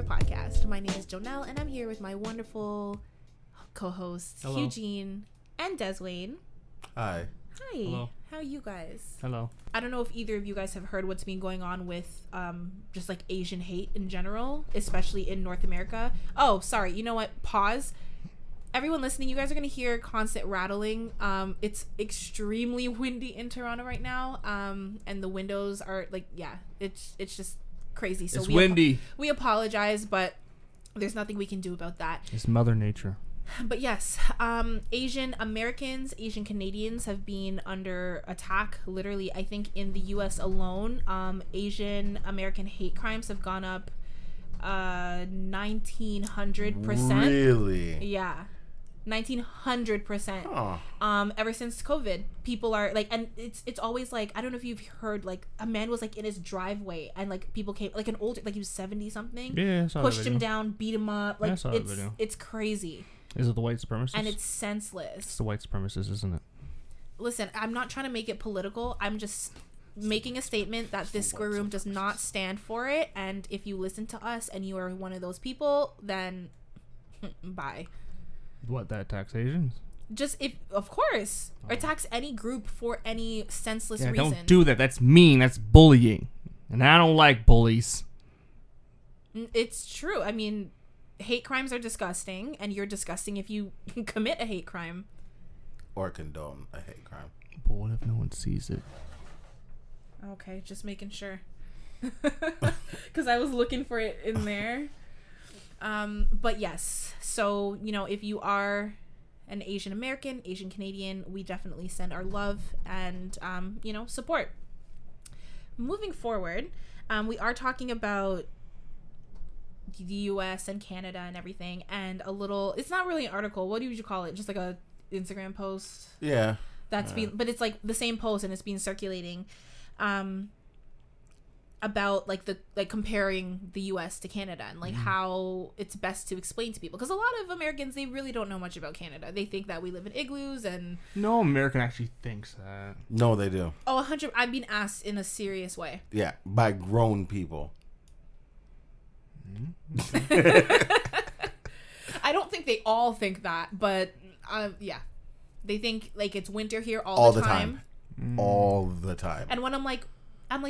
Transphobic podcast. My name is Jonel, and I'm here with my wonderful co-hosts, Hugh-Gene and Deswayne. Hi. Hi. Hello. How are you guys? Hello. I don't know if either of you guys have heard what's been going on with just like Asian hate in general, especially in North America. Oh, sorry. You know what? Pause. Everyone listening, you guys are going to hear constant rattling. It's extremely windy in Toronto right now. And the windows are like, yeah, it's just crazy. So it's windy. We apologize, but there's nothing we can do about that. It's Mother Nature. But yes, Asian Americans, Asian Canadians have been under attack. Literally, I think in the U.S. alone, Asian American hate crimes have gone up 1,900%. Really? Yeah. 1,900%. Ever since COVID, people are like, and it's always like, I don't know if you've heard, like a man was like in his driveway and like people came, like an older, like he was 70 something, pushed him down, beat him up, like it's crazy. Is it the white supremacists? And it's senseless. It's the white supremacists, isn't it? Listen, I'm not trying to make it political. I'm just making a statement that this square room does not stand for it. And if you listen to us and you are one of those people, then bye. What, that attacks Asians? Just if, of course, attacks any group for any senseless reason. Don't do that. That's mean. That's bullying. And I don't like bullies. It's true. I mean, hate crimes are disgusting, and you're disgusting if you commit a hate crime. Or condone a hate crime. But what if no one sees it? Okay, just making sure. Because I was looking for it in there. But yes, so, you know, if you are an Asian American, Asian Canadian, we definitely send our love and, you know, support. Moving forward, we are talking about the US and Canada and everything, and a little, it's not really an article, what would you call it, just like a Instagram post? Yeah, that's been, but it's like the same post and it's been circulating about like comparing the US to Canada and like how it's best to explain to people, because a lot of Americans, they really don't know much about Canada. They think that we live in igloos, and no American actually thinks that. No, they do. Oh, 100. I've been asked in a serious way. Yeah, by grown people. I don't think they all think that, but yeah, they think like it's winter here all the time. All the time. And when I'm like,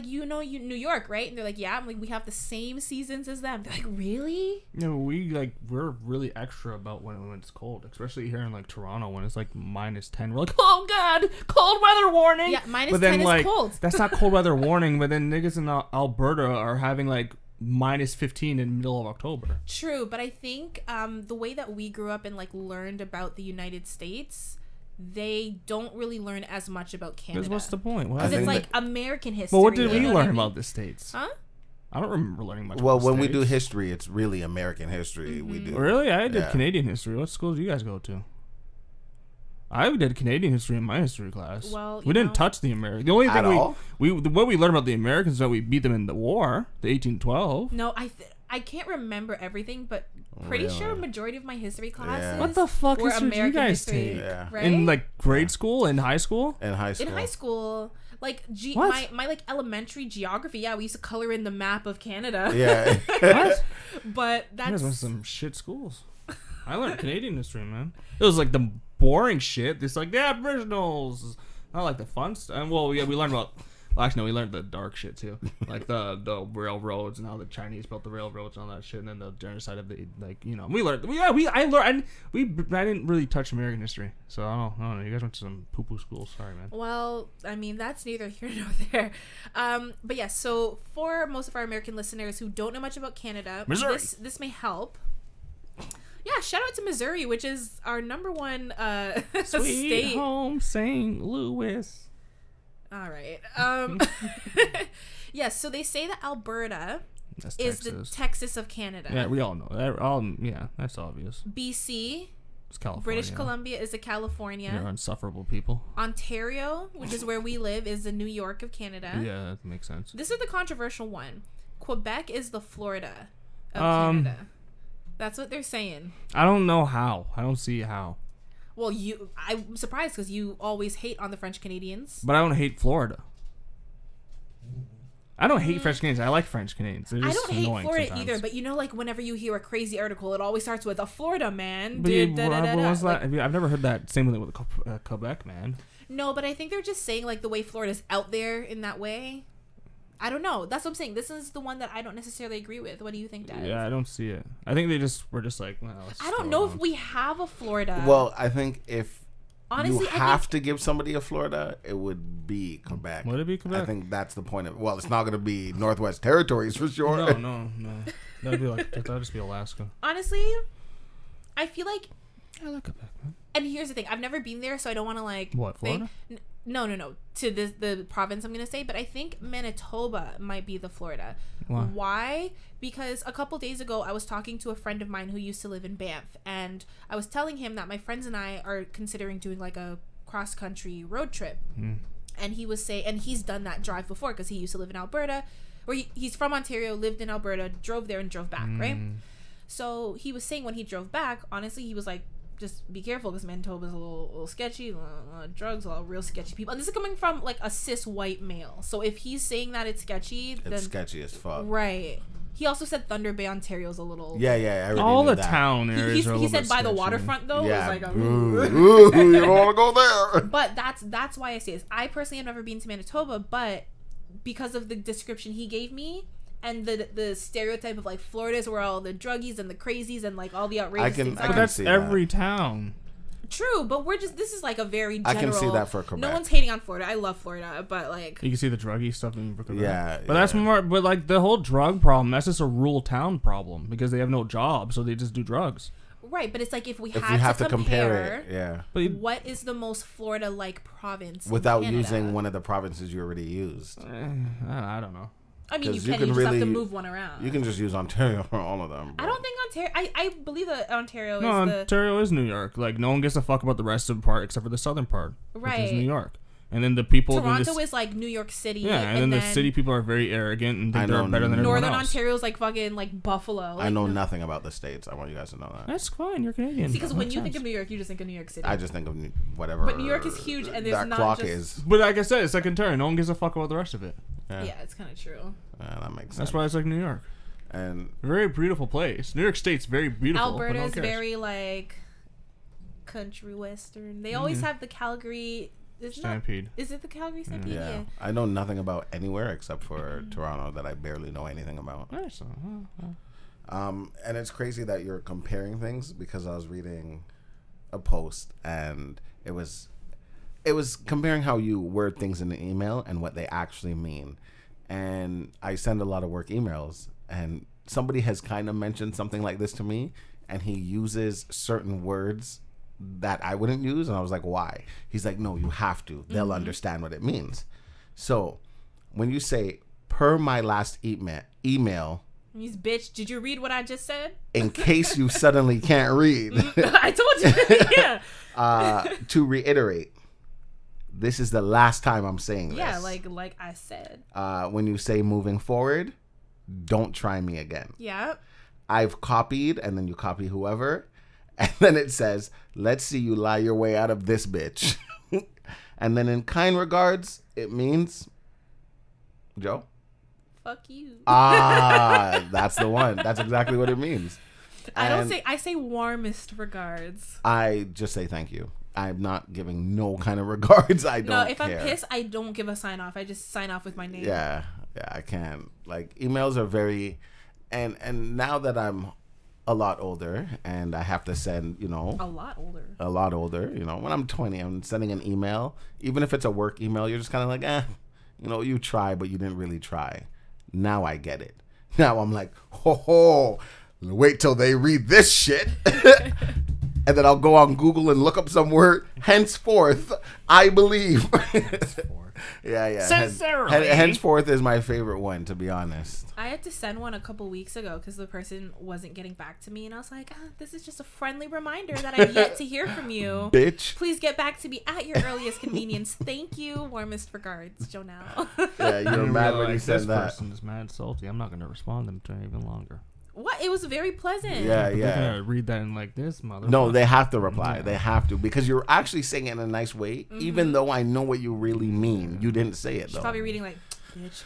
you know, New York, right? And they're like, yeah. I'm like, we have the same seasons as them. They're like, really? No, we're really extra about when it's cold, especially here in like Toronto when it's like -10. We're like, oh god, cold weather warning. Yeah, -10 is cold. That's not cold weather warning, but then niggas in Alberta are having like -15 in the middle of October. True, but I think the way that we grew up and like learned about the United States, they don't really learn as much about Canada. What's the point? Because it's like American history. But what did we learn about the States? Huh? I don't remember learning much. Well, about the when we States. do history, it's really American history. We do. Really? I did Canadian history. What schools do you guys go to? I did Canadian history in my history class. Well, we didn't touch the Americans. The only thing what we learned about the Americans is that we beat them in the war, the 1812. No, I can't remember everything, but pretty sure majority of my history classes. What the fuck were history American did you guys history, take? right? In like grade school, in high school? In high school. Like my like elementary geography, yeah, we used to color in the map of Canada. Yeah. What? But that's... You guys went to some shit schools. I learned Canadian history, man. It was like the boring shit. It's like the Aboriginals, not like the fun stuff. Well, yeah, we learned about. Well, actually, no, we learned the dark shit too, like the railroads and how the Chinese built the railroads and all that shit, and then the genocide of the, like, you know, we learned. I didn't really touch American history, so I don't know. You guys went to some poo poo schools. Sorry, man. Well, I mean, that's neither here nor there. But yes, so for most of our American listeners who don't know much about Canada, Missouri. This may help. Yeah, shout out to Missouri, which is our number one Sweet state. home St. Louis. All right. Yes, so they say that Alberta is the Texas of Canada. Yeah, we all know that. Yeah, that's obvious. BC, it's California. British Columbia is the California. They're insufferable people. Ontario, which is where we live, is the New York of Canada. Yeah, that makes sense. This is the controversial one. Quebec is the Florida of Canada. That's what they're saying. I don't know how. I don't see how. Well, I'm surprised because you always hate on the French Canadians. But I don't hate Florida. I don't hate French Canadians. I like French Canadians. They're I just don't hate annoying Florida sometimes. either, but you know, like whenever you hear a crazy article, it always starts with a Florida man. But Did, what was like, that? I've never heard that same thing with Quebec, man. no, but I think they're just saying like the way Florida's out there in that way. I don't know. That's what I'm saying. This is the one that I don't necessarily agree with. What do you think, Dad? Yeah, I don't see it. I think were just like, well, I don't know if we have a Florida. Well, I think if honestly, you have to give somebody a Florida, it would be Quebec. Would it be Quebec? I think that's the point of it. Well, it's not going to be Northwest Territories for sure. No. That'd just be Alaska. Honestly, I feel like, I like Quebec, man. and here's the thing: I've never been there, so I don't want to like. What, Florida? No. To the province I'm gonna say, but I think Manitoba might be the Florida. Why? Because a couple days ago I was talking to a friend of mine who used to live in Banff, and I was telling him that my friends and I are considering doing like a cross country road trip. And he was saying, and he's done that drive before because he used to live in Alberta, or he's from Ontario, lived in Alberta, drove there and drove back, right? So he was saying when he drove back, honestly, he was like, just be careful because Manitoba's a little sketchy, a lot of drugs, a lot of real sketchy people. And this is coming from like a cis white male. So if he's saying that it's sketchy, then sketchy as fuck. Right. He also said Thunder Bay, Ontario's a little. Yeah. I already All knew the that. town areas are a He little said bit by the sketchy. waterfront though. Yeah. It was like Ooh, you don't want to go there. But that's why I say this. I personally have never been to Manitoba, but because of the description he gave me and the stereotype of like Florida's where all the druggies and the crazies and like all the outrageous things I are. But that's see every town. True, but this is like a very general. I can see that for Quebec. No one's hating on Florida. I love Florida, but like. You can see the druggy stuff in Quebec. Yeah, But that's more. But like the whole drug problem, that's just a rural town problem because they have no job, so they just do drugs. Right, but it's like if we if had you have to compare it, yeah. But what is the most Florida-like province Without in Canada? using one of the provinces you already used. I don't know. I mean, you 'Cause can. You just have to move one around. You can just use Ontario for all of them. I don't think Ontario. I believe that Ontario No, is the Ontario is New York. Like no one gives a fuck about the rest of the part except for the southern part, which Right. is New York. And then the people. Toronto is like New York City. Yeah, and then the city people are very arrogant and think they're better than everyone Northern else. Ontario's like fucking like Buffalo. I know nothing about the states. I want you guys to know that. That's fine. You're Canadian. Because when you think of New York, you just think of New York City. I just think of whatever. But New York is huge, and there's that not clock just- is. But like I said, it's like Ontario. No one gives a fuck about the rest of it. yeah, it's kind of true. That makes sense. That's why it's like New York. And Very beautiful place. New York State's very beautiful. but no one Alberta's cares. very like country western. They always have the Calgary. Stampede. Is it the Calgary Stampede? yeah, I know nothing about anywhere except for Toronto that I barely know anything about. Nice. And it's crazy that you're comparing things because I was reading a post and it was comparing how you word things in an email and what they actually mean. And I send a lot of work emails and somebody has kind of mentioned something like this to me and he uses certain words that I wouldn't use. And I was like, why? He's like, no, you have to. They'll understand what it means. So when you say per my last email, He's bitch. Did you read what I just said? in case you suddenly can't read, I told you. Yeah. to reiterate, this is the last time I'm saying this. Yeah, like I said. When you say moving forward, don't try me again. Yeah. I've copied, and then you copy whoever, and then it says, let's see you lie your way out of this bitch. And then in kind regards, it means, Joe? Fuck you. That's the one. That's exactly what it means. I say warmest regards. I just say thank you. I'm not giving no kind of regards. I don't No, if care. I'm pissed, I don't give a sign off. I just sign off with my name. Yeah, I can't. Like, emails are very... And now that I'm a lot older and I have to send, A lot older. when I'm 20, I'm sending an email. Even if it's a work email, you're just kind of like, you try, but you didn't really try. Now I get it. Now I'm like, wait till they read this shit. And then I'll go on Google and look up some word. Henceforth, I believe. Yeah. Sincerely. Henceforth is my favorite one, to be honest. I had to send one a couple weeks ago because the person wasn't getting back to me. And I was like, this is just a friendly reminder that I've yet to hear from you. Bitch. Please get back to me at your earliest convenience. Thank you. Warmest regards, Jonel. Yeah, you're mad when you said this that. person is mad salty. I'm not going to respond to them to even longer. What? It was very pleasant. Yeah. They're going to read that in like this, mother. No, they have to reply. They have to, because you're actually saying it in a nice way, even though I know what you really mean. You didn't say it, She's though. probably reading like, bitch.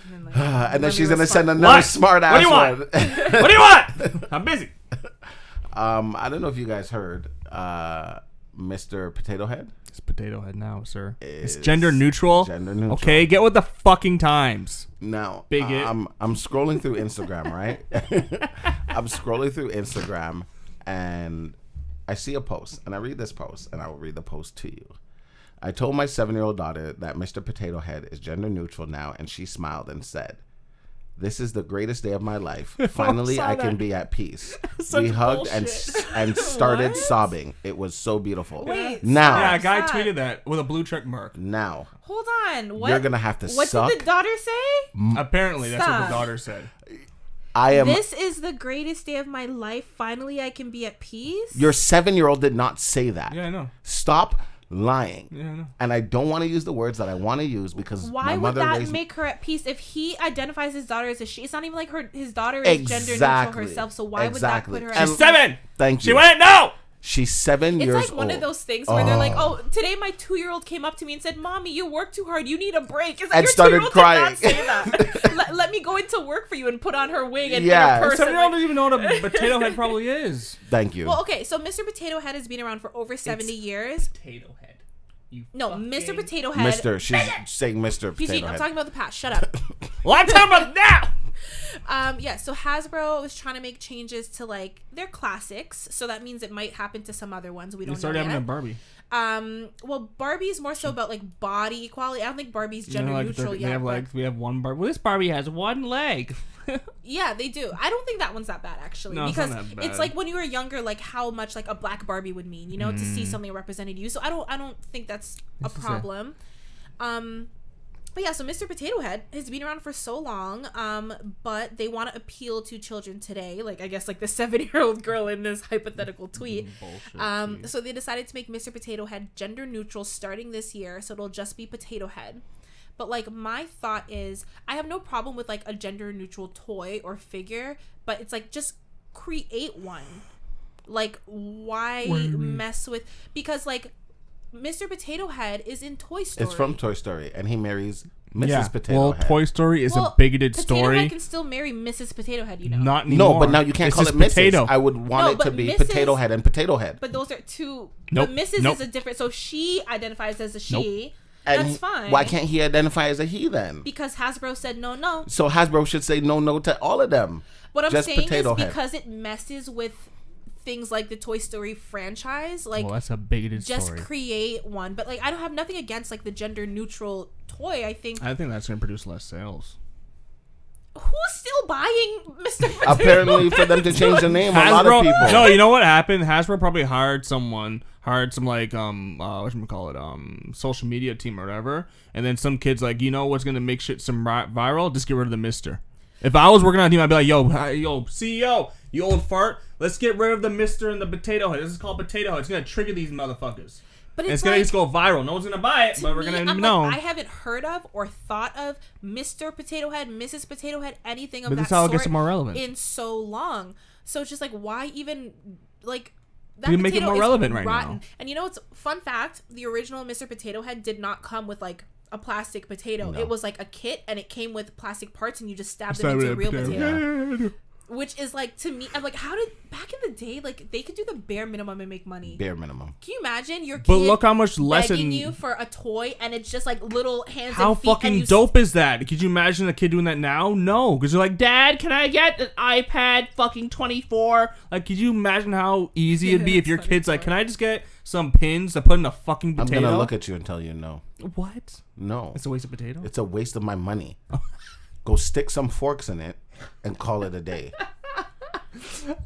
And then she's gonna send another smart ass one. What do you want? I'm busy. I don't know if you guys heard, Mr. Potato Head. It's Potato Head now, sir. It's gender neutral. Gender neutral. Okay, get with the fucking times. Now, Bigot. I'm scrolling through Instagram, right? I'm scrolling through Instagram, and I see a post, and I read this post, and I will read the post to you. I told my 7-year-old daughter that Mr. Potato Head is gender neutral now, and she smiled and said, "This is the greatest day of my life. Finally, I can be at peace." We hugged and started sobbing. It was so beautiful. Wait, now, Yeah, a guy tweeted that with a blue check mark. now, hold on. What? you're gonna have to What suck. did the daughter say? Apparently, that's what Stop. the daughter said. I am. This is the greatest day of my life. Finally, I can be at peace. Your 7-year-old did not say that. Yeah, I know. Stop lying. Yeah, I know. And I don't want to use the words that I want to use because Why my would mother that raised make her at peace if he identifies his daughter as a she? It's not even like his daughter is gender neutral herself. So why would that put her at And- She's 7. Thank She you. went no. She's 7 It's years like old. one of those things where they're like, "Oh, today my 2-year-old came up to me and said, 'Mommy, you work too hard. You need a break.'" It's like, And your started 2-year-old crying. did not say that. let me go into work for you and put on her wig and Yeah. be a person. 7-year-old doesn't even know what a potato head probably is. Thank you. Well, okay, so Mr. Potato Head has been around for over 70 years. Potato head. No, Mr. Potato Head. Mr. She's saying Mr. Potato Eugene, I'm Head. talking about the past. Shut up. Well, I'm talking about now. Yeah, so Hasbro was trying to make changes to like their classics, so that means it might happen to some other ones. We don't It's know already happening yet. to Barbie. Well, Barbie's more so about like body equality. I don't think Barbie's gender neutral they yet. have but we have one Barbie. Well, this Barbie has one leg. yeah, they do. I don't think that one's that bad actually, No, it's because not that bad. it's like when you were younger, like how much like a black Barbie would mean, you know, to see something represented you. So I don't think that's a problem. But yeah, so Mr. Potato Head has been around for so long, but they want to appeal to children today, like I guess like the 7-year-old girl in this hypothetical tweet. So they decided to make Mr. Potato Head gender neutral starting this year, so it'll just be Potato Head. But like my thought is, I have no problem with like a gender neutral toy or figure, but it's like just create one. Like why mess with, because like Mr. Potato Head is in Toy Story. It's from Toy Story, and he marries Mrs. Potato well, Head. Toy Story is Well, a bigoted Potato story. Head can still marry Mrs. Potato Head, you know. Not anymore. No, but now you can't It's call it just Mrs. potato. I would want No, it to but be Mrs. Potato Head and Potato Head. But those are two. Nope, But Mrs. nope. is a different. So if she identifies as a she, And that's fine. Why can't he identify as a he then? Because Hasbro said no. So Hasbro should say no to all of them. What I'm Just saying Potato is Head. because it messes with things like the Toy Story franchise. Like, well, that's a bigoted just story. create one. But like, I don't have nothing against like the gender neutral toy. I think I think that's going to produce less sales. who's still buying Mr. Potato Apparently, for them to change the name, a lot of people. No, you know what happened? Hasbro probably hired some like whatchamacallit, social media team or whatever, and then some kids like, you know what's gonna make shit some viral? Just get rid of the Mister. If I was working on a team, I'd be like, yo, CEO, you old fart, let's get rid of the Mister and the Potato Head. This is called Potato Head. It's gonna trigger these motherfuckers. But And it's it's gonna like, just go viral. No one's gonna buy it, but we're me, gonna I'm know. like, I haven't heard of or thought of Mr. Potato Head, Mrs. Potato Head, anything of But that that's how it sort gets more relevant. in so long. So it's just like, why even like that You make it potato more is relevant right rotten. now. And you know what's fun fact? The original Mr. Potato Head did not come with like a plastic potato. No. It was like a kit, and it came with plastic parts, and you just stabbed Stab them it into in real potato. potato. Which is like, to me, I'm like, how did back in the day, like they could do the bare minimum and make money. Bare minimum. Can you imagine your kid But look how much less begging in you for a toy, and it's just like little hands how and feet, and fucking you dope is that? Could you imagine a kid doing that now? No, because you're like, Dad, can I get an iPad fucking 24? Like, could you imagine how easy it'd be if your That's kid's funny. like, can I just get some pins to put in a fucking I'm potato? gonna look at you and tell you no. What? No. It's a waste of potato. It's a waste of my money. Go stick some forks in it and call it a day.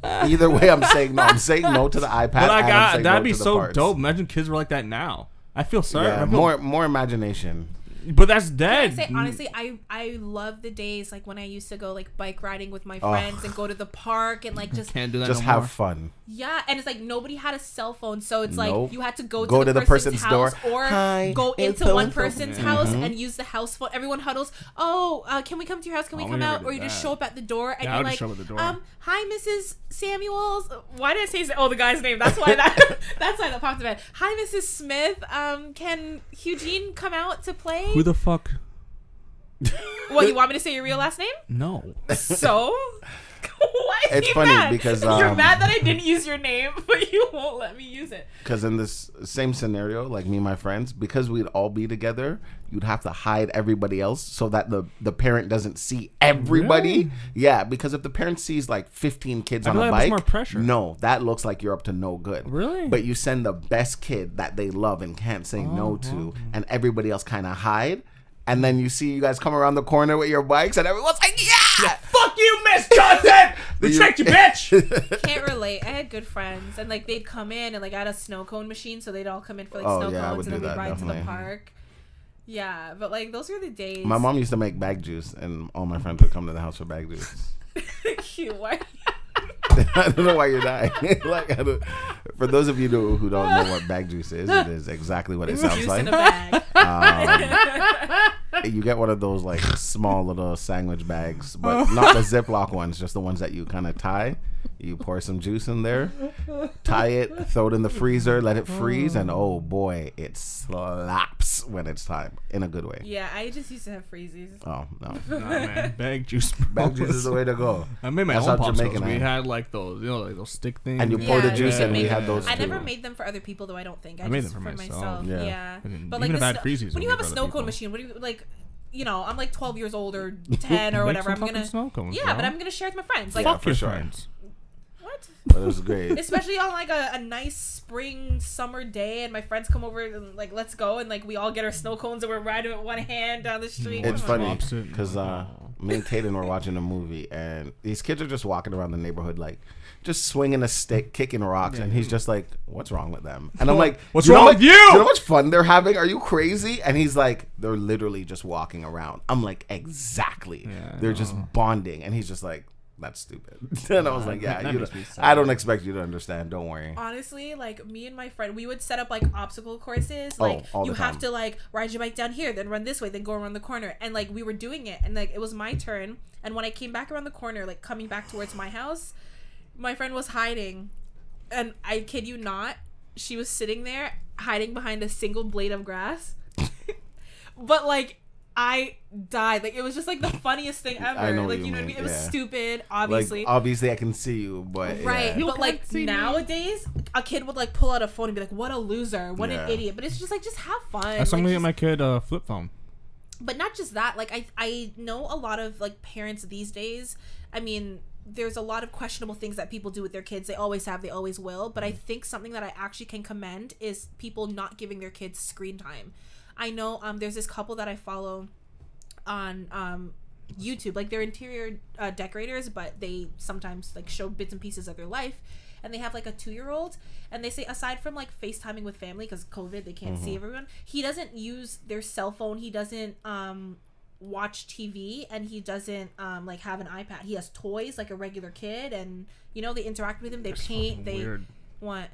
Either way, I'm saying no. I'm saying no to the iPad. But I and I'm got saying that'd no be to the so parts. dope. Imagine kids were like that now. I feel sorry. Yeah, I feel- more imagination. but that's Can dead. I say honestly, I love the days like when I used to go like bike riding with my friends and go to the park and like just Can't do that. Just no have more. fun. yeah, and it's like nobody had a cell phone, so it's Nope. like you had to go Go to the person's door. house or Hi, go it's into one so-and-so. person's house and use the house phone. Everyone huddles. Oh, can we come to your house? Can we Oh, come we never out? did Or you just that. show up at the door and Yeah, I you're would like, just show up at the door. hi, Mrs. Samuels. Why did I say? Oh, the guy's name. That's why that. That's why that popped in my head. Hi, Mrs. Smith. Can Hugh-Gene come out to play? Who the fuck? What, you want me to say your real last name? No. So? Why is It's he funny mad? because, you're mad that I didn't use your name, but you won't let me use it. Because in this same scenario, like me and my friends, because we'd all be together, you'd have to hide everybody else so that the parent doesn't see everybody. Really? Yeah, because if the parent sees like 15 kids on feel a like that's bike, more pressure. no, that looks like you're up to no good. Really? But you send the best kid that they love and can't say no to, and everybody else kind of hide. And then you see you guys come around the corner with your bikes, and everyone's like, yeah! Fuck you, Miss Johnson! We tricked you, bitch! Can't relate. I had good friends, and like they'd come in, and like I had a snow cone machine, so they'd all come in for like snow yeah, I cones, would and then do we'd that, ride to definitely. the park. Yeah, but like those are the days. My mom used to make bag juice, and all my friends would come to the house for bag juice. Cute. Why? I don't know why you're dying. Like, for those of you who don't know what bag juice is, it is exactly what it sounds Juice like. in a bag. You get one of those like small little sandwich bags, but not the Ziploc ones, just the ones that you kind of tie. You pour some juice in there, tie it, throw it in the freezer, let it freeze, and oh boy, it slaps when it's time in a good way. Yeah, I just used to have freezies. Oh no, Nah, man. Bag juice. bag juice is the way to go. I made my That's own how popsicles. Jamaican I We am. had like those, you know, like those stick things. And you pour the Yeah, juice yeah, in. We yeah. had those I too. never made them for other people though. I don't think. I made just them for for myself. Yeah. Yeah. I didn't- But even like if I had the freezies, when you I have a made for snow other cone people. machine, what do you like? You know, I'm like 12 years old or 10 or Make whatever. some I'm fucking gonna snow cones, yeah, bro. but I'm gonna share with my friends. Like, Yeah, Fuck for your sure. friends. what? But it was great. Especially on like a nice spring summer day, and my friends come over and like let's go, and like we all get our snow cones and we're riding with one hand down the street. It's funny Opposite. because me and Kaden were watching a movie, and these kids are just walking around the neighborhood, like just swinging a stick, kicking rocks, and he's just like, "What's wrong with them?" And I'm like, What's "Do know wrong what- with you?" Do you know how much fun they're having? Are you crazy?" And he's like, "They're literally just walking around." I'm like, "Exactly. Yeah, they're I just know. bonding," and he's just like, "That's stupid." And I was like, "Yeah, that you makes don't- me sad. I don't expect you to understand. Don't worry." Honestly, like me and my friend, we would set up like obstacle courses. Like all you the have time. to like ride your bike down here, then run this way, then go around the corner. And like we were doing it, and like it was my turn. And when I came back around the corner, like coming back towards my house, my friend was hiding, and I kid you not, she was sitting there hiding behind a single blade of grass. But like I died. Like it was just like the funniest thing ever. I know what like you you know what I mean, mean? It was yeah. stupid, Like obviously. obviously, I can see you, but Right, yeah. but like can't see me. nowadays, a kid would like pull out a phone and be like, "What a loser! What Yeah. an idiot!" But it's just like, just have fun. I saw Like, me get just- my kid a flip phone. but not just that. Like I know a lot of like parents these days. I mean, there's a lot of questionable things that people do with their kids. They always have, they always will. But I think something that I actually can commend is people not giving their kids screen time. I know there's this couple that I follow on YouTube. Like they're interior decorators, but they sometimes like show bits and pieces of their life. And they have like a 2-year-old, and they say aside from like FaceTiming with family because COVID, they can't see everyone. He doesn't use their cell phone. He doesn't watch TV, and he doesn't like have an iPad. He has toys like a regular kid, and you know they interact with him. They That's paint. fucking They weird. what?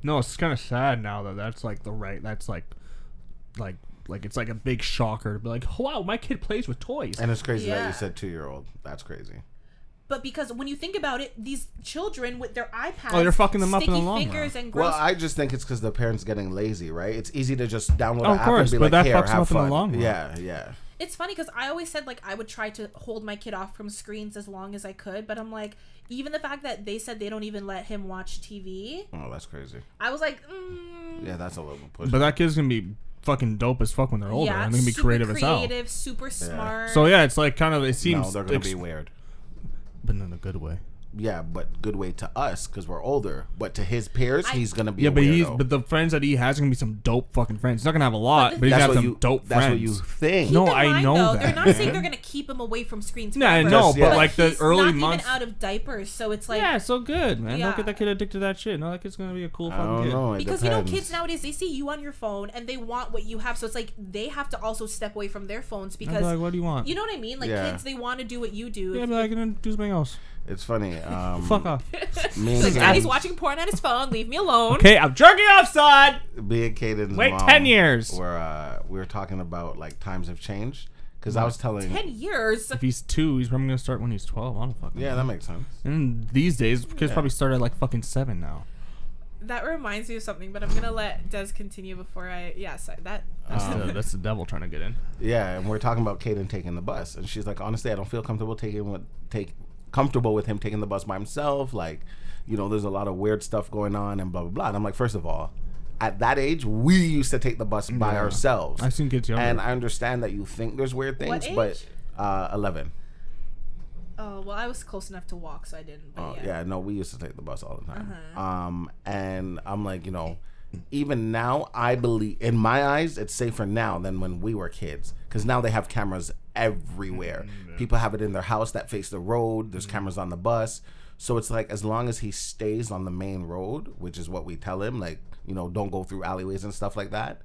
No, it's kind of sad now that that's like the right. That's like it's like a big shocker to be like, wow, my kid plays with toys. And it's crazy that Yeah. you said 2-year-old. That's crazy. But because when you think about it, these children with their iPads, Oh, you're fucking them up in the sticky long fingers run. and gross. Well, I just think it's because the parents getting lazy, right? It's easy to just download Oh, an of app course, and be but like, that "Here, fucks them have up in the fun." long run. Yeah, yeah. It's funny because I always said like I would try to hold my kid off from screens as long as I could, but I'm like, even the fact that they said they don't even let him watch TV, Oh, that's crazy. I was like, Yeah, that's a little push. But that kid's gonna be fucking dope as fuck when they're older. yeah, and they're gonna be super creative as hell. creative, super smart. So yeah, it's like kind of it seems. no, they're gonna be weird. but in a good way. Yeah, but good way to us because we're older. But to his peers, he's gonna be Yeah, a but weirdo. but the friends that he has are gonna be some dope fucking friends. He's not gonna have a lot, but he's that's gonna have what some you. dope That's friends. what you think. Keep No, in I mind, know though, that, they're not saying man. they're gonna keep him away from screens. Yeah, I forever. know, but, But like, the he's early not months- even out of diapers, so it's like yeah, so good, man. Yeah. Don't get that kid addicted to that shit. No, that kid's gonna be a cool I fucking don't kid. know. It because depends. you know kids nowadays they see you on your phone and they want what you have, so it's like they have to also step away from their phones I'd be because like, what do you want? you know what I mean. Like Yeah. kids, they want to do what you do. Yeah, I'd be like, gonna do something else. It's funny. Fuck off. Me Like, and Daddy's Kaden- watching porn on his phone. Leave me alone. Okay, I'm jerking off, son. Me and Kaden's Wait mom 10 years. Where we were talking about like times have changed because I was telling. 10 years. If he's 2, he's probably gonna start when he's 12. I don't fucking Yeah, know. that makes sense. And these days, kids Yeah. probably start at like fucking 7 now. That reminds me of something, but I'm gonna let Des continue before I. Yes, That's the devil trying to get in. Yeah, and we're talking about Kaden taking the bus, and she's like, honestly, I don't feel comfortable comfortable with him taking the bus by himself. Like, you know, there's a lot of weird stuff going on, and blah blah blah. And I'm like, first of all, at that age, we used to take the bus by ourselves. I've seen kids younger. And I understand that you think there's weird things, but 11. Oh, well, I was close enough to walk, so I didn't. But yeah, no, we used to take the bus all the time. And I'm like, you know, even now, I believe, in my eyes, it's safer now than when we were kids. Because now they have cameras everywhere. People have it in their house that face the road. There's cameras on the bus. So it's like, as long as he stays on the main road, which is what we tell him, like, you know, don't go through alleyways and stuff like that,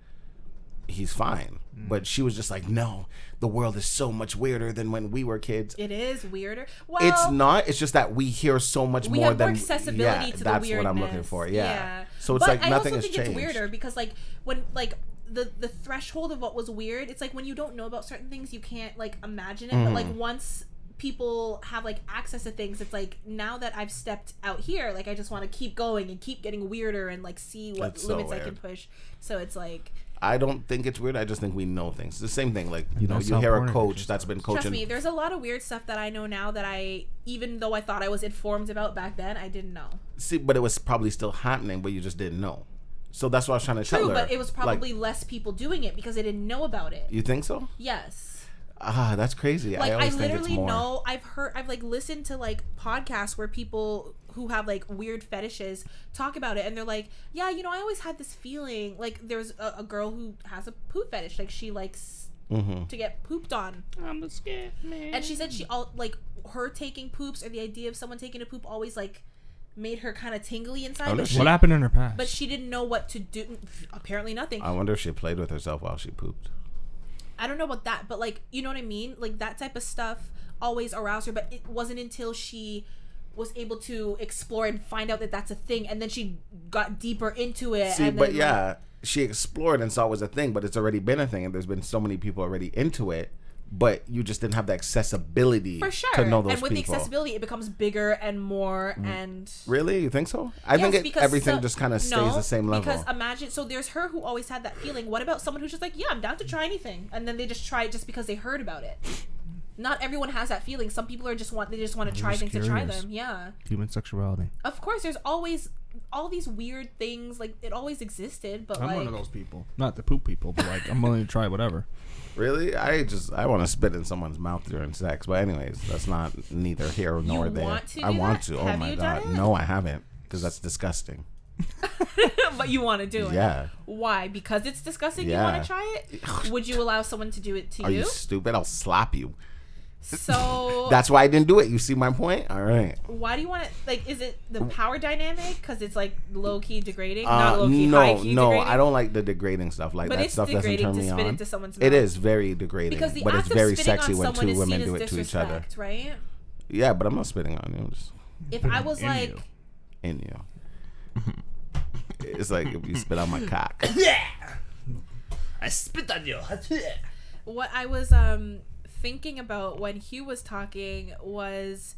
he's fine. But she was just like, no, the world is so much weirder than when we were kids. It is weirder. Well, it's not. It's just that we hear so much more have than more accessibility to the weirdness. That's what I'm looking for. Yeah. So it's like nothing has changed. I also think it's weirder because like when like the threshold of what was weird, it's like when you don't know about certain things, you can't like imagine it. But like once people have like access to things, it's like now that I've stepped out here, like I just want to keep going and keep getting weirder and like see what limits I can push. So it's like, I don't think it's weird. I just think we know things. It's the same thing. Like, you know, you hear a coach that's been coaching. Trust me, there's a lot of weird stuff that I know now that even though I thought I was informed about back then, I didn't know. See, but it was probably still happening, but you just didn't know. So that's what I was trying to tell her. True, but it was probably less people doing it because they didn't know about it. You think so? Yes. That's crazy. Like, I literally know, I've like listened to like podcasts where people who have like weird fetishes talk about it, and they're like, yeah, you know, I always had this feeling. Like, there's a girl who has a poop fetish. Like, she likes to get pooped on. I'm a scared man. And she said like her taking poops, or the idea of someone taking a poop, always like made her kind of tingly inside. But what happened in her past? But she didn't know what to do. Apparently nothing. I wonder if she played with herself while she pooped. I don't know about that, but like, you know what I mean? Like, that type of stuff always aroused her, but it wasn't until she was able to explore and find out that that's a thing, and then she got deeper into it. See, and but then, yeah, she explored and saw it was a thing, but it's already been a thing, and there's been so many people already into it, but you just didn't have the accessibility for sure. To know those and with people. The accessibility, it becomes bigger and more. And really, you think so? I think everything just kind of stays the same level. Because imagine, so there's her who always had that feeling. What about someone who's just like, yeah, I'm down to try anything, and then they just try it just because they heard about it? Not everyone has that feeling. Some people just want to try things to try them. Yeah. Human sexuality. Of course, there's always all these weird things. Like, it always existed, but I'm one of those people. Not the poop people, but like I'm willing to try whatever. Really? I want to spit in someone's mouth during sex. But anyways, that's not neither here nor there. I want to. Oh my god. No, I haven't. Because that's disgusting. But you want to do it. Yeah. Why? Because it's disgusting. You want to try it? Would you allow someone to do it to you? Are you stupid? I'll slap you. So that's why I didn't do it. You see my point? All right. Why do you want to, like, is it the power dynamic? Because it's like low-key degrading? Not low-key, high-key degrading? I don't like the degrading stuff. Like, but that stuff doesn't turn me on. Into someone's mouth. It is very degrading. Because the but act it's very of sexy on when two women do it to each other. Right? Yeah, but I'm not spitting on you. If I was like... In you. It's like if you spit on my cock. Yeah! I spit on you. What I was thinking about when Hugh was talking was,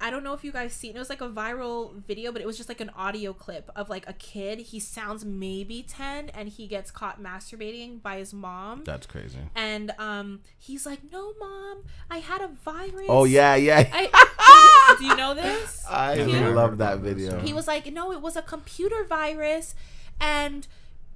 I don't know if you guys seen it was like a viral video, but it was just like an audio clip of like a kid. He sounds maybe 10 and he gets caught masturbating by his mom. That's crazy. And he's like, no mom, I had a virus. Oh yeah. Do you know this? I love that video. He was like, no, it was a computer virus, and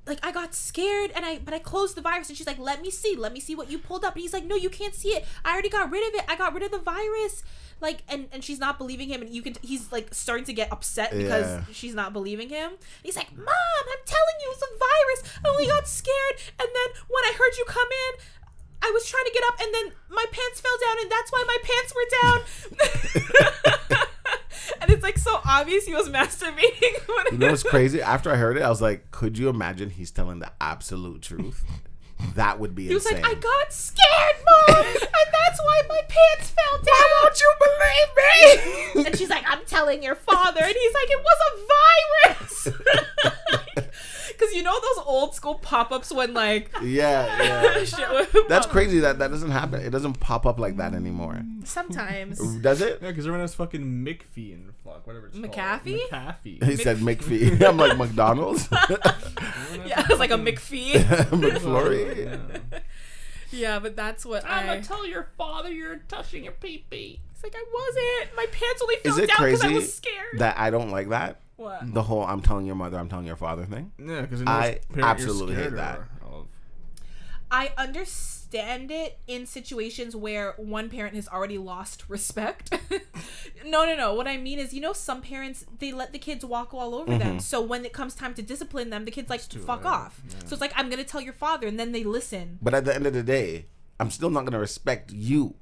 like, I got scared, but I closed the virus, and she's like, let me see what you pulled up. And he's like, no, you can't see it. I already got rid of it. I got rid of the virus. Like, and she's not believing him, and he's like starting to get upset because she's not believing him. And he's like, Mom, I'm telling you, it's a virus. I only got scared, and then when I heard you come in, I was trying to get up, and then my pants fell down, and that's why my pants were down. And it's like so obvious he was masturbating. You know what's crazy? After I heard it, I was like, could you imagine he's telling the absolute truth? That would be insane. He was like, I got scared, Mom, and that's why my pants fell down. Why won't you believe me? And she's like, I'm telling your father. And he's like, it was a virus. Because you know those old school school pop-ups when like yeah. shit would That's pop- crazy that doesn't happen. It doesn't pop up like that anymore. Sometimes. Does it? Yeah, because everyone has fucking McPhee and fuck whatever it's McAfee? called. McAfee. He said McPhee. I'm like McDonald's. Yeah, it's like a McPhee. McFlurry. Yeah, but that's what I'm gonna tell your father you're touching your pee-pee. It's like I wasn't. My pants only fell Is it down because I crazy was scared. that I don't like that? What? The whole "I'm telling your mother, I'm telling your father" thing. Yeah, because I absolutely hate that. I understand it in situations where one parent has already lost respect. No. What I mean is, you know, some parents, they let the kids walk all over them. So when it comes time to discipline them, the kid's like, fuck off. Yeah. So it's like, I'm going to tell your father, and then they listen. But at the end of the day, I'm still not going to respect you.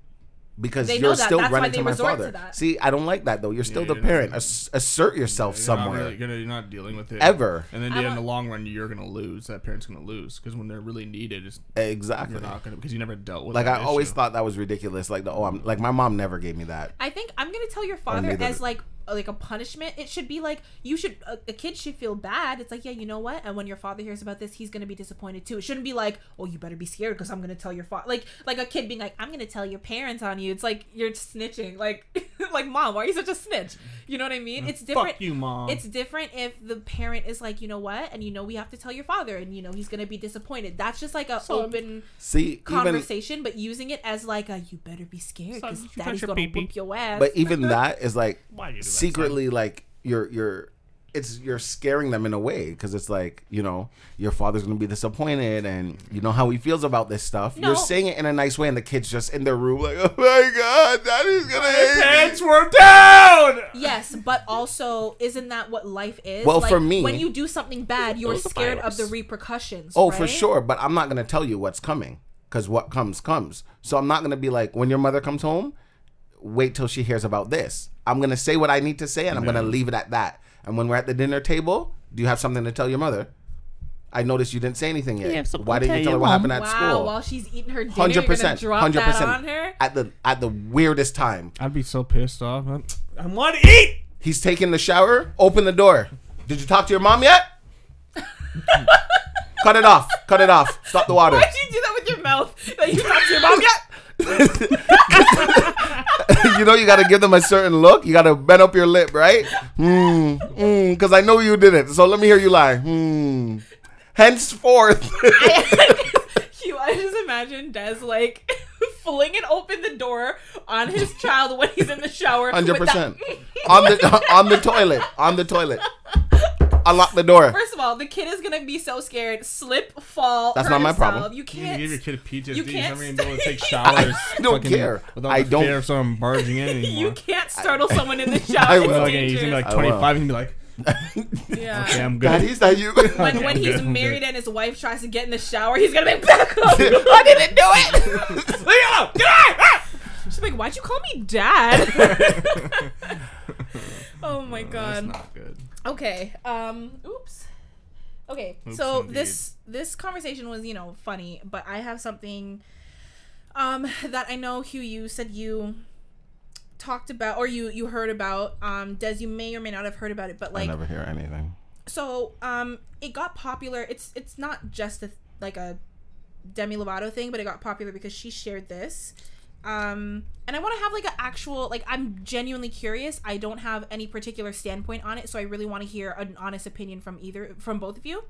Because they know you're that. still That's why running they to my resort father. To that. See, I don't like that though. You're still the parent. Assert yourself somewhere. You're not dealing with it ever. And then in the long run, you're gonna lose. That parent's gonna lose because when they're really needed, it's exactly you're not gonna because you never dealt with. Like that I always issue. thought that was ridiculous. Like I'm like my mom never gave me that. I think I'm gonna tell your father as like a punishment. It should be like you should a kid should feel bad. It's like, yeah, you know what, and when your father hears about this, he's gonna be disappointed too. It shouldn't be like, oh, you better be scared because I'm gonna tell your father, like a kid being like, I'm gonna tell your parents on you. It's like you're snitching. Like like, mom, why are you such a snitch? You know what I mean? It's different. Fuck you, mom. It's different if the parent is like, you know what, and you know we have to tell your father, and you know he's gonna be disappointed. That's just like a open conversation, but using it as like a you better be scared because daddy's gonna whoop your ass. But even that is like secretly like you're scaring them in a way because it's like, you know, your father's gonna be disappointed and you know how he feels about this stuff. You're saying it in a nice way and the kid's just in their room like, oh my god, daddy's gonna hate me. Pants were down. Yes, but also isn't that what life is? Well, like, for me, when you do something bad, you're scared of the repercussions. Oh, right? for sure, but I'm not gonna tell you what's coming because what comes. So I'm not gonna be like, when your mother comes home, wait till she hears about this. I'm gonna say what I need to say and I'm gonna leave it at that. And when we're at the dinner table, do you have something to tell your mother? I noticed you didn't say anything yet. Why didn't you tell her what happened at school? While she's eating her dinner, 100%, you're gonna drop that on her? At the weirdest time. I'd be so pissed off. I want to eat! He's taking the shower. Open the door. Did you talk to your mom yet? Cut it off. Cut it off. Stop the water. Why'd you do that with your mouth? That you talked to your mom yet? You know you gotta give them a certain look. You gotta bend up your lip, right? Because I know you didn't. So let me hear you lie. Henceforth. I just imagine Des like flinging open the door on his child when he's in the shower. 100%. on the toilet. On the toilet. Unlock the door. First of all, the kid is gonna be so scared, slip, fall. That's not my problem. You can't give your kid PTSD. You can't He's never able to take showers. I don't care. I don't fear of someone barging in anymore. You can't startle someone in the shower. I will. Okay, he's gonna be like 25 and be like, yeah. Okay, I'm good. Daddy's that you? When he's married and his wife tries to get in the shower, he's gonna be back up. I didn't do it. Leave me alone. Get out. She's like, why'd you call me dad? Oh my god. That's not good. Okay. Oops. Okay. Oops, so indeed. this conversation was, you know, funny, but I have something that I know, Hugh, you said you talked about or you heard about. Des, you may or may not have heard about it, but like I never hear anything. So it got popular. It's not just a Demi Lovato thing, but it got popular because she shared this. And I want to have like an actual, like, I'm genuinely curious. I don't have any particular standpoint on it, so I really want to hear an honest opinion from both of you.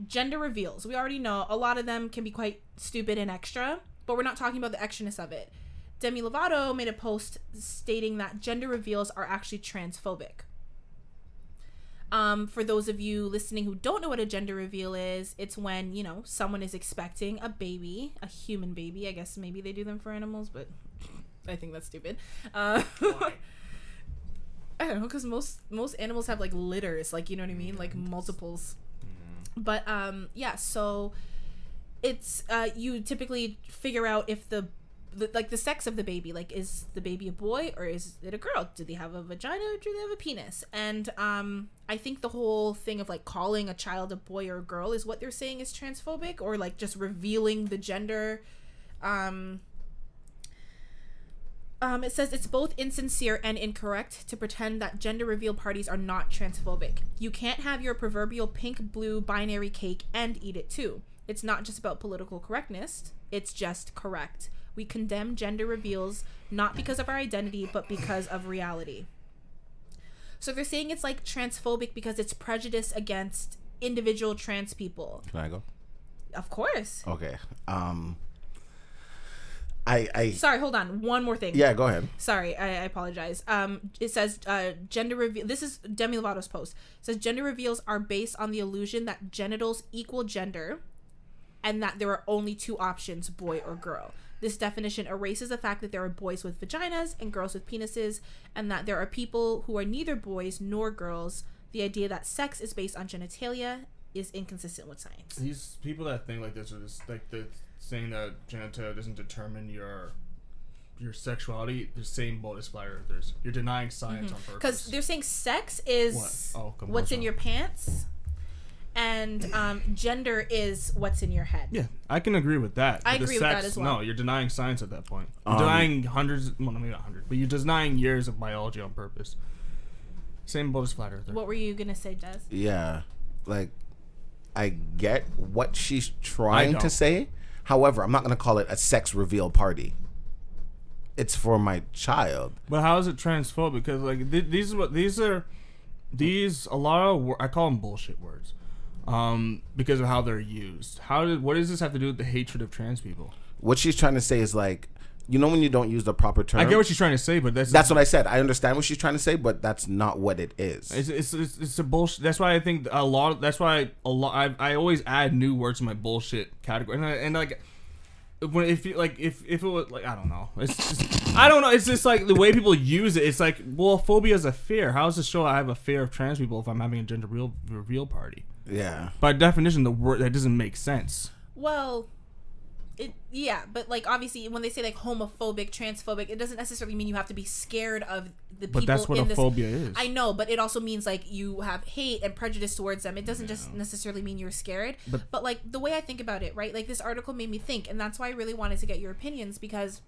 Gender reveals. We already know a lot of them can be quite stupid and extra, but we're not talking about the extraness of it. Demi Lovato made a post stating that gender reveals are actually transphobic. For those of you listening who don't know what a gender reveal is, it's when, you know, someone is expecting a baby, a human baby. I guess maybe they do them for animals, but I think that's stupid. I don't know, because most animals have like litters, like, you know what I mean, like multiples. But yeah, so it's you typically figure out if the sex of the baby, like, is the baby a boy or is it a girl? Do they have a vagina or do they have a penis? And I think the whole thing of like calling a child a boy or a girl is what they're saying is transphobic, or like just revealing the gender. It says it's both insincere and incorrect to pretend that gender reveal parties are not transphobic. You can't have your proverbial pink blue binary cake and eat it too. It's not just about political correctness, it's just correct. We condemn gender reveals not because of our identity, but because of reality. So they're saying it's like transphobic because it's prejudice against individual trans people. Can I go? Of course. Okay. I Sorry, hold on. One more thing. Yeah, go ahead. Sorry, I apologize. It says gender reveal. This is Demi Lovato's post. It says gender reveals are based on the illusion that genitals equal gender, and that there are only two options, boy or girl. This definition erases the fact that there are boys with vaginas and girls with penises, and that there are people who are neither boys nor girls. The idea that sex is based on genitalia is inconsistent with science. These people that think like this are just like the saying that genitalia doesn't determine your sexuality. The same boat as flat earthers. You're denying science on purpose. Because they're saying sex is what's in your pants, and gender is what's in your head. Yeah, I can agree with that. I agree with that as well. No, you're denying science at that point. You're denying hundreds, well, maybe not hundreds, but you're denying years of biology on purpose. Same boat as flat earther. What were you gonna say, Des? Yeah, like I get what she's trying to say. However, I'm not gonna call it a sex reveal party. It's for my child. But how is it transphobic? Because like these are a lot of I call them bullshit words, because of how they're used. What does this have to do with the hatred of trans people? What she's trying to say is like, you know, when you don't use the proper term. I get what she's trying to say, but that's what I said. I understand what she's trying to say, but that's not what it is. It's a bullshit. That's why I think I always add new words to my bullshit category, and like. If it was like I don't know, it's just like the way people use it. It's like, well, phobia is a fear. How does this show I have a fear of trans people if I'm having a gender reveal party? Yeah. By definition, the word that doesn't make sense. Well, but like obviously when they say like homophobic, transphobic, it doesn't necessarily mean you have to be scared of the people. But that's what a phobia is. I know, but it also means like you have hate and prejudice towards them. It doesn't just necessarily mean you're scared. But like the way I think about it, right? Like this article made me think, and that's why I really wanted to get your opinions, because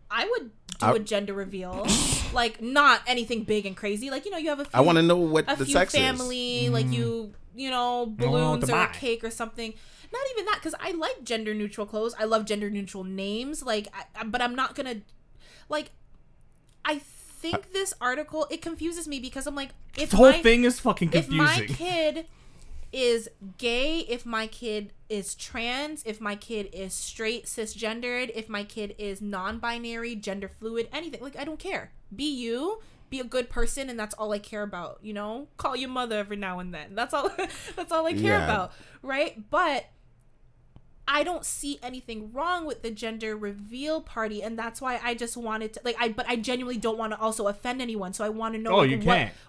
I would do a gender reveal, like not anything big and crazy. Like, you know, you have a few, I want to know what the sex family, is. like you know, balloons or a cake or something. Not even that, because I like gender neutral clothes. I love gender neutral names. Like, but I'm not gonna, like, I think this article, it confuses me because I'm like, if the whole thing is fucking confusing. If my kid is gay, if my kid is trans, if my kid is straight, cisgendered, if my kid is non-binary, gender fluid, anything, like, I don't care. Be you. Be a good person, and that's all I care about. You know, call your mother every now and then. That's all. That's all I care about, right? But I don't see anything wrong with the gender reveal party, and that's why I just wanted to but I genuinely don't want to also offend anyone, so I want to know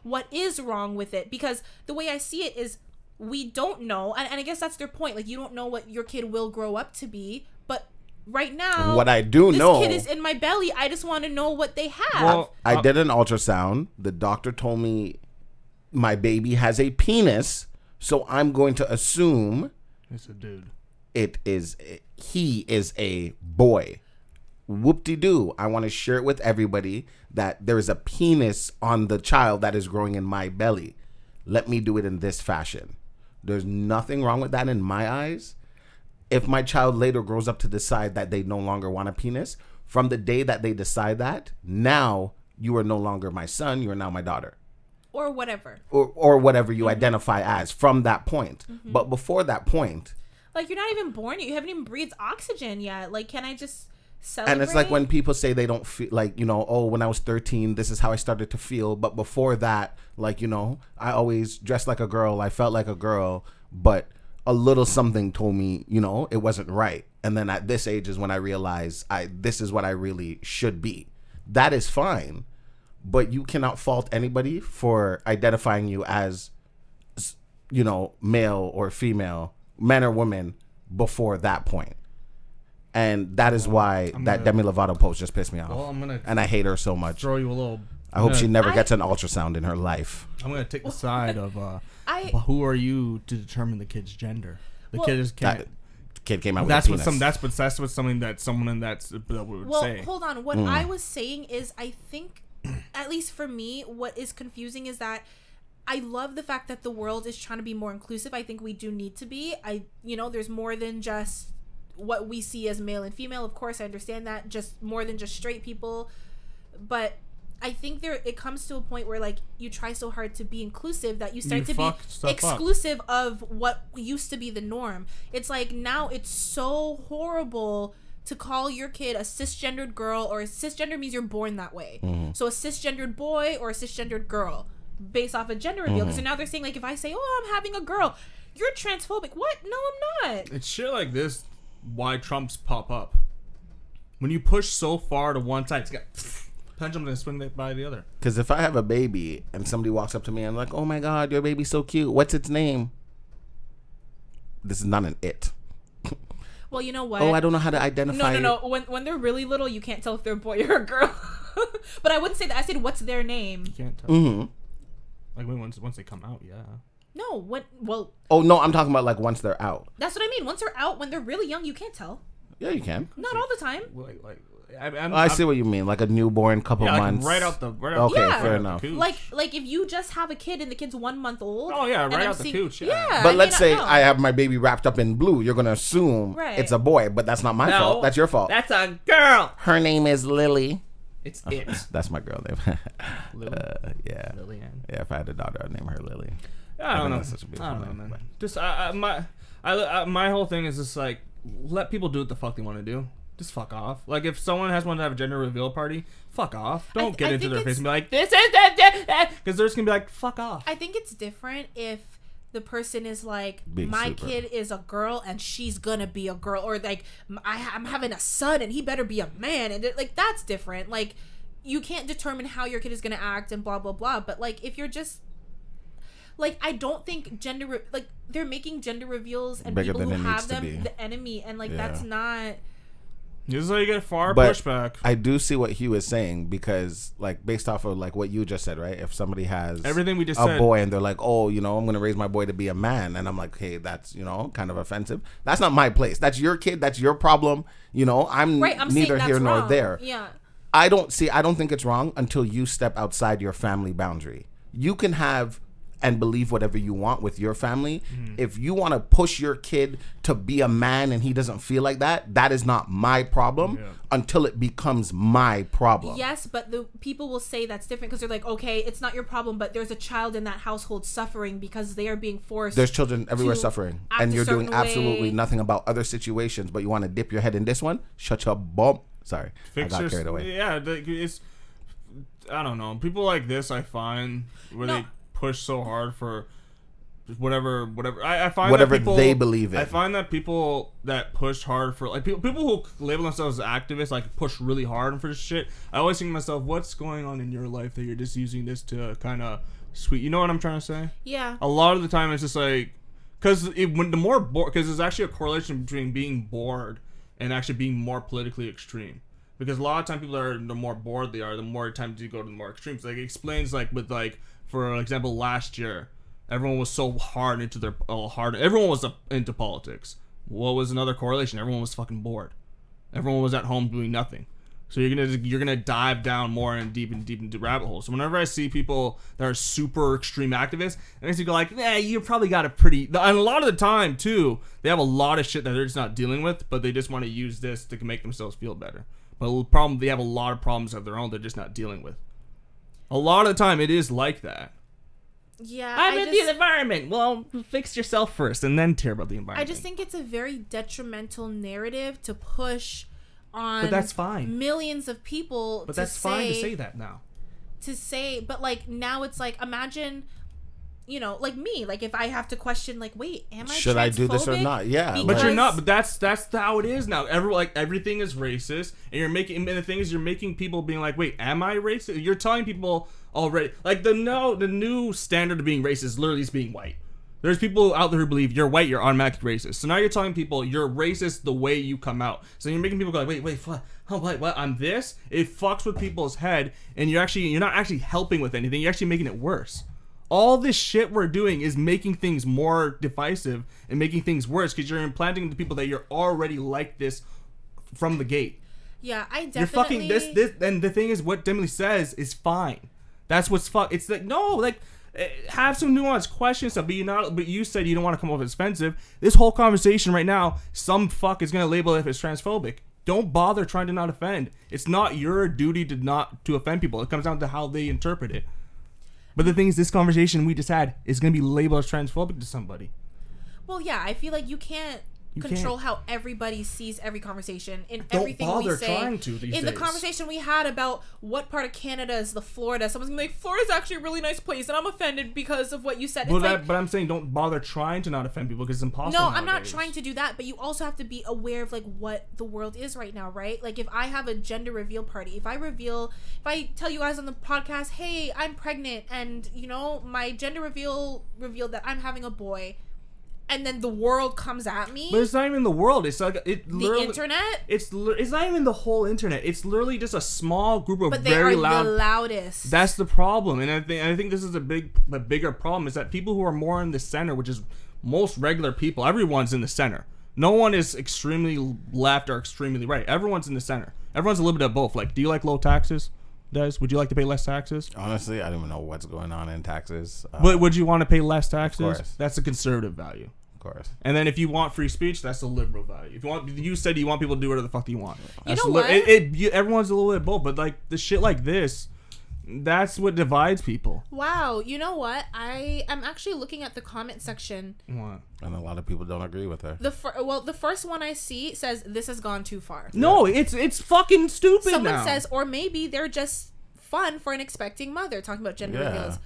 what is wrong with it, because the way I see it is we don't know, and I guess that's their point. Like, you don't know what your kid will grow up to be, but right now, what I do know, this kid is in my belly. I just want to know what they have. Well, I did an ultrasound. The doctor told me my baby has a penis, so I'm going to assume it's a dude. He is a boy. Whoop-de-doo. I want to share it with everybody that there is a penis on the child that is growing in my belly. Let me do it in this fashion. There's nothing wrong with that in my eyes. If my child later grows up to decide that they no longer want a penis, from the day that they decide that, now you are no longer my son, you are now my daughter. Or whatever. Or whatever you identify as from that point. But before that point, like, you're not even born yet. You haven't even breathed oxygen yet. Like, can I just celebrate? And it's like when people say they don't feel like, you know, oh, when I was 13, this is how I started to feel. But before that, like, you know, I always dressed like a girl. I felt like a girl. But a little something told me, you know, it wasn't right. And then at this age is when I realized this is what I really should be. That is fine. But you cannot fault anybody for identifying you as, you know, male or female, man or woman, before that point. And that is why that Demi Lovato post just pissed me off. Well, and I hate her so much. Throw you a little. I hope she never gets an ultrasound in her life. I'm going to take the side of who are you to determine the kid's gender? The kid kid came out with That's a what penis. that's what something that someone that would Well, say. hold on. What I was saying is, I think, at least for me, what is confusing is that I love the fact that the world is trying to be more inclusive. I think we do need to be. There's more than just what we see as male and female. Of course, I understand that. Just more than just straight people. But I think it comes to a point where, like, you try so hard to be inclusive that you start to be exclusive of what used to be the norm. It's like, now it's so horrible to call your kid a cisgendered girl, or cisgender means you're born that way. So a cisgendered boy or a cisgendered girl based off a gender reveal. So now they're saying, like, if I say, oh, I'm having a girl, you're transphobic. What? No, I'm not. It's shit like this why Trumps pop up. When you push so far to one side, it's got pendulum and swing it by the other. Because if I have a baby and somebody walks up to me and like, oh my God, your baby's so cute. What's its name? This is not an it. Well, you know what? Oh, I don't know how to identify. No. When they're really little, you can't tell if they're a boy or a girl. But I wouldn't say that. I said, what's their name? You can't tell. Like once they come out, yeah. No, well. Oh no, I'm talking about like once they're out. That's what I mean. Once they're out, when they're really young, you can't tell. Yeah, you can. Not all the time. I see what you mean, like a newborn, couple months. Right out the. Okay, yeah. fair enough. Like if you just have a kid and the kid's 1 month old. Oh yeah, right out the cooch. Yeah. But let's say I have my baby wrapped up in blue. You're gonna assume it's a boy, but that's not my fault. That's your fault. That's a girl. Her name is Lily. It's it. That's my girl name. Lily. Yeah. Lillian. Yeah, if I had a daughter, I'd name her Lily. I don't know. That's such a beautiful name, man. but- Just my whole thing is just like, let people do what the fuck they want to do. Just fuck off. Like, if someone has wanted to have a gender reveal party, fuck off. Don't get into their face and be like, this is because they're just gonna be like, fuck off. I think it's different if the person is like, Being my super. kid is a girl and she's gonna be a girl, or like, I'm having a son and he better be a man, and like, that's different. Like, you can't determine how your kid is gonna act and blah blah blah. But like, if you're just like, I don't think they're making gender reveals and Bigger people than who it needs have to them be. the enemy, and like, Yeah. that's not. This is how you get far But pushback. I do see what Hugh is saying, because like based off of like what you just said, right? If somebody has Everything we just a said. boy and they're like, oh, I'm gonna raise my boy to be a man, and I'm like, hey, that's kind of offensive. That's not my place. That's your kid. That's your problem. I'm Right, I'm neither saying here that's nor wrong. there. Yeah. I don't think it's wrong until you step outside your family boundary. You can have and believe whatever you want with your family. If you want to push your kid to be a man and he doesn't feel like that, that is not my problem until it becomes my problem. Yes, but the people will say that's different because they're like, okay, it's not your problem, but there's a child in that household suffering because they are being forced. There's children everywhere suffering, act and a you're doing certain absolutely way. nothing about other situations, but you want to dip your head in this one? Shut your bum. Sorry, I got carried away. Yeah, it's. I don't know. People like this, I find, where they push so hard for whatever. I find whatever that people, they believe in. I find that people that push hard for, like, people who label themselves as activists, like, push really hard for this shit. I always think to myself, what's going on in your life that you're just using this to kind of sweet? You know what I'm trying to say? Yeah. A lot of the time, it's just like, because there's actually a correlation between being bored and actually being more politically extreme. Because a lot of time people are, the more bored they are, the more time you go to the more extremes. Like, it explains, like, with, like, for example, last year, everyone was so hard into everyone was into politics. What was another correlation? Everyone was fucking bored. Everyone was at home doing nothing. So you're gonna dive down more and deep into rabbit holes. So whenever I see people that are super extreme activists, it makes me go like, you probably got a pretty. And a lot of the time too, they have a lot of shit that they're just not dealing with, but they just want to use this to make themselves feel better. But the problem, they have a lot of problems of their own they're just not dealing with. A lot of the time, it is like that. Yeah, I'm in the environment. Well, fix yourself first, and then care about the environment. I just think it's a very detrimental narrative to push on. But that's fine. Millions of people. But that's fine to say that now. But like now it's like, imagine, like me, like if I have to question, like, wait, am I should I do this or transphobic? not? Yeah, But you're not. But that's how it is now. Everything is racist, and the thing is, you're making people being like, wait, am I racist? You're telling people already, like, the new standard of being racist is literally just being white. There's people out there who believe you're white, you're automatically racist. So now you're telling people you're racist the way you come out. So you're making people go like, wait, what? I'm this. It fucks with people's head, and you're not actually helping with anything. You're actually making it worse. All this shit we're doing is making things more divisive and making things worse because you're implanting into people that you're already like this from the gate. Yeah, I definitely... You're fucking this, and the thing is, what Demi says is fine. That's what's fuck. It's like, no, like, have some nuanced questions, but you said you don't want to come off as offensive. This whole conversation right now, some fuck is going to label it as transphobic. Don't bother trying to not offend. It's not your duty to offend people. It comes down to how they interpret it. But the thing is, this conversation we just had is going to be labeled as transphobic to somebody. Well, yeah, I feel like you can't control how everybody sees every conversation in everything we say. Trying to these days. The conversation we had about what part of Canada is the Florida, someone's gonna be like, Florida's actually a really nice place, and I'm offended because of what you said. Well, but I'm saying don't bother trying to not offend people because it's impossible. No, nowadays. I'm not trying to do that, but you also have to be aware of like what the world is right now, right? Like if I have a gender reveal party, if I tell you guys on the podcast, hey, I'm pregnant, and you know my gender revealed that I'm having a boy. And then the world comes at me. But it's not even the world. It's like the internet. It's not even the whole internet. It's literally just a small group of very loud. The loudest. That's the problem, and I think this is a bigger problem is that people who are more in the center, which is most regular people, everyone's in the center. No one is extremely left or extremely right. Everyone's in the center. Everyone's a little bit of both. Like, do you like low taxes? Des, would you like to pay less taxes? Honestly, I don't even know what's going on in taxes. But would you want to pay less taxes? Of course. That's a conservative value. Of course. And then if you want free speech, that's a liberal value. If you want, you said you want people to do whatever the fuck you want. You know what? Everyone's a little bit of both, but like the shit like this, that's what divides people. Wow, you know what? I'm actually looking at the comment section. What? And a lot of people don't agree with her. The first one I see says this has gone too far. No, it's fucking stupid. Someone says, or maybe they're just fun for an expecting mother. Talking about gender reveals.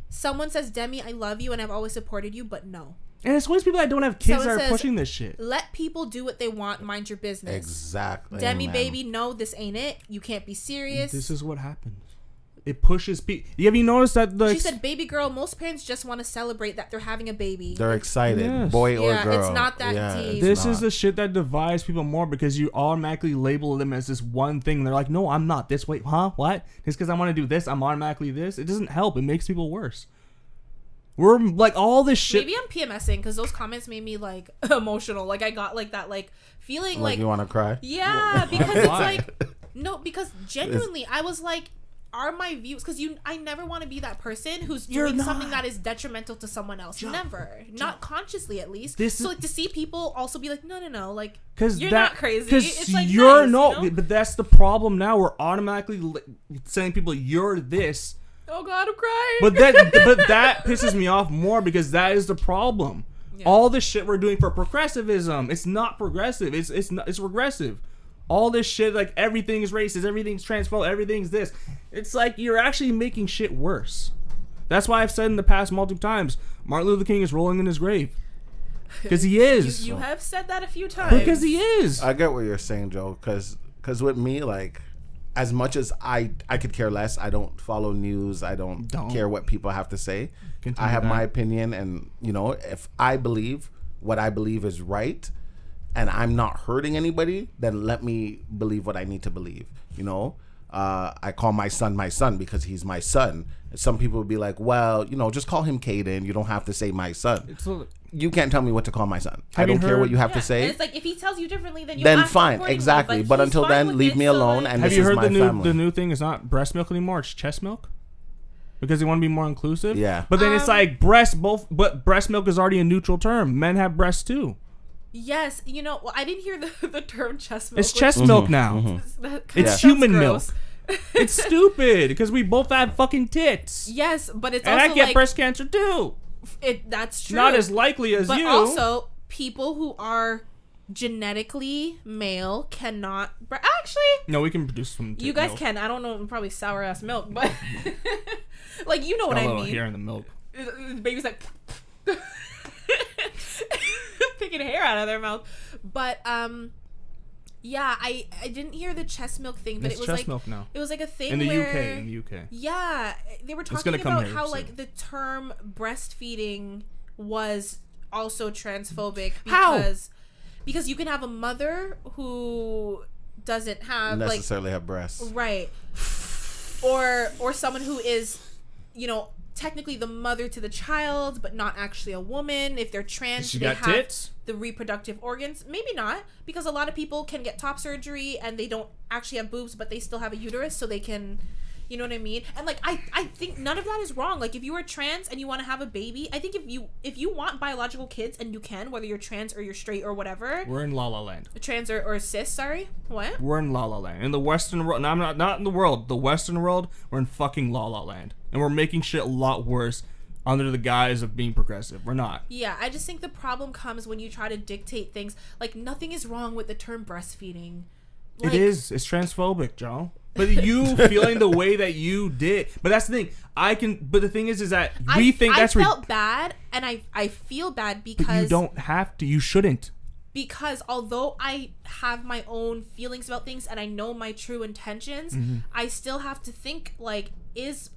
Someone says, Demi, I love you and I've always supported you, but no. And it's always people that don't have kids that are pushing this shit. Let people do what they want. Mind your business. Exactly. Demi, baby, no, this ain't it. You can't be serious. This is what happens. It pushes people. Have you noticed that? She said, baby girl, most parents just want to celebrate that they're having a baby. They're excited. Yes. Boy or girl. It's not that deep. This is the shit that divides people more because you automatically label them as this one thing. They're like, no, I'm not this way. Huh? What? Just because I want to do this, I'm automatically this? It doesn't help. It makes people worse. We're like all this shit. Maybe I'm PMSing because those comments made me like emotional. Like I got like that like feeling like you want to cry. Yeah, because it's like no, because genuinely I was like, are my views because I never want to be that person who's doing something that is detrimental to someone else. Never, not consciously at least. So like to see people also be like, no, like because you're not crazy. Because like, you're nice, you know? But that's the problem now. We're automatically saying people you're this. Oh God, I'm crying. But that pisses me off more because that is the problem. Yeah. All this shit we're doing for progressivism, it's not progressive. It's regressive. All this shit, like everything is racist, everything's transphobic, everything's this. It's like you're actually making shit worse. That's why I've said in the past multiple times, Martin Luther King is rolling in his grave. Because he is. You have said that a few times. Because he is. I get what you're saying, Joe. Because with me, like, as much as I could care less, I don't follow news. I don't care what people have to say. I have my opinion, and you know, if I believe what I believe is right, and I'm not hurting anybody, then let me believe what I need to believe. You know, I call my son because he's my son. Some people would be like, well, you know, just call him Caden. You don't have to say my son. You can't tell me what to call my son. I don't care what you have to say. And it's like if he tells you differently, then fine, exactly. But until then, leave me alone. And have you heard the new thing is not breast milk anymore? It's chest milk because they want to be more inclusive. Yeah. But then it's like but breast milk is already a neutral term. Men have breasts too. Yes, you know. Well, I didn't hear the term chest milk. It's chest milk now. It's human milk. It's stupid because we both have fucking tits. Yes, but it's and also I get breast cancer too. That's true. Not as likely as you. But also, people who are genetically male cannot. Actually, no, we can produce some. You guys milk. can. I don't know, probably sour ass milk, but like you know what I mean. Hair in the milk. The baby's like picking hair out of their mouth, but yeah, I didn't hear the chest milk thing, but it's it was chest like milk now. It was like a thing in the where, UK. Yeah, they were talking about how like the term breastfeeding was also transphobic because you can have a mother who doesn't have necessarily have breasts, right, or someone who is, you know, technically the mother to the child, but not actually a woman. If they're trans, She they got have tits? the reproductive organs. Maybe not, because a lot of people can get top surgery and they don't actually have boobs, but they still have a uterus, so they can, you know what I mean? And like I think none of that is wrong. Like if you are trans and you want to have a baby, I think if you want biological kids, and you can, whether you're trans or you're straight or whatever. We're in La La Land. Trans or cis, sorry. What? We're in La La Land. In the Western world, no, I'm not in the world. The Western world, we're in fucking La La Land, and we're making shit a lot worse under the guise of being progressive. We're not. Yeah, I just think the problem comes when you try to dictate things. Like nothing is wrong with the term breastfeeding. Like, it is. It's transphobic, Joe. But you feeling the way that you did. But that's the thing. But the thing is that we think that's. I felt bad, and I feel bad because. But you don't have to. You shouldn't. Because although I have my own feelings about things and I know my true intentions, I still have to think like,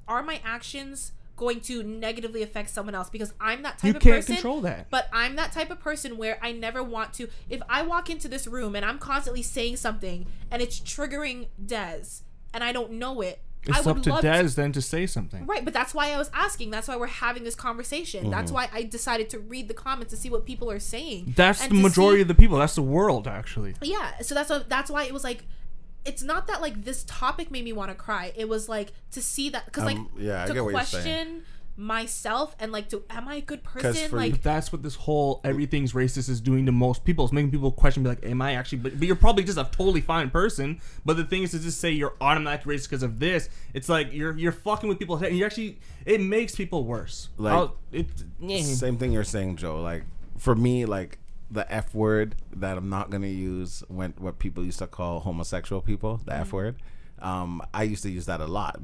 are my actions going to negatively affect someone else? Because I'm that type of person. You can't control that. But I'm that type of person where I never want to. If I walk into this room and I'm constantly saying something and it's triggering Des and I don't know it, it's up to Des then to say something. Right, but that's why I was asking. That's why we're having this conversation. That's why I decided to read the comments to see what people are saying. That's the majority of the people. That's the world, actually. Yeah, so that's why it was like, it's not that like this topic made me want to cry. It was like to see that, because like to question myself and like, am I a good person? Like that's what this whole everything's racist is doing to most people. It's making people question, be like, am I actually? But you're probably just a totally fine person. But the thing is to just say you're automatically racist because of this. It's like you're fucking with people's head, and you actually, it makes people worse. Like same thing you're saying, Joe. Like for me, like the F word that I'm not gonna use when what people used to call homosexual people, the F word. I used to use that a lot.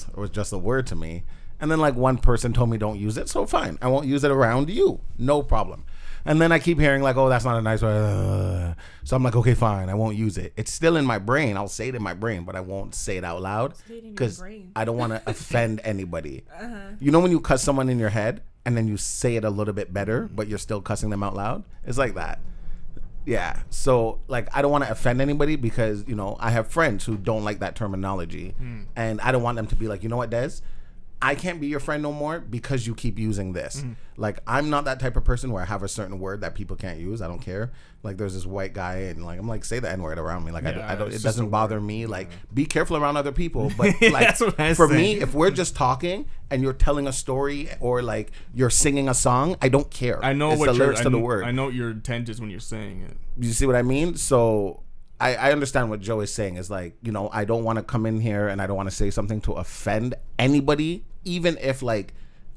It was just a word to me. And then like one person told me don't use it, so fine, I won't use it around you, no problem. And then I keep hearing like, oh, that's not a nice word. So I'm like, okay, fine, I won't use it. It's still in my brain. I'll say it in my brain, but I won't say it out loud because I don't want to offend anybody. You know when you cuss someone in your head and then you say it a little bit better, but you're still cussing them out loud? It's like that. Yeah. So like, I don't want to offend anybody because, you know, I have friends who don't like that terminology, and I don't want them to be like, you know what, Des? I can't be your friend no more because you keep using this. Like, I'm not that type of person where I have a certain word that people can't use. I don't care. Like, there's this white guy, and like, I'm like, say the N word around me. Like, I don't. It doesn't bother me. Like, be careful around other people. But like, for me, if we're just talking and you're telling a story or like you're singing a song, I don't care. I know it's what the lyrics to the word. I know what your intent is when you're saying it. You see what I mean? So I understand what Joe is saying. Is like, you know, I don't want to come in here and I don't want to say something to offend anybody. Even if like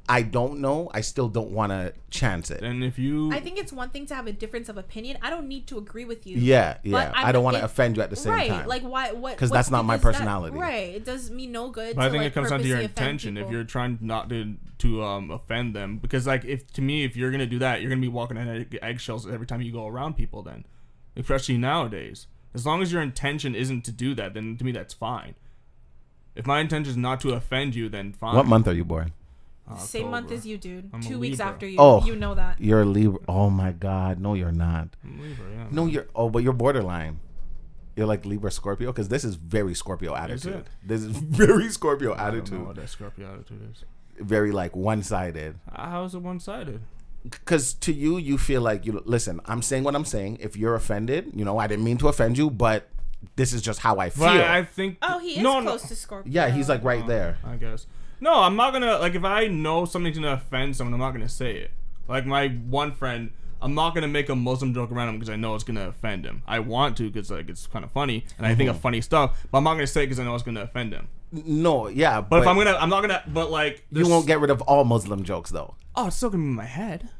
I don't know, I still don't want to chance it. And if you, I think it's one thing to have a difference of opinion. I don't need to agree with you. Yeah. I don't want to offend you at the same time. Right? Like why? What? Because that's not my personality. Right. It does me no good. But I think like, it comes down to your intention. People. If you're trying not to offend them, because like if you're gonna do that, you're gonna be walking on eggshells every time you go around people. Then, especially nowadays, as long as your intention isn't to do that, then to me that's fine. If my intention is not to offend you, then fine. What month are you born? Same month as you, dude. I'm 2 weeks after you. Oh, you know that. You're a Libra. Oh my God. No, you're not. I'm Libra, yeah. No, you're. Oh, but you're borderline. You're like Libra Scorpio, because this is very Scorpio attitude. Is it? This is very Scorpio attitude. I don't know what that Scorpio attitude is. Very like one-sided. How is it one-sided? Because to you, you feel like, you listen, I'm saying what I'm saying. If you're offended, you know, I didn't mean to offend you, but this is just how I feel. But I think. Oh, he is close to Scorpio. Yeah, he's like right there. I guess. No, I'm not gonna, like, if I know something's gonna offend someone, I'm not gonna say it. Like my one friend, I'm not gonna make a Muslim joke around him because I know it's gonna offend him. I want to because like it's kind of funny and I think of funny stuff, but I'm not gonna say it because I know it's gonna offend him. No, yeah, but if I'm not gonna. But like, you won't get rid of all Muslim jokes though. Oh, it's still gonna be in my head.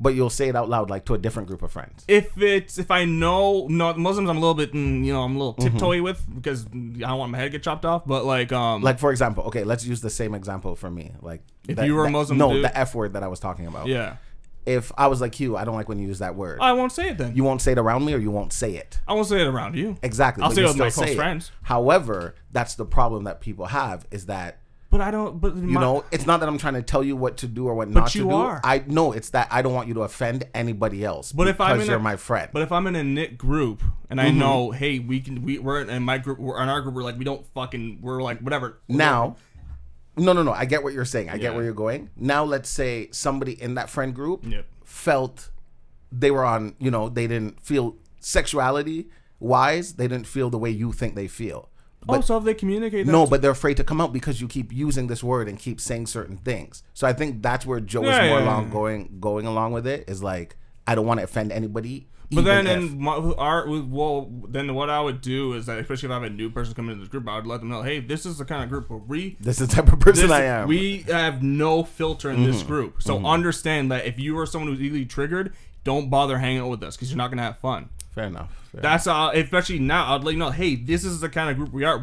But you'll say it out loud, like to a different group of friends. If I know, no, Muslims, I'm a little bit, I'm a little tiptoey with because I don't want my head to get chopped off. But like for example, okay, let's use the same example for me. Like if you were a Muslim, the F word that I was talking about. Yeah. If I was like you, I don't like when you use that word. I won't say it then. You won't say it around me, or you won't say it. I won't say it around you. Exactly. I'll say it with my close friends. However, that's the problem that people have is that. But I don't. But you know, it's not that I'm trying to tell you what to do or what not to do. But you are. I know it's that I don't want you to offend anybody else. But if I'm you're my friend. But if I'm in a knit group and I know, hey, we're in my group. We're in our group. We're like we don't fucking. We're like whatever. Now, No. I get what you're saying. I get Yeah. where you're going. Now, let's say somebody in that friend group Yep. felt they were on, they didn't feel sexuality wise. They didn't feel the way you think they feel. But, So if they communicate that no, but they're afraid to come out because you keep using this word and keep saying certain things. So I think that's where Joe is more along going along with it. Is like, I don't want to offend anybody. But then, then what I would do is that, especially if I have a new person coming into this group, I would let them know, hey, this is the kind of group where this is the type of person I am. We have no filter in this group. So understand that if you are someone who's easily triggered, don't bother hanging out with us because you're not going to have fun. Fair enough. That's especially now, I'd let you know, hey, this is the kind of group we are.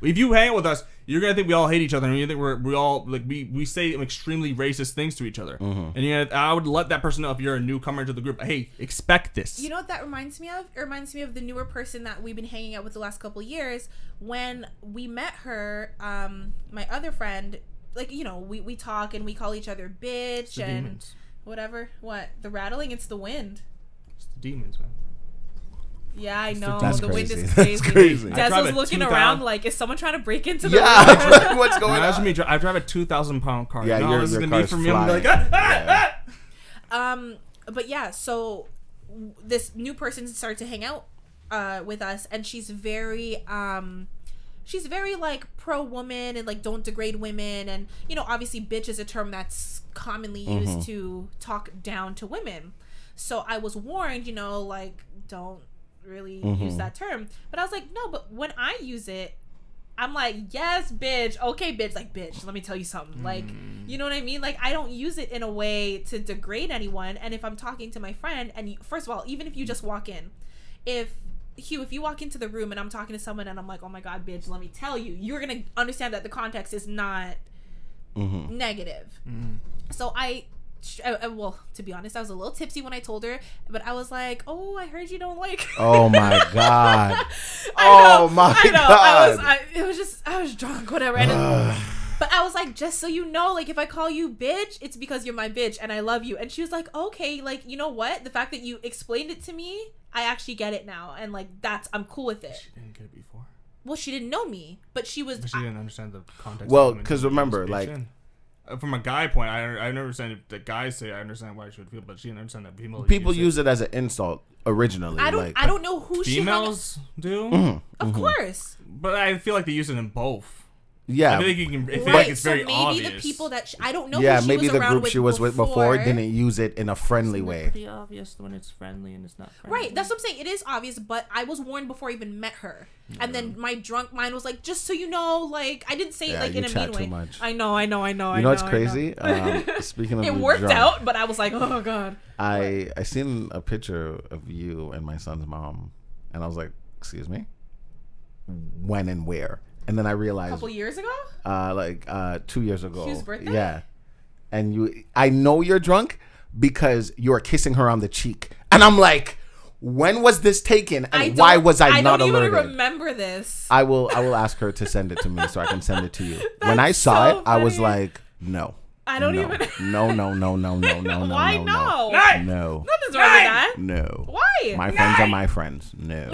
If you hang out with us, you're gonna think we all hate each other, and you think we all like we say extremely racist things to each other. And I would let that person know if you're a newcomer to the group. Hey, expect this. You know what that reminds me of? It reminds me of the newer person that we've been hanging out with the last couple of years. When we met her, my other friend, like we talk and we call each other bitch and demons. Whatever. What? The rattling? It's the wind. It's the demons, man. Yeah, I know. That's the wind crazy. is crazy. That's crazy. Des was looking around like, is someone trying to break into the room? Yeah, what's going Imagine on? me. I drive a 2,000-pound car. Yeah, this is your gonna be car's for me. I'm gonna be flying. like, But yeah, so this new person started to hang out with us, and she's very like pro woman and like don't degrade women, and obviously bitch is a term that's commonly used to talk down to women. So I was warned, like don't really use that term. But I was like, no, but when I use it, I'm like, yes, bitch. Okay, bitch. Like, bitch, let me tell you something. Like, you know what I mean? Like, I don't use it in a way to degrade anyone. And if I'm talking to my friend, and first of all, even if you just walk in, if you walk into the room and I'm talking to someone and I'm like, oh my God, bitch, let me tell you, you're going to understand that the context is not negative. So well, to be honest, I was a little tipsy when I told her, but I was like, oh, I heard you don't like. Oh my God. Oh my God. I was drunk, whatever. But I was like, just so you know, like, if I call you bitch, it's because you're my bitch and I love you. And she was like, okay, like, you know what? The fact that you explained it to me, I actually get it now. And like, I'm cool with it. she didn't get it before. Well, she didn't know me, but she didn't understand the context. Well, because remember, like, from a guy point, I understand if the guys say I understand why she would feel, but she didn't understand that people use it as an insult originally. I don't know who females do. Of course. But I feel like they use it in both. Yeah, I think you can. I feel Right, like it's so very maybe obvious. the people that I don't know. yeah, who she maybe was the around group with she was with before didn't use it in a friendly way. Pretty obvious when it's friendly and it's not friendly. Right, that's what I'm saying. It is obvious, but I was warned before I even met her. And then my drunk mind was like, just so you know, like, I didn't say it like in a mean way. Much. I know. You know what's crazy? Speaking of it being worked drunk, out, but I was like, oh God. I seen a picture of you and my son's mom, and I was like, excuse me? When and where? And then I realized, A couple years ago? 2 years ago. Hugh's birthday? Yeah. And I know you're drunk because you're kissing her on the cheek. And I'm like, when was this taken? And why was I not alerted? I don't even remember this. I will ask her to send it to me so I can send it to you. When I saw it, I was like, no. I don't even. No. Why no? No. Nothing's wrong with that. No. Why? My friends are my friends. No.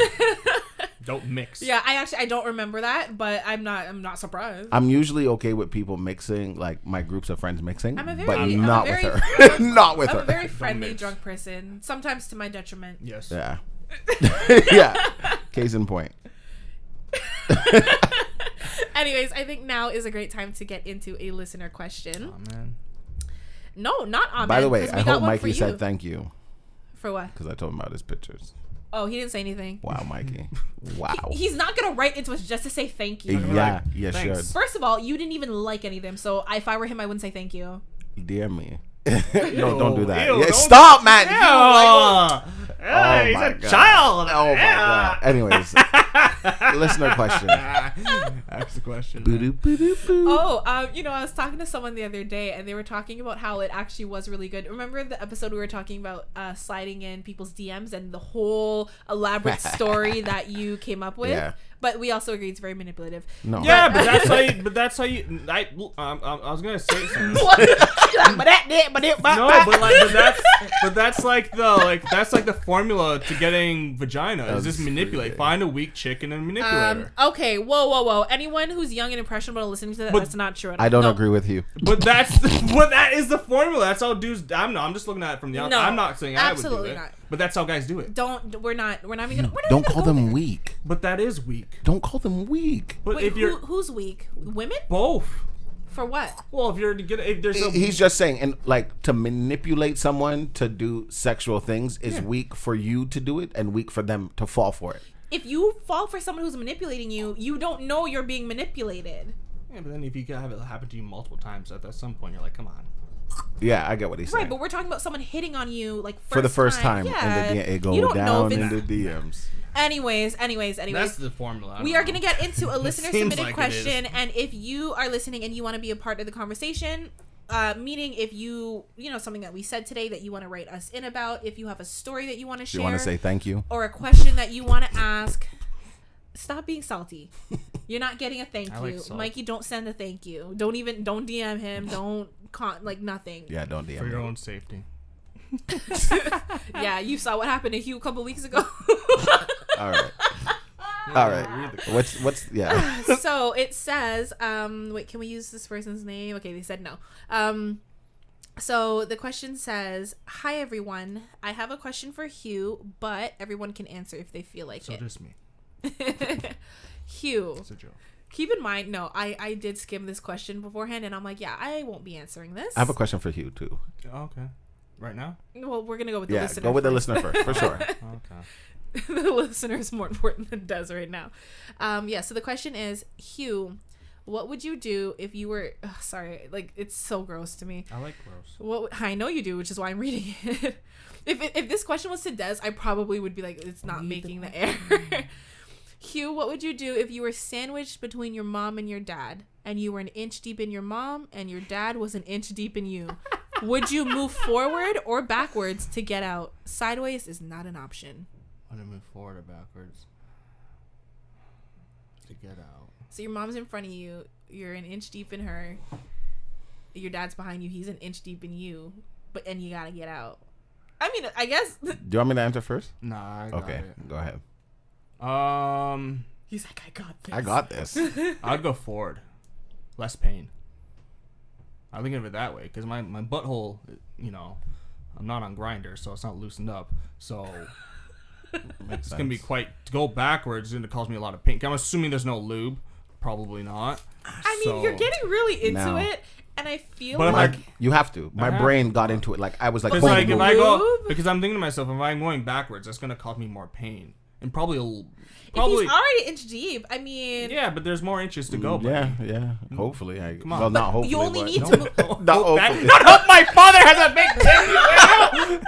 Don't mix. Yeah, I don't remember that, but I'm not surprised. I'm usually okay with people mixing, like my groups of friends mixing, but not with her. Not with her. I'm a very friendly drunk person, sometimes to my detriment. Yes. Yeah. Yeah. Case in point. Anyways, I think now is a great time to get into a listener question. Oh man. No, not Ahmed. By the way, I hope Mikey said thank you. For what? Because I told him about his pictures. Oh, he didn't say anything. Wow, Mikey. Wow. He's not going to write into us just to say thank you. Yeah, you should. First of all, you didn't even like any of them, so if I were him, I wouldn't say thank you. DM me. No, don't do that. Ew, Yeah, don't stop, man. Oh He's my a child. Oh my God. Anyways, listener question. Ask the question. Oh, I was talking to someone the other day, and they were talking about how it actually was really good. Remember the episode we were talking about sliding in people's DMs and the whole elaborate story that you came up with? Yeah. But we also agree it's very manipulative. No. Yeah, but that's how you. I was gonna say something. but No, but that's like the formula to getting vagina. Is just manipulate. crazy. Find a weak chick and then manipulate her. Okay, whoa. Anyone who's young and impressionable and listening to that, that's not true at all. I don't No. agree with you. But that is the formula. That's how dudes. I'm just looking at it from the outside. No, I'm not saying I would do absolutely it. not. But that's how guys do it. We're not even gonna. Don't call them weak. But that is weak. Don't call them weak. But Wait, if you're who's weak? Women? both. For what? Well, if there's a He's just saying, and like to manipulate someone to do sexual things is weak for you to do it, and weak for them to fall for it. If you fall for someone who's manipulating you, you don't know you're being manipulated. Yeah, but then if you have it happen to you multiple times, at some point you're like, come on. Yeah, I get what he's saying. Right, but we're talking about someone hitting on you like For the first time, Yeah. in the it You go don't know down if in it's- the DMs. Anyways. That's the formula. We are going to get into a listener Seems submitted like it question, is. and if you are listening and you want to be a part of the conversation, meaning if you know something that we said today that you want to write us in about, if you have a story that you want to share, You want to say thank you? or a question that you want to ask, stop being salty. You're not getting a thank I you. like salt. Mikey, don't send a thank you. Don't DM him. Don't nothing. Yeah, don't DM for your me. own safety. Yeah, you saw what happened to Hugh a couple weeks ago. All right. All right. What's yeah. So it says, wait, can we use this person's name? Okay, they said no. So the question says, "Hi everyone, I have a question for Hugh, but everyone can answer if they feel like So it." just me. Hugh, It's a joke. keep in mind, no, I did skim this question beforehand, and I'm like, yeah, I won't be answering this. I have a question for Hugh too. Oh, okay. Right now? Well, we're gonna go with the Yeah, listener. go with the first. listener first, for sure. Okay. The listener is more important than Des right now. Yeah, so the question is, Hugh, what would you do if you were sorry, like it's so gross to me. I like gross. What I know you do, which is why I'm reading it. If this question was to Des, I probably would be like, it's not making the air. Hugh, what would you do if you were sandwiched between your mom and your dad, and you were an inch deep in your mom and your dad was an inch deep in you? Would you move forward or backwards to get out? Sideways is not an option. Want to move forward or backwards? To get out. So your mom's in front of you, you're an inch deep in her, your dad's behind you, he's an inch deep in you, and you gotta get out. I mean, I guess. Do you want me to answer first? Nah, I got Okay, it. go ahead. He's like, I got this. I got this. I'd go forward. Less pain. I think of it that way because my butthole, you know, I'm not on Grindr, so it's not loosened up. So it's gonna be quite to go backwards, and it cause me a lot of pain. I'm assuming there's no lube. Probably not. I mean, you're getting really into No. it, and I feel But if like. You have to. My Uh-huh. brain got into it. Like I was like, Because boom, like boom. if I go, Lube? because I'm thinking to myself, if I'm going backwards, that's gonna cause me more pain, and probably If he's already inch deep, I mean. yeah. But there's more inches to go. buddy. Yeah. Hopefully, Come on. well, not But hopefully. you only but- need to move. Not Hope that- hopefully. not hope my father has a big dick.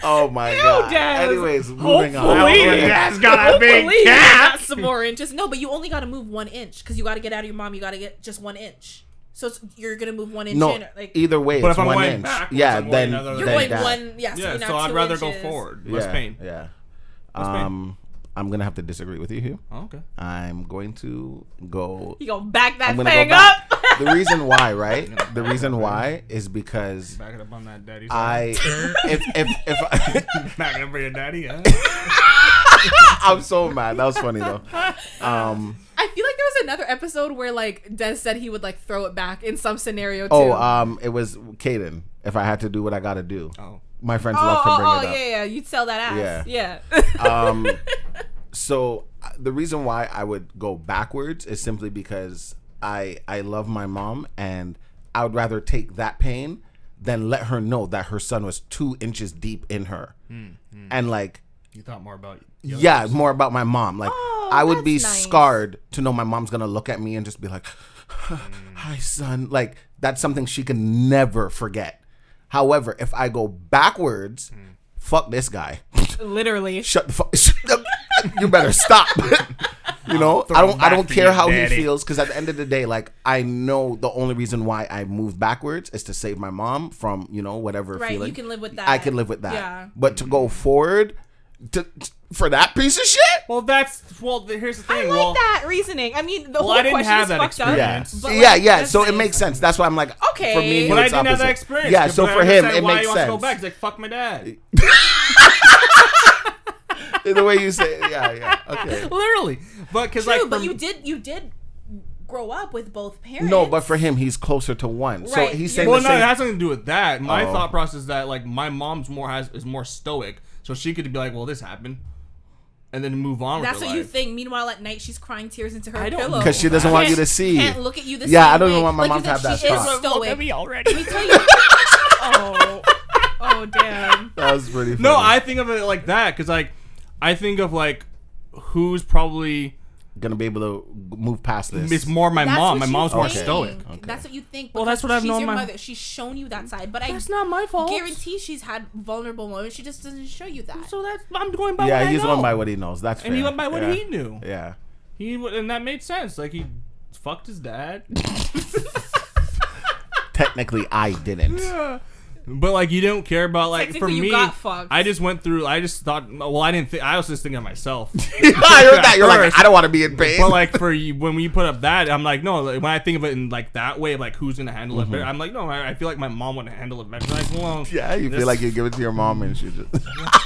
Oh my god. Daz. Anyways, moving on. Hopefully, has got a big Hopefully, you cat. got some more inches. No, but you only got to move 1 inch because you got to get out of your mom. You got to get just 1 inch. So you're gonna move 1 inch No, in. Like either way, But it's if I'm 1 going inch. backwards, Yeah, I'm going then another- you're then going that. 1. Yeah, so Yeah, you're now so I'd 2 rather inches. go forward. Less Yeah, pain. Yeah. Less pain. I'm gonna have to disagree with you here. Oh, okay. I'm going to go. You gonna back that I'm gonna thing go back. up? The reason why, right? The reason why is because Back it up on that daddy. I, if Back it up for your daddy. Yeah. I'm so mad. That was funny though. I feel like there was another episode where like Des said he would like throw it back in some scenario too. It was Caden. If I had to do what I gotta do, Oh. my friends love to bring it up. yeah, you'd sell that ass. Yeah. Yeah. So the reason why I would go backwards is simply because I love my mom, and I would rather take that pain than let her know that her son was 2 inches deep in her, and like. You thought more about Yeah, more about my mom. Like I would be that's nice. scarred to know my mom's gonna look at me and just be like, "Hi, son." Like that's something she can never forget. However, if I go backwards, fuck this guy. Literally. Shut the fuck. You better stop. You know, I don't for care you, how daddy. he feels, because at the end of the day, like I know the only reason why I moved backwards is to save my mom from whatever Right, feeling. you can live with that. I can live with that. Yeah. But to go forward, for that piece of shit. Well, here's the I thing. like that reasoning. I mean, the whole I didn't question have is that fucked up. experience. Yeah, but, yeah, like, yeah. that's So it nice. makes sense. That's why I'm like, Okay. For me, But I it's didn't have that opposite. experience. Yeah, so But I for him, understand it why makes he wants to go sense. back. He's like, fuck my dad. The way you say it, yeah. Okay. Literally. But because True, but you did grow up with both parents. No, but for him, he's closer to one. So Right. he's saying Well, the no, same. it has something to do with that. My Oh. thought process is that like my mom's is more stoic, so she could be like, "Well, this happened," and then move on. That's with what her you life. think. Meanwhile, at night she's crying tears into her I don't pillow know. Because she doesn't want you to see. Can't look at you the Yeah, same I don't way. even want my Like mom you to have said, that she is thought. stoic. already. Let me tell you. Oh damn. That was pretty funny. No, I think of it like that because like I think of like who's probably gonna be able to move past this. it's more my That's mom. what My you mom's more think. stoic. Okay. That's what you think. Well, that's because what I've she's known your my- mother. She's shown you that side, but That's not my fault. guarantee she's had vulnerable moments. She just doesn't show you that. So that's I'm going by. Yeah, what he's I know. going by what he knows. That's and he fair. went by what Yeah. he knew. Yeah. And that made sense. Like he fucked his dad. Technically, I didn't. But like you don't care about like for Technically, you me. got fucked. I just went through. I just thought. Well, I didn't think. I was just thinking of myself. I heard that. You're like, First. I don't want to be in pain. But like for you, when we put up that, I'm like, no. Like, when I think of it in like that way, of like who's gonna handle it better, I'm like, no. I feel like my mom would handle it better. Like, well, yeah, you this- feel like you give it to your mom and she just.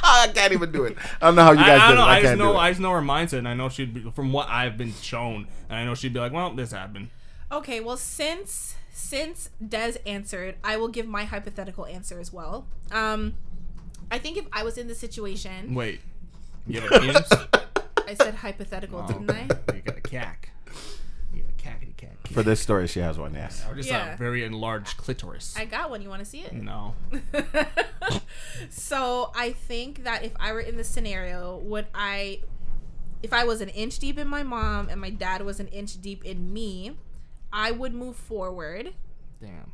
I can't even do it. I don't know how you guys I do don't it. know. I I just can't do know. it. I just know her mindset, and I know she'd be from what I've been shown, and I know she'd be like, well, this happened. Okay, well, since Des answered, I will give my hypothetical answer as well. I think if I was in the situation, Wait, you have a penis? I said hypothetical, didn't I? You got a cack. You got a cackety cat. For this story, she has one. Yes. Or just Yeah. a very enlarged clitoris. I got one. You want to see it? No. So I think that if I were in this scenario, if I was an inch deep in my mom and my dad was an inch deep in me, I would move forward. Damn.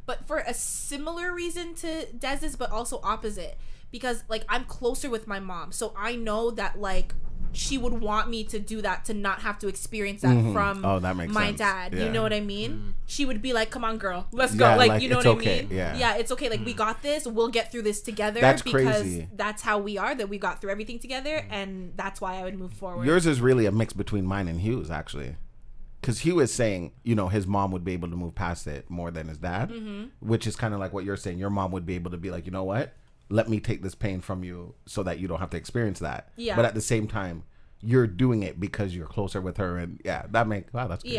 But for a similar reason to Dez's, but also opposite, because like I'm closer with my mom, so I know that like she would want me to do that to not have to experience that from Oh, that makes my sense. dad. Yeah. You know what I mean? She would be like, "Come on, girl, let's go." Yeah, Like, like, you know it's what okay. I mean? Yeah. It's okay. Like we got this. We'll get through this together. That's because crazy. that's how we are. That we got through everything together, and that's why I would move forward. Yours is really a mix between mine and Hugh's, actually. Because Hugh is saying, you know, his mom would be able to move past it more than his dad, which is kind of like what you're saying. Your mom would be able to be like, you know what? Let me take this pain from you so that you don't have to experience that. Yeah. But at the same time, you're doing it because you're closer with her. And yeah, wow, that's good.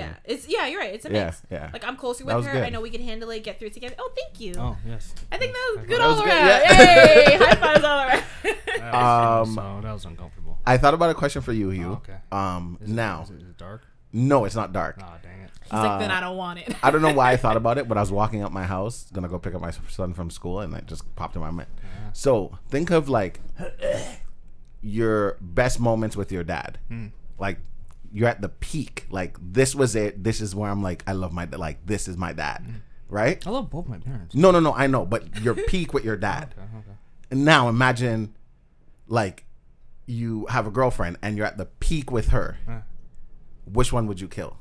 Yeah, you're right. It's a Yeah, mix. yeah. Like I'm closer That with was her. good. I know we can handle it, get through it together. Oh, thank you. Oh, yes. I think that was good That was all good, around. yeah. Yay! High fives all around. So that was uncomfortable. I thought about a question for you, Hugh. Oh, okay. Now, Is it dark? no, it's not dark. Oh, dang it. He's like, then I don't want it. I don't know why I thought about it, but I was walking up my house, gonna go pick up my son from school, and it just popped in my mind. So think of like your best moments with your dad. Like you're at the peak. Like this was it. This is where I'm like, I love my dad. Like this is my dad, right? I love both my parents. No, I know, but your peak with your dad. Okay. And now imagine, like, you have a girlfriend and you're at the peak with her. Which one would you kill?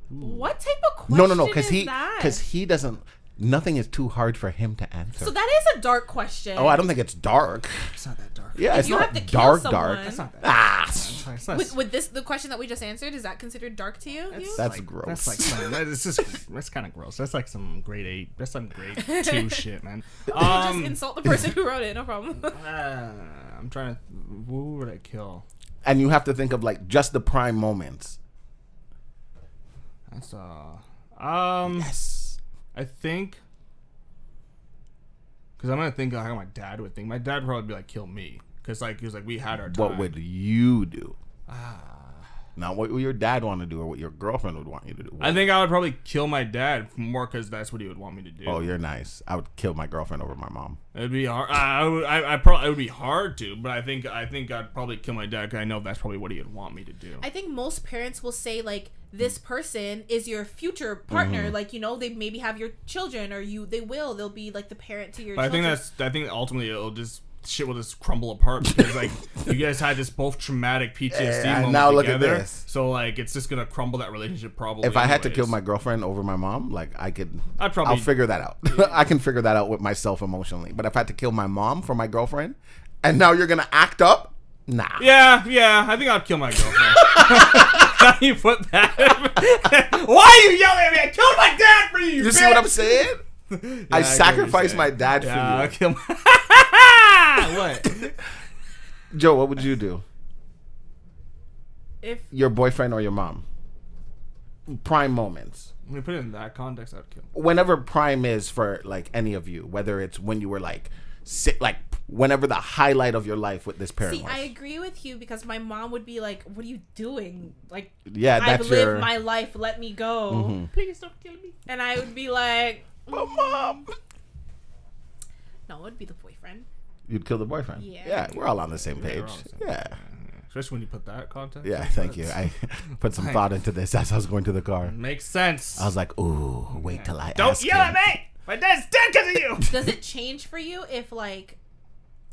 What type of question No, is that? because he doesn't. Nothing is too hard for him to answer. So that is a dark question. Oh, I don't think it's dark. It's not that dark. Yeah, If it's you not have to kill dark. someone- It's not that Ah, It's not- With this, the question that we just answered, is that considered dark to you? Hugh? that's like, gross. That's like some, that's kind of gross. That's like some grade 8. That's some grade 2 shit, man. Just insult the person who wrote it. No problem. I'm trying to. Who would I kill? And you have to think of like just the prime moments. That's Yes. I think. Because I'm gonna think how my dad would think. My dad would probably be like, kill me. Because like he was like, we had our time. What would you do? Not what your dad want to do or what your girlfriend would want you to do. I think I would probably kill my dad more because that's what he would want me to do. Oh, you're nice. I would kill my girlfriend over my mom. It'd be hard. I probably it would be hard to, but I think I'd probably kill my dad because I know that's probably what he would want me to do. I think most parents will say like, this person is your future partner. Like, you know, they maybe have your children, or they'll be like the parent to your But children. I think ultimately shit will just crumble apart because like you guys had this both traumatic PTSD Yeah, moment now look at together. this. So like it's just gonna crumble that relationship probably. If I had to anyways. kill my girlfriend over my mom, like I'll probably- figure that out. I can figure that out with myself emotionally. But if I had to kill my mom for my girlfriend, and now you're gonna act up, nah. Yeah, I think I'd kill my girlfriend. How do you put that? Why are you yelling at me? I killed my dad for you. You see what I'm saying? I sacrificed my dad for you. What? Joe, what would you do? If Your boyfriend or your mom? Prime moments. When you put it in that context, I'd kill. Whenever prime is for like any of you, whether it's when you were like whenever the highlight of your life with this parent see, was. I agree with you because my mom would be like, "What are you doing? Like, Yeah, that's I've lived my life. Let me go. Mhm. Please don't kill me." And I would be like, My mom. "No, it would be the boyfriend." You'd kill the boyfriend. Yeah. Yeah, we're all on the same Yeah, page. we're all on the same Yeah. Especially when you put that context. Yeah, thank you. I put some thought into this as I was going to the car. Makes sense. I was like, ooh, wait till I Don't ask yell him. at me! My dad's dead because of you! Does it change for you if like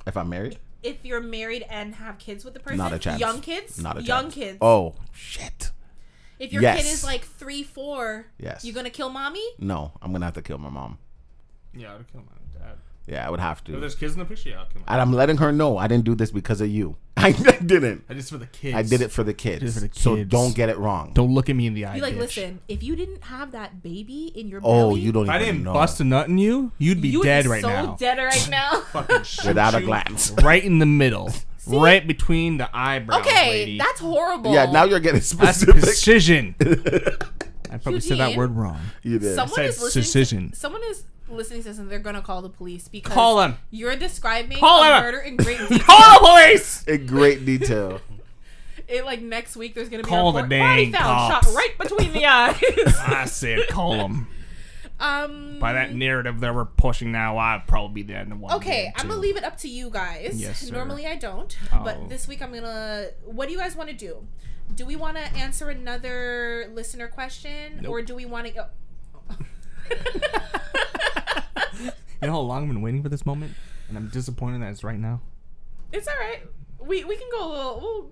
If I'm married? if you're married and have kids with the person? Not a chance. Young kids? Not a Young chance. kids. Oh, shit. If your yes. kid is like 3, 4, Yes. you gonna kill mommy? No, I'm going to have to kill my mom. Yeah, I'd kill my dad. Yeah, I would have If to. there's kids in the picture, yeah, I'll kill my And I'm letting her know I didn't do this because of you. I didn't. I did it for the kids. I did it for the kids. Did it for the So kids. don't get it wrong. Don't look at me in the eye, Be like, bitch. listen, if you didn't have that baby in your Oh, belly, you don't If I even didn't know. bust a nut in you, you'd be you would dead be right so now. dead right now. Fucking shoot Without a you glance. Right in the middle. Right between the eyebrows, Okay, lady. that's horrible. Yeah, now you're getting That's specific. precision. I probably said that Eugene, word wrong. You did. Someone said is listening. precision. Someone is listening to this, and they're gonna call the police because Call them. You're describing Call a them. murder in great detail. Call the police! In great detail. It like next week there's gonna be Call a the report, body dang found cops. shot right between the eyes. I said call them. By that narrative that we're pushing now, I'd probably be the end of one. Okay, day, I'm too. gonna leave it up to you guys. Yes, sir. Normally I don't, Oh. but this week I'm gonna. What do you guys want to do? Do we want to answer another listener question, Nope. or do we want to go? You know how long I've been waiting for this moment? And I'm disappointed that it's right now. It's all right. We can go a little.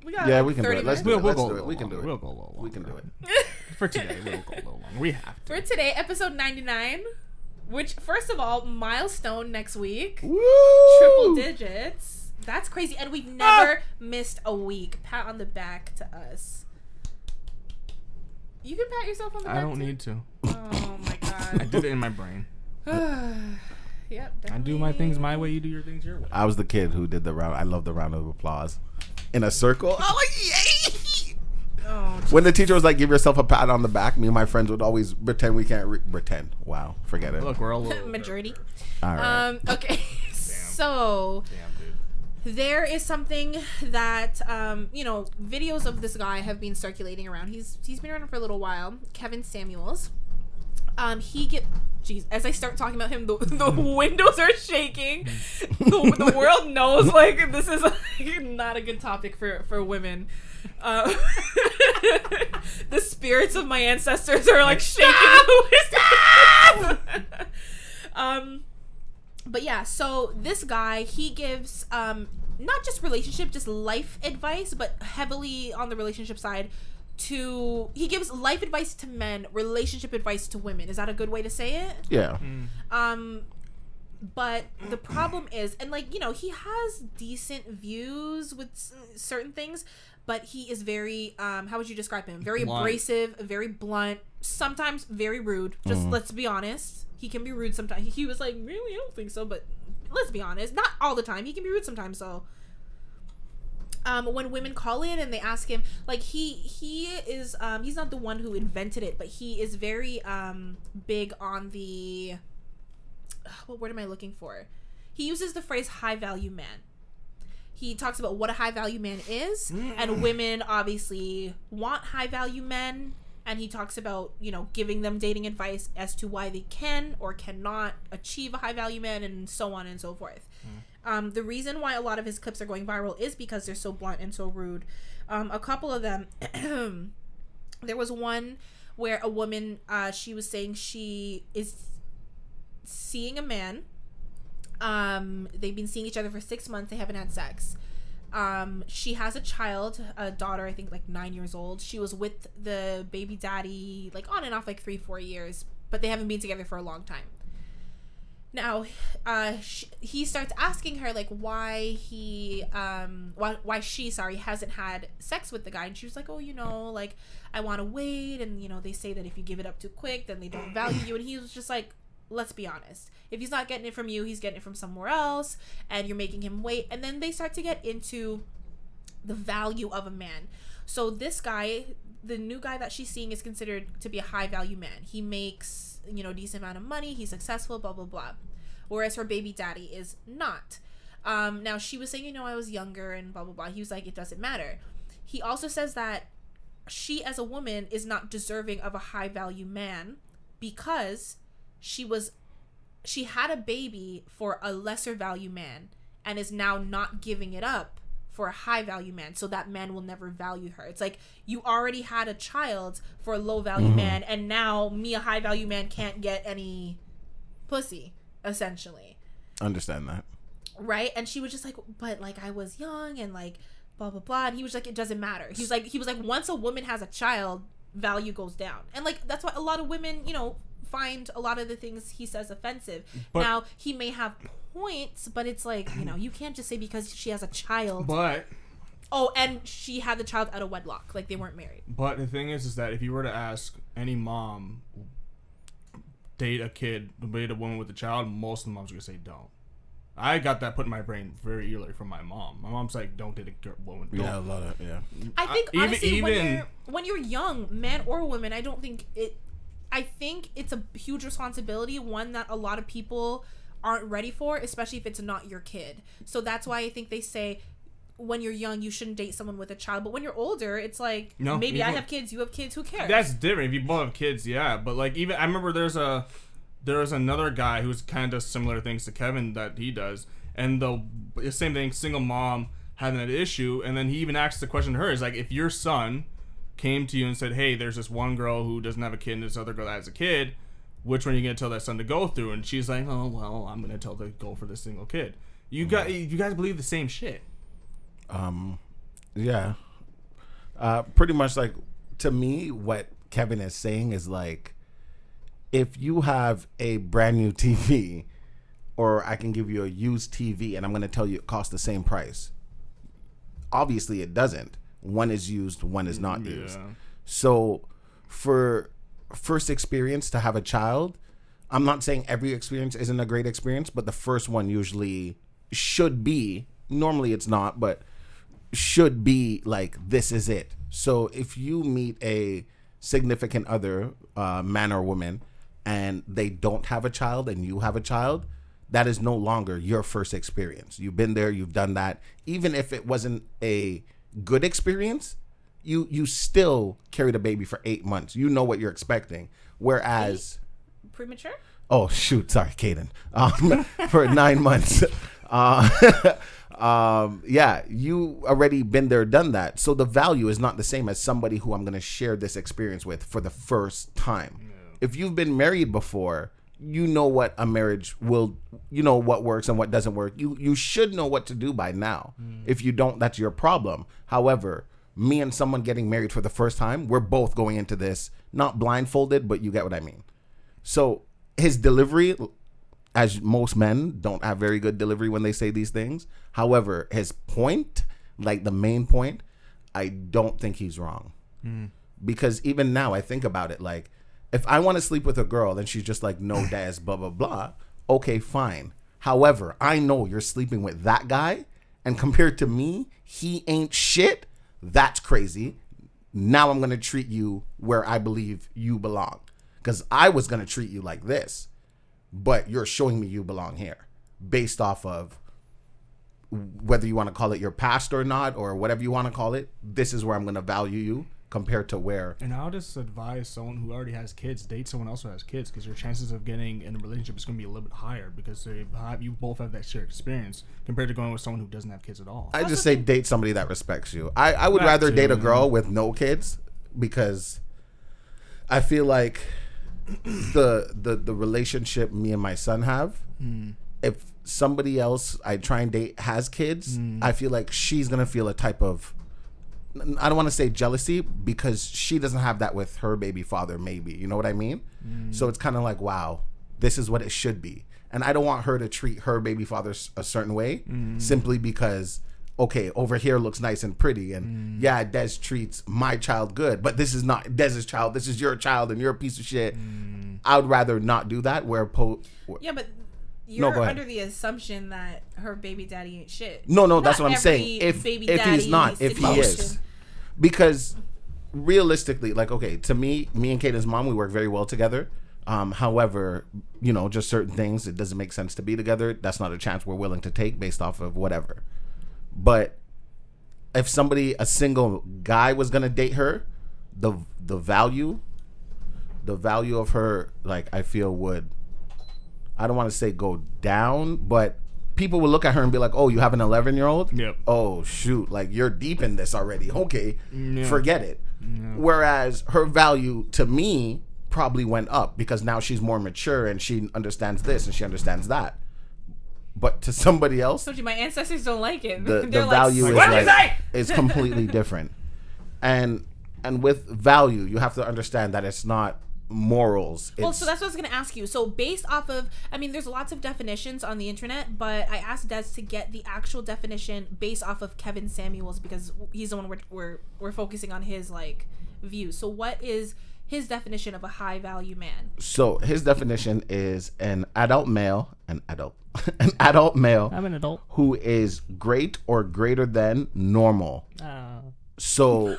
We got Yeah, like we can do 30 it. Let's minutes. do it. We'll Let's go do it. We can do long. it. We'll go a little We can do longer. it. For today, we'll go a little longer. We have to. For today, episode 99, which first of all, milestone next week, Woo! triple digits. That's crazy, and we've never missed a week. Pat on the back to us. You can pat yourself on the back. I don't too. need to. Oh my I god. did it in my brain. Yep. I do my things my way, you do your things your way. I was the kid who did the round. I love the round of applause. In a circle. I'm like, yay! Oh, When the teacher was like, give yourself a pat on the back, me and my friends would always pretend we can't pretend. Wow. Forget it. Look, we're all a little majority. All right. Okay. So Damn, dude. there is something that videos of this guy have been circulating around. He's been around for a little while. Kevin Samuels. As I start talking about him, the windows are shaking. The world knows like this is like, not a good topic for women. The spirits of my ancestors are like shaking. Stop! But yeah, so this guy, he gives not just relationship, just life advice, but heavily on the relationship side. He gives life advice to men, relationship advice to women. Is that a good way to say it? Yeah. But the problem is, and like, he has decent views with certain things, but he is very, how would you describe him? Very Blunt. abrasive, very blunt, sometimes very rude. Just let's be honest. He can be rude sometimes. He was like, really? I don't think so, but let's be honest. Not all the time. He can be rude sometimes, so. When women call in and they ask him, like, he is, he's not the one who invented it, but he is very, big on the, what word am I looking for? He uses the phrase high value man. He talks about what a high value man is, and women obviously want high value men, and he talks about, giving them dating advice as to why they can or cannot achieve a high value man, and so on and so forth. The reason why a lot of his clips are going viral is because they're so blunt and so rude. A couple of them, there was one where a woman, she was saying she is seeing a man. They've been seeing each other for 6 months. They haven't had sex. She has a child, a daughter, I think like 9 years old. She was with the baby daddy like on and off like 3-4 years, but they haven't been together for a long time. Now, he starts asking her like why she hasn't had sex with the guy, and she was like, oh, I want to wait, and they say that if you give it up too quick, then they don't value you, and he was just like, let's be honest. If he's not getting it from you, he's getting it from somewhere else, and you're making him wait. And then they start to get into the value of a man. So this guy, the new guy that she's seeing, is considered to be a high value man. He makes, you know, decent amount of money. He's successful, blah, blah, blah. Whereas her baby daddy is not. Now, she was saying, you know, I was younger and blah, blah, blah. He was like, it doesn't matter. He also says that she, as a woman, is not deserving of a high value man because she had a baby for a lesser value man and is now not giving it up for a high value man, so that man will never value her. It's like, you already had a child for a low value man, and now me, a high value man, can't get any pussy, essentially. Understand that. Right? And she was just like, but like, I was young and like blah blah blah. And he was like, it doesn't matter. He was like once a woman has a child, value goes down. And like, that's why a lot of women, you know, find a lot of the things he says offensive. But now, he may have points, but it's like, you know, you can't just say because she has a child. But oh, and she had the child out of wedlock, like they weren't married. But the thing is that if you were to ask any mom, date a woman with a child, most of the moms are gonna say don't. I got that put in my brain very early from my mom. My mom's like, don't date a woman. Don't. Yeah, a lot of, yeah. I think honestly, when you're young, man or woman, I think it's a huge responsibility, one that a lot of people aren't ready for, especially if it's not your kid. So that's why I think they say when you're young, you shouldn't date someone with a child. But when you're older, it's like, no, maybe I have kids, you have kids, who cares? That's different. If you both have kids, yeah. But like, even I remember there was another guy who's kind of does similar things to Kevin that he does, and the same thing, single mom having an issue, and then he even asked the question to her, is like, if your son came to you and said, hey, there's this one girl who doesn't have a kid and this other girl that has a kid, which one are you going to tell that son to go through? And she's like, oh, well, I'm going to tell the go for the single kid. You guys believe the same shit. Yeah. Pretty much, like, to me, what Kevin is saying is like, if you have a brand new TV, or I can give you a used TV and I'm going to tell you it costs the same price. Obviously it doesn't. One is used, one is not used. So for first experience to have a child, I'm not saying every experience isn't a great experience, but the first one usually should be, normally it's not, but should be like, this is it. So if you meet a significant other, man or woman, and they don't have a child and you have a child, that is no longer your first experience. You've been there, you've done that. Even if it wasn't a good experience, you still carried a baby for 8 months. You know what you're expecting. Whereas premature? Oh shoot, sorry, Kaden. For 9 months. Yeah, you already been there, done that. So the value is not the same as somebody who I'm gonna share this experience with for the first time. Yeah. If you've been married before, you know what a marriage will, you know what works and what doesn't work. You should know what to do by now. If you don't, that's your problem. However, me and someone getting married for the first time, we're both going into this not blindfolded, but you get what I mean. So his delivery, as most men don't have very good delivery when they say these things. However, his point, like the main point, I don't think he's wrong. Because even now I think about it, like, if I want to sleep with a girl and she's just like, no, Daz, blah, blah, blah, okay, fine. However, I know you're sleeping with that guy, and compared to me, he ain't shit. That's crazy. Now I'm going to treat you where I believe you belong. Because I was going to treat you like this, but you're showing me you belong here based off of whether you want to call it your past or not, or whatever you want to call it. This is where I'm going to value you. Compared to where. And I'll just advise someone who already has kids, date someone else who has kids, because your chances of getting in a relationship is going to be a little bit higher because you both have that shared experience compared to going with someone who doesn't have kids at all. I just say date somebody that respects you. I would rather date a girl with no kids, because I feel like the relationship me and my son have, if somebody else I try and date has kids, I feel like she's going to feel a type of, I don't want to say jealousy, because she doesn't have that with her baby father, maybe. You know what I mean? So it's kind of like, wow, this is what it should be. And I don't want her to treat her baby father a certain way simply because, okay, over here looks nice and pretty. And yeah, Des treats my child good, but this is not Dez's child. This is your child and you're a piece of shit. I would rather not do that. Yeah, but No, you're go ahead. under the assumption that her baby daddy ain't shit. No, that's Not what I'm saying. every If baby he's not, daddy if he is, situation. because realistically, like, okay, to me and Kata's mom, we work very well together. However, you know, just certain things, it doesn't make sense to be together. That's not a chance we're willing to take based off of whatever. But if a single guy was gonna date her, the value of her, like, I feel would, I don't want to say go down, but people would look at her and be like, oh, you have an 11-year-old? Yep. Oh, shoot. Like, you're deep in this already. Okay. Yeah. Forget it. Yeah. Whereas her value to me probably went up because now she's more mature and she understands this and she understands that. But to somebody else, So my ancestors don't like it. the They're value is "What did you like, say?" is completely different. And with value, you have to understand that it's not morals. Well, so that's what I was going to ask you. So based off of, I mean, there's lots of definitions on the internet, but I asked Des to get the actual definition based off of Kevin Samuels because he's the one we're focusing on his, like, view. So what is his definition of a high value man? So his definition is an adult male, an adult male I'm an adult. who is great or greater than normal. So,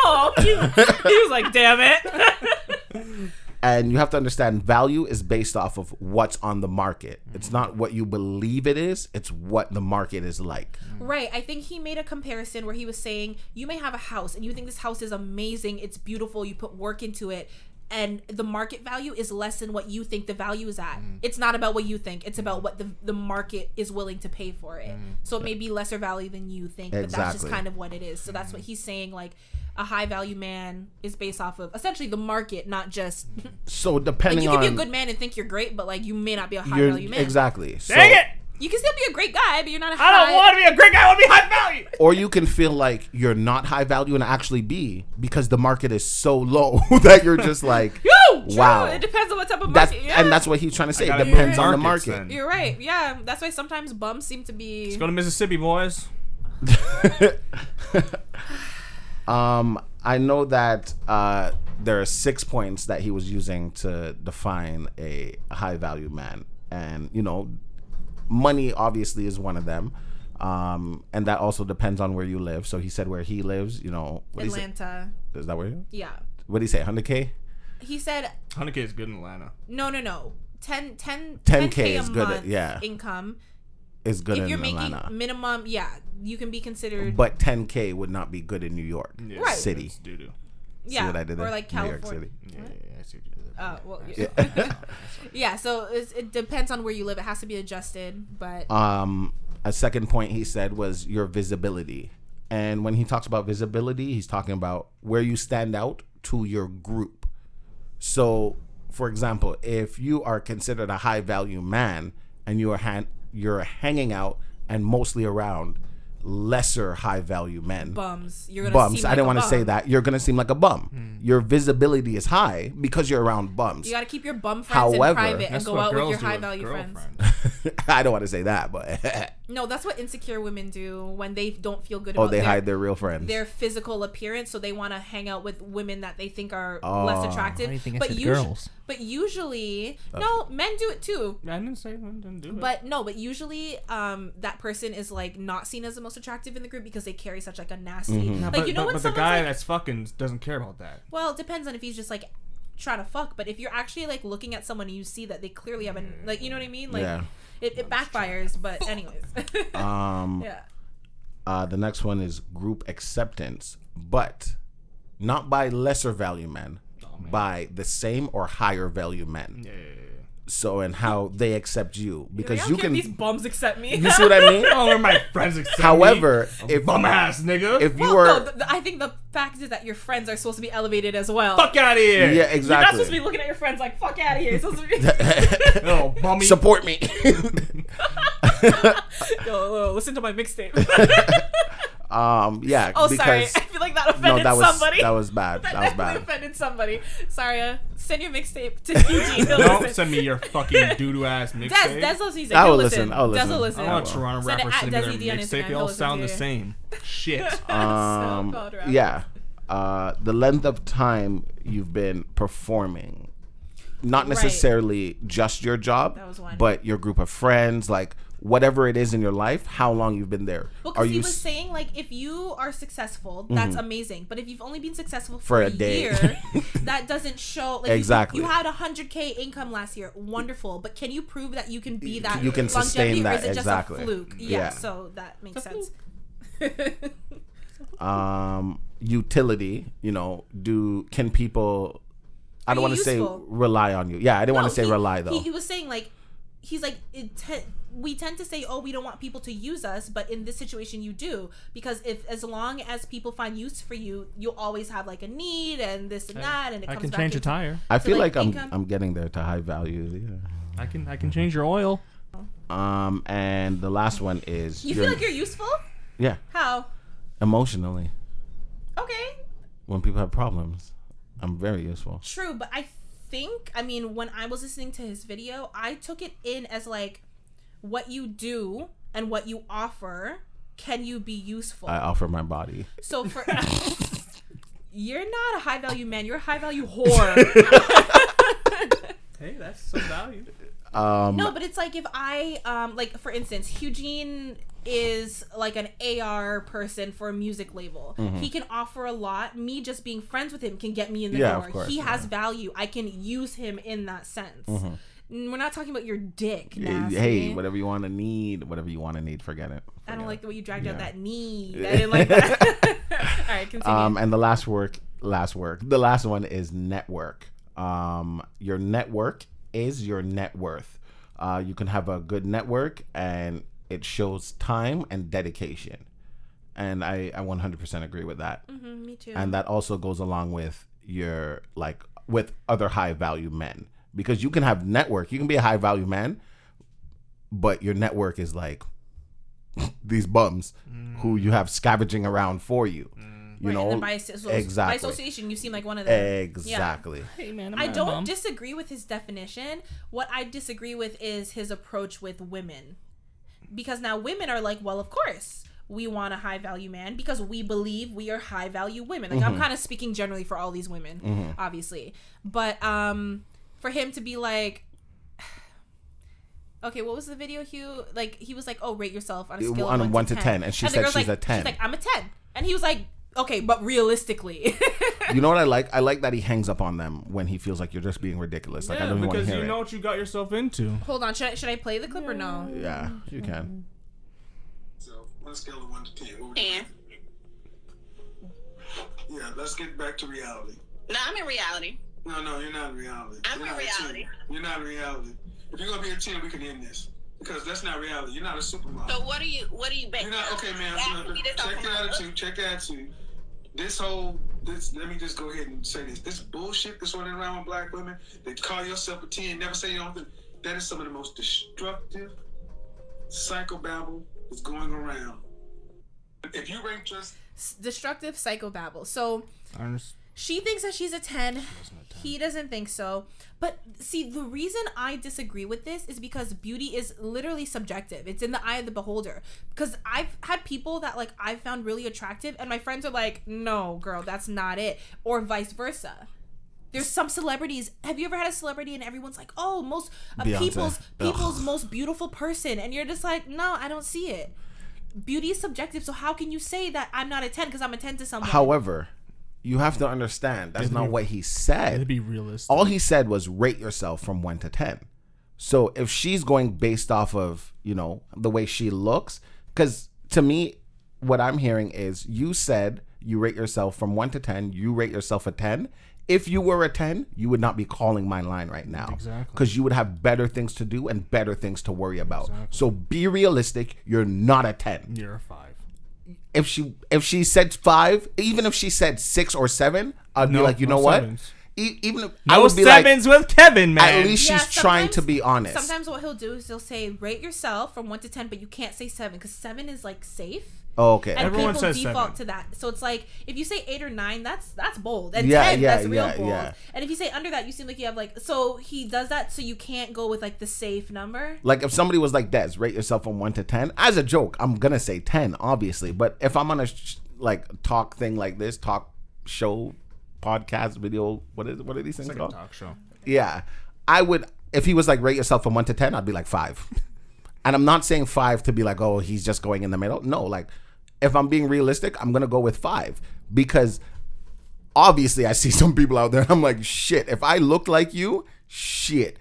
Oh, he was like, damn it. and you have to understand, value is based off of what's on the market. It's not what you believe it is, it's what the market is like. Right. I think he made a comparison where he was saying you may have a house and you think this house is amazing, it's beautiful, you put work into it, and the market value is less than what you think the value is at. It's not about what you think, it's about what the market is willing to pay for it. So it may be lesser value than you think, but that's just Exactly. kind of what it is. So that's what he's saying, like, a high value man is based off of essentially the market, not just So like, depending you can on be a good man and think you're great, but like you may not be a high you're value man. exactly. So, Dang it! You can still be a great guy, but you're not a I don't high. want to be a great guy. I want to be high value. or you can feel like you're not high value and actually be because the market is so low that you're just like, Yo, true. wow. It depends on what type of That's market. Yeah. and that's what he's trying to say. It gotta depends be on the markets market. then. You're right. Yeah, that's why sometimes bums seem to be. Let's go to Mississippi, boys. I know that there are 6 points that he was using to define a high value man, and you know, money obviously is one of them, and that also depends on where you live. So he said where he lives, you know, Atlanta. Is that where? Yeah. What did he say? 100K. He said 100K is good in Atlanta. no. 10K is a good, month yeah. income. Is good If in you're making Atlanta, minimum, yeah, you can be considered. but 10K would not be good in New York Right. City. It's doo-doo. yeah, what I did or there? like New York California. City. Yeah, I see what you did there. Well, yeah. Yeah, so it depends on where you live. It has to be adjusted, but A second point he said was your visibility. And when he talks about visibility, he's talking about where you stand out to your group. So, for example, if you are considered a high value man and you're hanging out and mostly around lesser high value men, bums. You're gonna bums. seem I like didn't a want to bum. say that. You're gonna seem like a bum. Your visibility is high because you're around bums. You got to keep your bum friends However, in private and That's go what out with girls your do high with value friends. girlfriends. I don't want to say that, but No, that's what insecure women do when they don't feel good oh, about they hide their real friends. their physical appearance, so they want to hang out with women that they think are Oh. less attractive. Why do you think I but said usually, girls? but usually, no, men do it too. I didn't say women didn't do it. But usually, that person is like not seen as the most attractive in the group because they carry such like a nasty, Mm-hmm. like you know when but the someone's guy like, that's fucking doesn't care about that. well, it depends on if he's just like trying to fuck. But if you're actually like looking at someone and you see that they clearly have an like, you know what I mean, like Yeah. it backfires. But anyways, yeah. The next one is group acceptance, but not by lesser value men, by the same or higher value men. Yeah. So, and how they accept you, because I don't you care can. if these bums accept me. You see what I mean? Oh, where my friends accept However, me. if Bum ass nigga. if you Well, were, no, I think the fact is that your friends are supposed to be elegated as well. Fuck out of here. yeah, You're not exactly. supposed to be looking at your friends like, fuck out of here. You're supposed to be, Oh, bummy. Support me. yo, listen to my mixtape. Yeah. Oh, because, sorry. I feel like that No, offended that was somebody. that was bad. That That was definitely bad. offended somebody. Sorry, send your mixtape to Eugene. He'll Don't listen. send me your fucking doo-doo ass mixtape. Des loves music. I will He'll listen. I'll Des listen. will listen. I want Toronto Send it rappers at sending me Desi D their on mixtape. Instagram. They He'll all listen sound to the you. same. Shit. So-called rapper. Yeah. The length of time you've been performing. not Right. necessarily just your job, That was one. but your group of friends, like whatever it is in your life, how long you've been there. Well, Are because he you was saying, like, if you are successful, that's amazing. But if you've only been successful for For a a day. year, that doesn't show. Like, Exactly. You had 100K income last year. Wonderful. But can you prove that you can be that You can sustain longevity, or that, is it exactly. just a fluke? Yeah, Yeah. so that makes sense. Utility, you know, can people, I don't Are want you to say useful? rely on you. Yeah, I didn't want to say he- rely though. He was saying, like, he's like, we tend to say, oh, we don't want people to use us, but in this situation you do, because as long as people find use for you, you'll always have like a need and this and that, and it I comes can back change a into- tire. I So, feel like, like income- I'm getting there to high value. Yeah. I can change your oil. And the last one is You feel like you're useful? yeah, How? emotionally. Okay, When people have problems, I'm very useful. true, but I mean, when I was listening to his video, I took it in as like, what you do and what you offer, can you be useful? I offer my body. So for you're not a high value man, you're a high value whore. Hey, that's some value. No, but it's like if I like, for instance, Hugh-Gene is like an AR person for a music label. He can offer a lot. Me just being friends with him can get me in the Yeah, door. of course, He yeah. has value. I can use him in that sense. We're not talking about your dick. Nasty. Hey, whatever you want to need, forget it. I don't like the way you dragged out Yeah. that need. I didn't like that. All right, continue. And the last one is network. Your network is your net worth. You can have a good network, and it shows time and dedication. And I 100% agree with that. Me too. And that also goes along with with other high value men, because you can have network. You can be a high value man, but your network is like these bums who you have scavenging around for you. You Right, know, and then by association, you seem like one of them. exactly. Hey, man, I don't disagree with his definition. What I disagree with is his approach with women. Because now women are like, well, of course, we want a high value man because we believe we are high value women. Like, I'm kind of speaking generally for all these women, obviously. But for him to be like, okay, what was the video, Hugh? Like, he was like, oh, rate yourself on a scale of 1 to 10. And she the said girl's she's like, a 10. She's like, I'm a 10. And he was like, okay, but realistically. You know what I like? I like that he hangs up on them when he feels like you're just being ridiculous. Like, I don't even want to because hear you know it. what you got yourself into. Hold on, should I play the clip or no? Yeah, you can. So, on a scale of 1 to 10, what would you rate? Yeah, let's get back to reality. No, I'm in reality. No, you're not in reality. I'm You're in not a 10. reality. You're not in reality. If you're gonna be a 10, we can end this, because that's not reality. You're not a supermodel. So what do you bet? You're not okay, man. Asking me this off Check of the my look. attitude. Check the attitude. Let me just go ahead and say this. This bullshit that's running around with black women, they call yourself a 10, never say you don't. That is some of the most destructive psychobabble that's going around. If you rank just Destructive psychobabble. So she thinks that she's a 10. He doesn't think so. But see, the reason I disagree with this is because beauty is literally subjective. It's in the eye of the beholder. Because I've had people that like I found really attractive, and my friends are like, no, girl, that's not it. Or vice versa. There's some celebrities. Have you ever had a celebrity and everyone's like, oh, Beyonce. people's most beautiful person, and you're just like, no, I don't see it. Beauty is subjective, so how can you say that I'm not a 10 because I'm a 10 to someone? However, you have to understand that's not what he To said. be realistic. All he said was rate yourself from 1 to 10. So if she's going based off of, you know, the way she looks, because to me, what I'm hearing is you said you rate yourself from 1 to 10, you rate yourself a 10. If you were a 10, you would not be calling my line right now. Exactly. Because you would have better things to do and better things to worry about. So be realistic. You're not a 10. You're a 5. If she said 5, even if she said 6 or 7, I'd be like, you know what? sevens. Even if No I would be like, sevens with Kevin, man. at least Yeah, she's trying to sometimes- be honest. Sometimes what he'll do is he'll say rate yourself from 1 to 10, but you can't say 7 because 7 is like safe. Oh, okay. And Everyone people says default 7. to that. So it's like if you say 8 or 9, that's bold. And Yeah, 10, yeah, that's real yeah, bold. yeah. And if you say under that, you seem like you have like, so he does that so you can't go with like the safe number. Like if somebody was like, Des, rate yourself from 1 to 10. As a joke, I'm gonna say 10, obviously. But if I'm on a like talk thing like this, talk show, podcast, video, what are these things It's like called? a talk show. Yeah. I would, if he was like rate yourself from 1 to 10, I'd be like 5. And I'm not saying 5 to be like, oh, he's just going in the middle. No, like if I'm being realistic, I'm gonna go with 5 because obviously I see some people out there and I'm like, shit, if I looked like you, shit.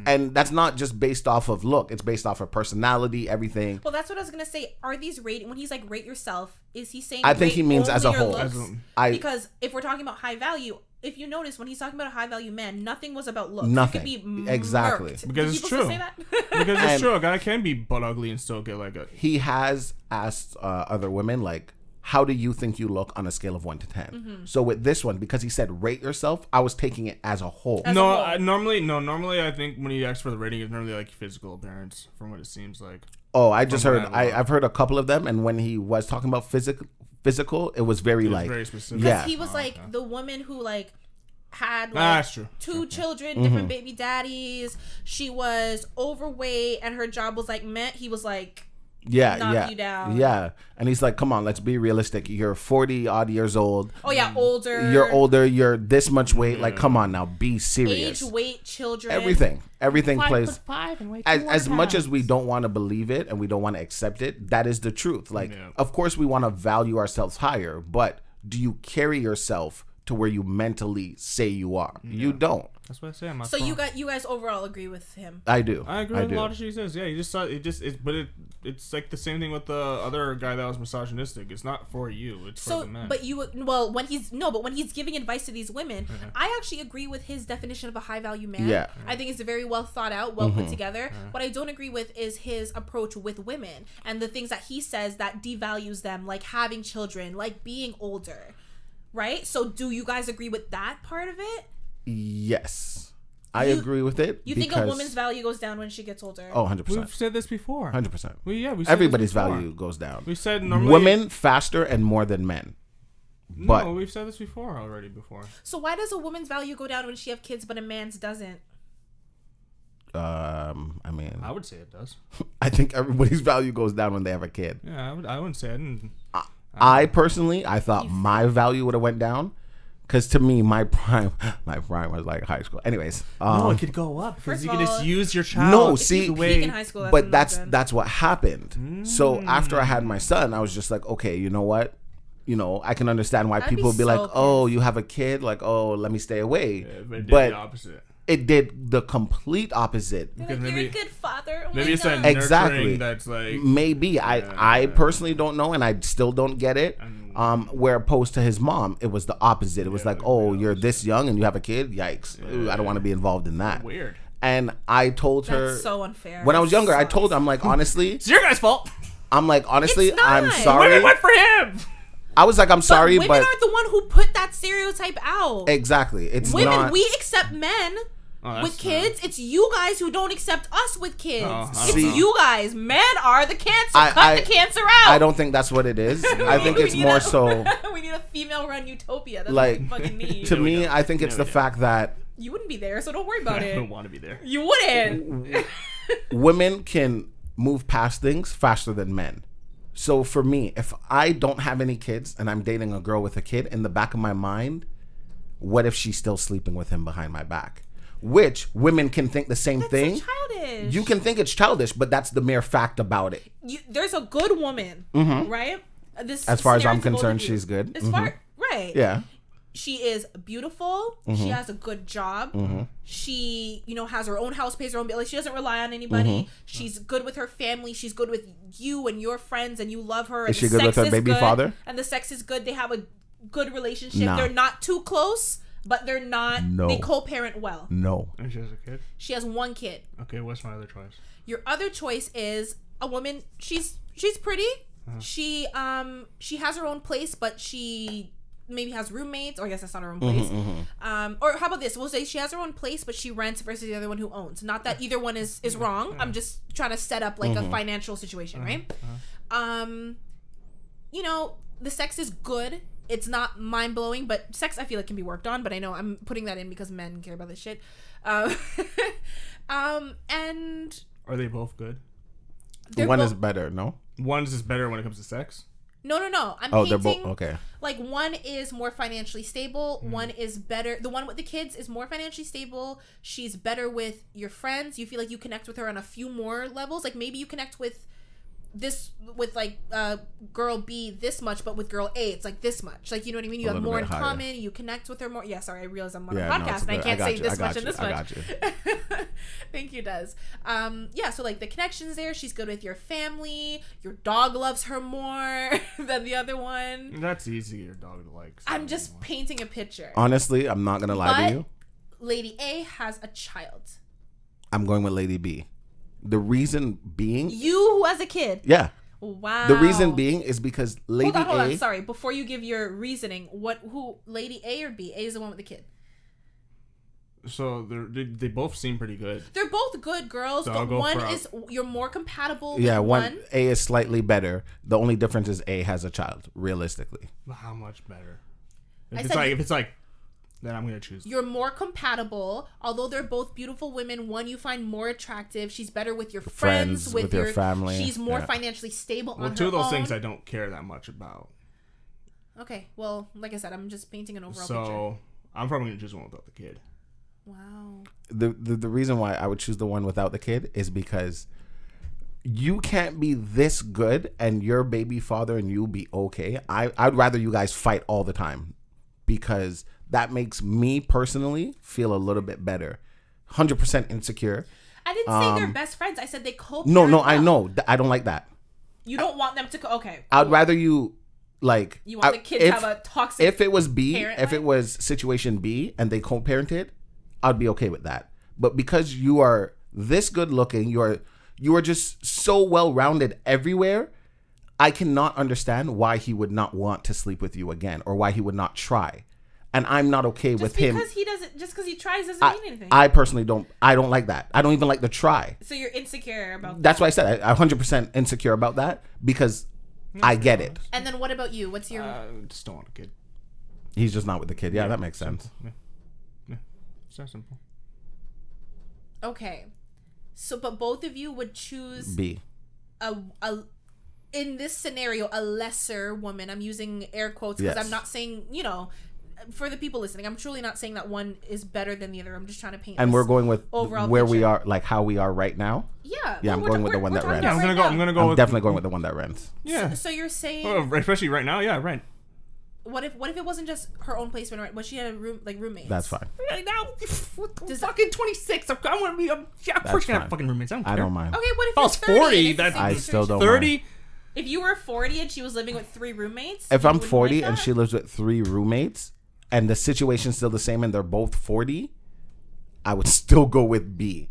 And that's not just based off of look, it's based off of personality, everything. Well, that's what I was gonna say. Are these rating, when he's like rate yourself, is he saying I think rate he means as a only your whole. looks? Because if we're talking about high value, if you notice when he's talking about a high value man, nothing was about looks. Nothing. It could be Exactly. murked. Because Did it's people true. say that? Because it's true. A guy can be butt ugly and still get like a. He has asked other women like, how do you think you look on a scale of 1 to 10? So with this one, because he said rate yourself, I was taking it as a whole. Normally I think when he asks for the rating, it's normally like physical appearance, from what it seems like. Oh, I just heard. I've heard a couple of them, and when he was talking about physical, it was very very specific. Yeah. He was like the woman who like had like That's true. 2 children, different baby daddies. She was overweight, and her job was like meant. He was like. Knock you down. Yeah. And he's like, come on, let's be realistic. You're 40 odd years old. Oh yeah, older. You're older. You're this much weight. Like, come on now, be serious. Age, weight, children. Everything plays. 5 and weight As much as we don't want to believe it and we don't want to accept it, that is the truth. Like, of course we want to value ourselves higher, but do you carry yourself to where you mentally say you are? You don't. That's what I say. So you guys overall agree with him? I do. I agree with a lot of shit he says. Yeah, you just saw it. It's like the same thing with the other guy that was misogynistic. It's not for you. It's for the men. But when he's giving advice to these women, I actually agree with his definition of a high value man. Yeah. I think it's very well thought out, well put together. What I don't agree with is his approach with women and the things that he says that devalues them, like having children, like being older. Right? So do you guys agree with that part of it? Yes. I agree with it. You think a woman's value goes down when she gets older? Oh, 100%. We've said this before. 100%. We said everybody's this before. value goes down. We said normally women faster and more than men. But no, we've said this before. So why does a woman's value go down when she have kids, but a man's doesn't? I mean, I would say it does. I think everybody's value goes down when they have a kid. Yeah, I wouldn't say it. I personally, I thought my value would have went down. Because to me, my prime was like high school. Anyways, no, it could go up because you can just use your child. No, see, in high school, but that's what happened. So after I had my son, I was just like, okay, you know what? You know, I can understand why people be like, oh, you have a kid, like, oh, let me stay away. Yeah, but it did but the opposite. It did the complete opposite. Like, you're a good father. Oh maybe it's that exactly. That's like maybe I personally don't know, and I still don't get it. Where opposed to his mom, it was the opposite. It was like, oh, you're this young and you have a kid. Yikes! Ooh, I don't want to be involved in that. Weird. And I told her that's so unfair. When I was younger, I told her, I'm like, honestly, it's your guy's fault. I'm like, honestly, It's not. I'm sorry. Women went for him. I was like, I'm sorry, women are the one who put that stereotype out. Exactly. It's women. Not, we accept men. With kids, it's you guys who don't accept us with kids. It's you guys. Men are the cancer. Cut the cancer out. I don't think that's what it is. I think it's more so. We need a female-run utopia. That's like, what we fucking need. To me, I think it's the fact that you wouldn't be there, so don't worry about it. I don't want to be there. You wouldn't. Women can move past things faster than men. So for me, if I don't have any kids and I'm dating a girl with a kid, in the back of my mind, what if she's still sleeping with him behind my back? Which women can think the same thing. So childish. You can think it's childish, but that's the mere fact about it. There's a good woman, right? As far as I'm concerned, she's good. Right. Yeah. She is beautiful. She has a good job. She, has her own house, pays her own bill. Like, she doesn't rely on anybody. She's good with her family. She's good with you and your friends, and you love her. And is she good with her baby father? And the sex is good. They have a good relationship. They're not too close. But they're not. No. They co-parent well. No. And she has a kid? She has one kid. Okay, what's my other choice? Your other choice is a woman. She's pretty. She has her own place, but she maybe has roommates. Or I guess that's not her own place. Or how about this? We'll say she has her own place, but she rents versus the other one who owns. Not that either one is wrong. I'm just trying to set up like a financial situation, right? The sex is good. It's not mind-blowing, but sex I feel like can be worked on, but I know I'm putting that in because men care about this shit. And are they both good? One is better, no? One's is better when it comes to sex? No. I'm Oh, they're painting. both okay. Like, one is more financially stable. One is better. The one with the kids is more financially stable. She's better with your friends. You feel like you connect with her on a few more levels. Like, maybe you connect with girl B this much, but with girl A it's like this much. Like, you know what I mean? You have more in common. You connect with her more. Yeah, sorry, I realize I'm on a podcast and I can't say this much and this much. I got you. Thank you, Des. Yeah, so like the connection's there. She's good with your family. Your dog loves her more than the other one. That's easy. Your dog likes. I'm just painting a picture. Honestly, I'm not gonna lie to you. Lady A has a child. I'm going with Lady B. The reason being, You who has a kid. yeah. Wow. The reason being is because Lady Hold on. A. Sorry, before you give your reasoning, who, Lady A or B? A is the one with the kid. So they both seem pretty good. They're both good girls, So but one is you're more compatible. Yeah, with one A is slightly better. The only difference is A has a child. Realistically, How much better? I If said- it's like, then I'm gonna choose. You're more compatible, although they're both beautiful women. One you find more attractive. She's better with your friends, with your family. She's more Yeah. financially stable on her own. Two of those things I don't care that much about. Okay, well, like I said, I'm just painting an overall picture. So I'm probably gonna choose one without the kid. Wow. the reason why I would choose the one without the kid is because you can't be this good and your baby father and you be okay. I'd rather you guys fight all the time, because that makes me personally feel a little bit better. 100% insecure. I didn't say they're best friends. I said they co-parent. No, I well. know. I don't like that. You don't want them to. Okay. I'd rather you like. You want the kids to have a toxic. If it was B, parent if it was situation B and they co-parented, I'd be okay with that. But because you are this good looking, you are just so well rounded everywhere. I cannot understand why he would not want to sleep with you again, or why he would not try. And I'm not okay with him. Just because he tries doesn't mean anything. I personally don't. I don't like that. I don't even like the try. So you're insecure about that. That's why I said I'm 100% insecure about that, because I get it. And then what about you? What's your? Just don't want a kid. He's just not with the kid. Yeah, that makes sense. Yeah. It's that simple. Okay. So, but both of you would choose B. a in this scenario a lesser woman. I'm using air quotes because Yes. I'm not saying, for the people listening, I'm truly not saying that one is better than the other. I'm just trying to paint. And this we're going with overall where we picture. are, like how we are right now. Yeah. Yeah, I'm going with the one that talking rents. Yeah, about I'm gonna right go now. I'm with definitely going with the one that rents. Yeah. So you're saying, Oh, especially right now. Yeah, right. what if it wasn't just her own placement, right? But she had a room, like roommates. That's fine. Right now, Does fucking 26. I want to be. Of course, you fine. have fucking roommates. I don't care. I don't mind. Okay, what if If I was you're 30 40, and it's the that's- same I still situation? don't 30. If you were 40 and she was living with 3 roommates, If you I'm wouldn't 40 like and that? she lives with 3 roommates and the situation's still the same and they're both 40, I would still go with B.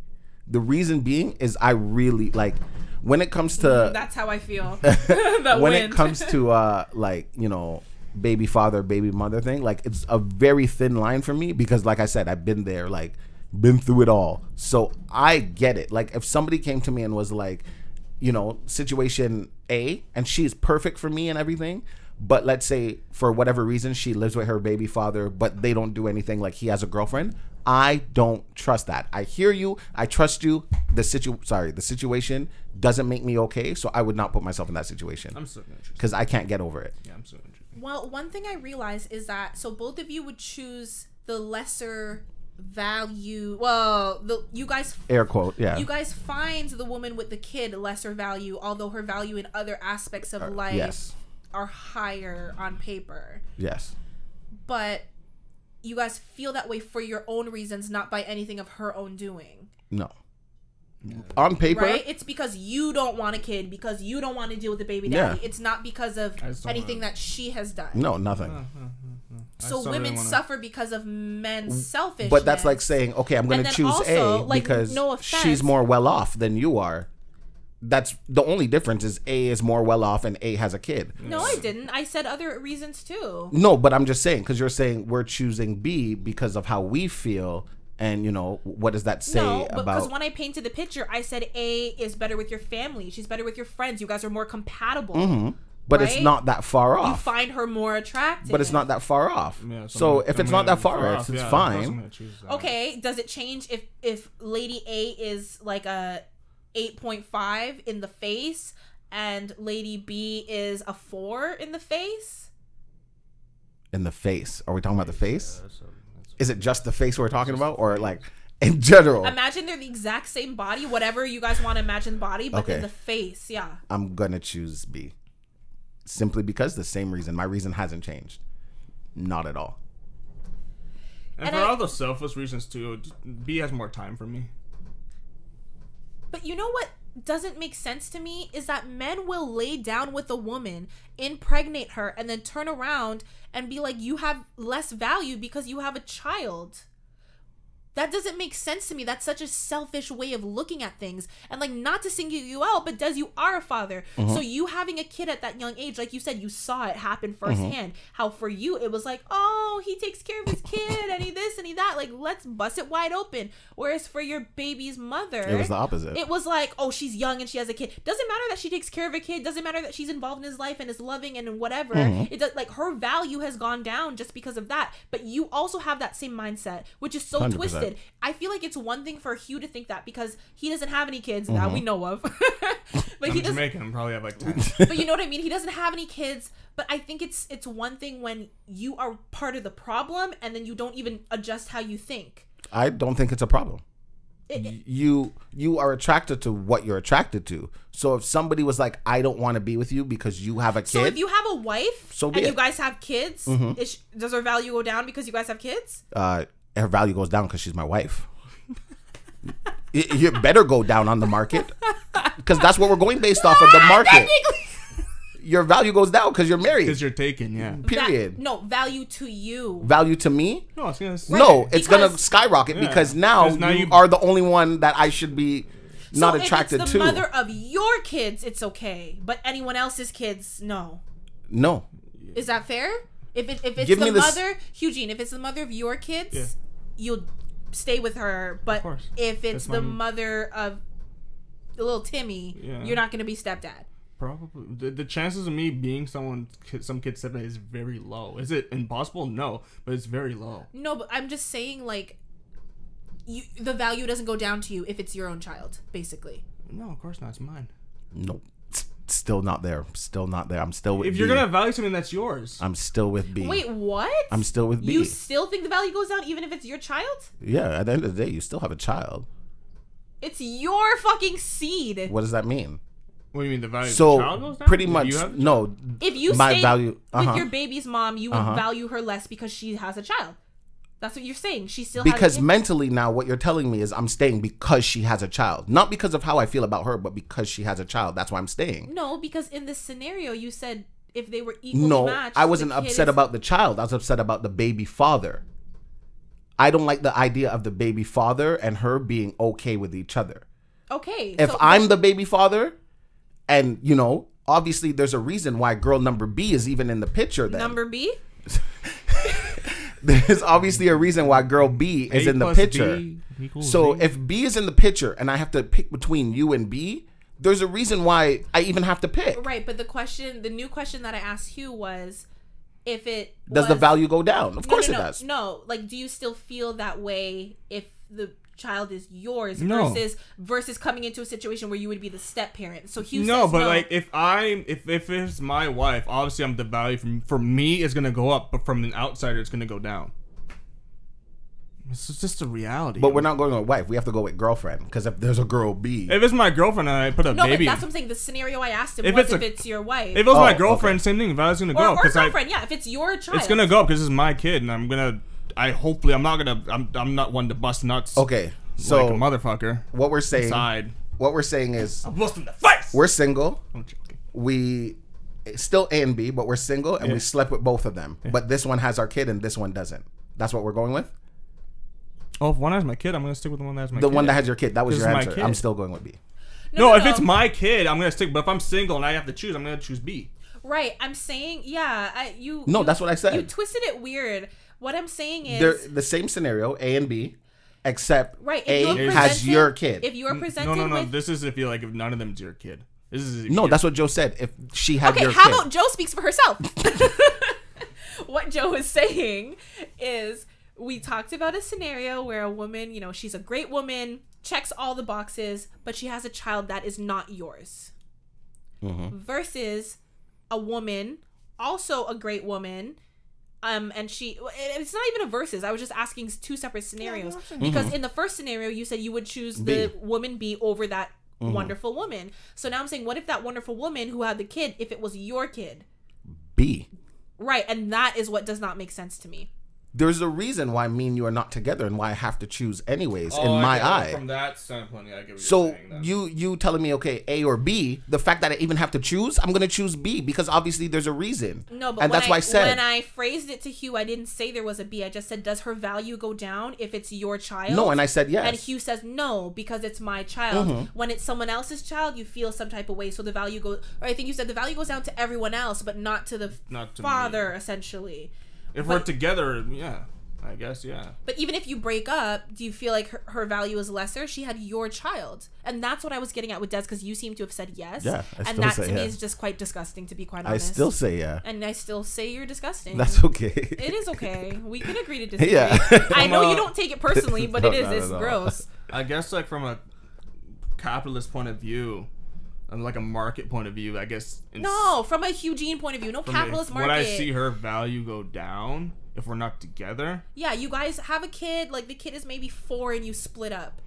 The reason being is I really like when it comes to That's how I feel. That when win. it comes to baby father, baby mother thing, like it's a very thin line for me, because like I said, I've been there, like been through it all. So I get it. Like if somebody came to me and was like, situation A and she's perfect for me and everything, but let's say for whatever reason she lives with her baby father, but they don't do anything, like he has a girlfriend, I don't trust that. I hear you, I trust you. The situation doesn't make me okay, so I would not put myself in that situation. I'm still gonna choose. Because I can't get over it. Yeah, I'm still gonna choose. Well, one thing I realized is that both of you would choose the lesser value. Well, you guys Air quote, yeah. You guys find the woman with the kid lesser value, although her value in other aspects of life yes. are higher on paper. Yes. But you guys feel that way for your own reasons, not by anything of her own doing. No. On paper, Right? It's because you don't want a kid, because you don't want to deal with the baby daddy. Yeah. It's not because of I just don't anything wanna- that she has done. no, nothing. So women suffer because of men's selfishness. But that's like saying, okay, I'm going And to then choose also, A like, because no offense. she's more well off than you are. That's the only difference, is A is more well off and A has a kid. No, I didn't. I said other reasons too. No, but I'm just saying, because you're saying we're choosing B because of how we feel. And, what does that say No, but because about... when I painted the picture, I said A is better with your family. She's better with your friends. You guys are more compatible. Mm-hmm. But it's right? not that far You off. find her more attractive. But it's not that far off. Yeah, so if it's not that far off, it's fine. Okay, does it change if Lady A is like a 8.5 in the face and Lady B is a 4 in the face. In the face? Are we talking about the face? That's Is it just the face we're talking about, or like in general? Imagine they're the exact same body, whatever you guys want to imagine body, but Okay. in the face, yeah. I'm gonna choose B, simply because the same reason. My reason hasn't changed, not at all. And And for I- all the selfless reasons too, B has more time for me. But you know what doesn't make sense to me is that men will lay down with a woman, impregnate her, and then turn around and be like, you have less value because you have a child. That doesn't make sense to me. That's such a selfish way of looking at things. And like, not to single you out, but Des, you are a father. So you having a kid at that young age, like you said, you saw it happen firsthand. How for you, it was like, oh, he takes care of his kid and he this and he that. Like, let's bust it wide open. Whereas for your baby's mother, It was the opposite. it was like, oh, she's young and she has a kid. Doesn't matter that she takes care of a kid. Doesn't matter that she's involved in his life and is loving and whatever. It does, like, her value has gone down just because of that. But you also have that same mindset, which is so 100%. twisted. I feel like it's one thing for Hugh to think that because he doesn't have any kids that we know of. But I'm he doesn't. Jamaican. I probably have like 10. But you know what I mean? He doesn't have any kids. But I think it's one thing when you are part of the problem and then you don't even adjust how you think. I don't think it's a problem. You are attracted to what you're attracted to. So if somebody was like, I don't want to be with you because you have a kid. So if you have a wife So be and it. you guys have kids, does her value go down because you guys have kids? Her value goes down because she's my wife. You better go down on the market because that's what we're going based off of the market. Your value goes down because you're married. Because you're taken, yeah. Period. No, value to you. Value to me? No, it's gonna. No, it's gonna Because- skyrocket Yeah. because now, 'Cause now you you- are the only one that I should be not So attracted if it's to. the mother of your kids, it's okay. But anyone else's kids, no. No. Is that fair? If it's Give me the this- mother, Hugh-Gene, if it's the mother of your kids, Yeah. you'll stay with her. But course. if it's That's the my- mother of little Timmy, Yeah. you're not going to be stepdad. Probably the chances of me being some kid's stepdad is very low. Is it impossible? No, but it's very low. No, but I'm just saying, like, the value doesn't go down to you if it's your own child, basically. No, of course not. It's mine. Nope. Still not there. Still not there. I'm still with If B. you're gonna value something, that's yours. I'm still with B. Wait, what? I'm still with B. You still think the value goes down even if it's your child? Yeah, at the end of the day, you still have a child. It's your fucking seed. What does that mean? What do you mean the value So of the child goes down? pretty If much you have a no. If you My stayed value- with your baby's mom, you would value her less because she has a child. That's what you're saying. She still has Because a kid. mentally now, what you're telling me is I'm staying because she has a child, not because of how I feel about her, but because she has a child. That's why I'm staying. No, because in this scenario, you said if they were equally No, matched, I wasn't the kid upset is- about the child. I was upset about the baby father. I don't like the idea of the baby father and her being okay with each other. Okay. If so- I'm the baby father, and obviously there's a reason why girl number B is even in the picture. Then number B, there's obviously a reason why girl B is A in the plus picture. B equals So Z. if B is in the picture and I have to pick between you and B, there's a reason why I even have to pick. right? But the new question that I asked Hugh was, if it Does the was- value go down? Of No, course no, it no, does. No, like, do you still feel that way if the child is yours No. versus coming into a situation where you would be the step parent? So Hugh No, says but no. like if it's my wife, obviously I'm the value for me is gonna go up, but from an outsider it's gonna go down. It's just a reality. But we're not going with wife. We have to go with girlfriend. Because if there's a girl B, If it's my girlfriend and I put a no, baby, but that's what I'm saying. The scenario I asked him If was it's if a- it's your wife if it was my Oh, girlfriend, okay. same thing. Value's gonna or go because girlfriend. Yeah, if it's your child, it's gonna go because it's my kid, and I'm not one to bust nuts. okay. So like a motherfucker. what we're saying, is I'm busting the face. we're single. I'm joking. We still A and B, but we're single and we slept with both of them. But this one has our kid and this one doesn't. That's what we're going with. Oh, if one has my kid, I'm gonna stick with the one that has my The kid. one that has your kid. That was This your is my answer. kid. I'm still going with B. No, if it's my kid, I'm gonna stick. But if I'm single and I have to choose, I'm gonna choose B. right, I'm saying No, that's what I said. You twisted it weird. What I'm saying is They're the same scenario, A and B, except right. If A you're has presented- your kid. If you are presented No. with This is if none of them's your kid. This is if No, you- that's what Joe said. If she had okay, your how kid. about Joe speaks for herself? What Joe is saying is we talked about a scenario where a woman, she's a great woman, checks all the boxes, but she has a child that is not yours. versus a woman, also a great woman. And it's not even a versus. I was just asking two separate scenarios because in the first scenario, you said you would choose the woman B over that wonderful woman. So now I'm saying, what if that wonderful woman who had the kid, if it was your kid? B. Right. And that is what does not make sense to me. There's a reason why me and you are not together and why I have to choose anyways in I my get it. eye. From that standpoint, I get what So you're saying. Then. you telling me, okay, A or B, the fact that I even have to choose, I'm going to choose B because obviously there's a reason. No, but and that's why I said. When I phrased it to Hugh, I didn't say there was a B. I just said, does her value go down if it's your child? No, and I said yes. And Hugh says no because it's my child. When it's someone else's child, you feel some type of way. So the value goes, or I think you said the value goes down to everyone else, but not to the father, essentially. If we're together, yeah. I guess, yeah. But even if you break up, do you feel like her value is lesser? She had your child. And that's what I was getting at with Des, because you seem to have said yes. Yeah, and that to me is just quite disgusting, to be quite honest. I still say yeah. And I still say you're disgusting. That's okay. It is okay. We can agree to disagree. Yeah. I know you don't take it personally, but it's gross. I guess, like, from a capitalist point of view, and like a market point of view, I guess. No, from a Hugh-Gene point of view. No capitalist market. Would I see her value go down if we're not together? Yeah, you guys have a kid, like the kid is maybe 4 and you split up.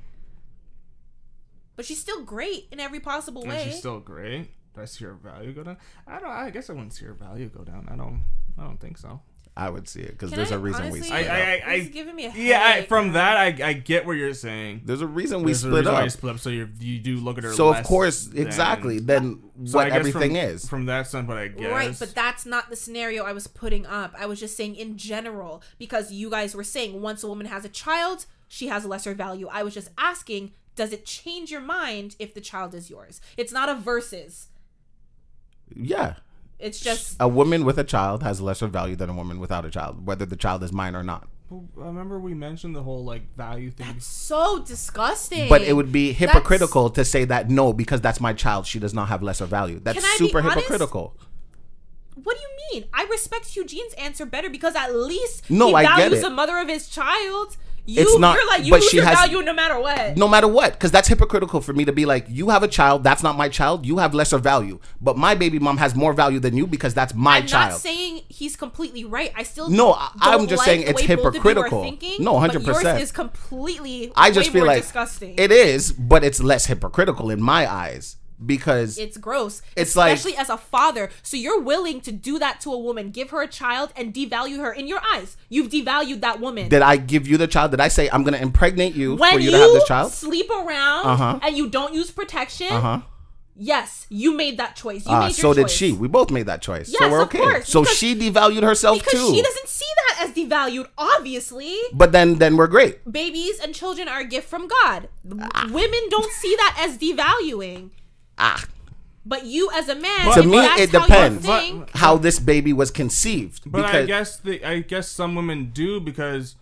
But she's still great in every possible way. She's still great. Do I see her value go down? I guess I wouldn't see her value go down. I don't think so. I would see it because there's a reason honestly, we split up. He's giving me a headache. Yeah, from that I get what you're saying. There's a reason we split up. So you do look at her. So of course, exactly. Then what everything is from that standpoint, I guess. Right, but that's not the scenario I was putting up. I was just saying in general, because you guys were saying once a woman has a child, she has lesser value. I was just asking, does it change your mind if the child is yours? It's not a versus. Yeah. It's just a woman with a child has lesser value than a woman without a child, whether the child is mine or not. Well, I remember we mentioned the whole like value thing. That's so disgusting. But it would be hypocritical to say that no, because that's my child, she does not have lesser value. That's super hypocritical. What do you mean? I respect Hugh-Gene's answer better because at least he values the mother of his child. It's not, you're like, you but lose she your has value no matter what. No matter what, because that's hypocritical for me to be like, you have a child, that's not my child, you have lesser value. But my baby mom has more value than you because that's my child. I'm not saying he's completely right. I still I'm just saying it's hypocritical. No, 100%. Yours is completely I just feel like disgusting. It is, but it's less hypocritical in my eyes. Because it's gross, it's especially as a father. So you're willing to do that to a woman, give her a child and devalue her in your eyes. You've devalued that woman. Did I give you the child? Did I say I'm going to impregnate you for you to have this child? When you sleep around and you don't use protection, yes, you made that choice. You made your so choice. did she. We both made that choice. Yes, so we're okay. Of course, so she devalued herself because too. She doesn't see that as devalued, obviously. But then we're great. Babies and children are a gift from God. Women don't see that as devaluing. But you as a man, to me, it depends how this baby was conceived. But I guess some women do, because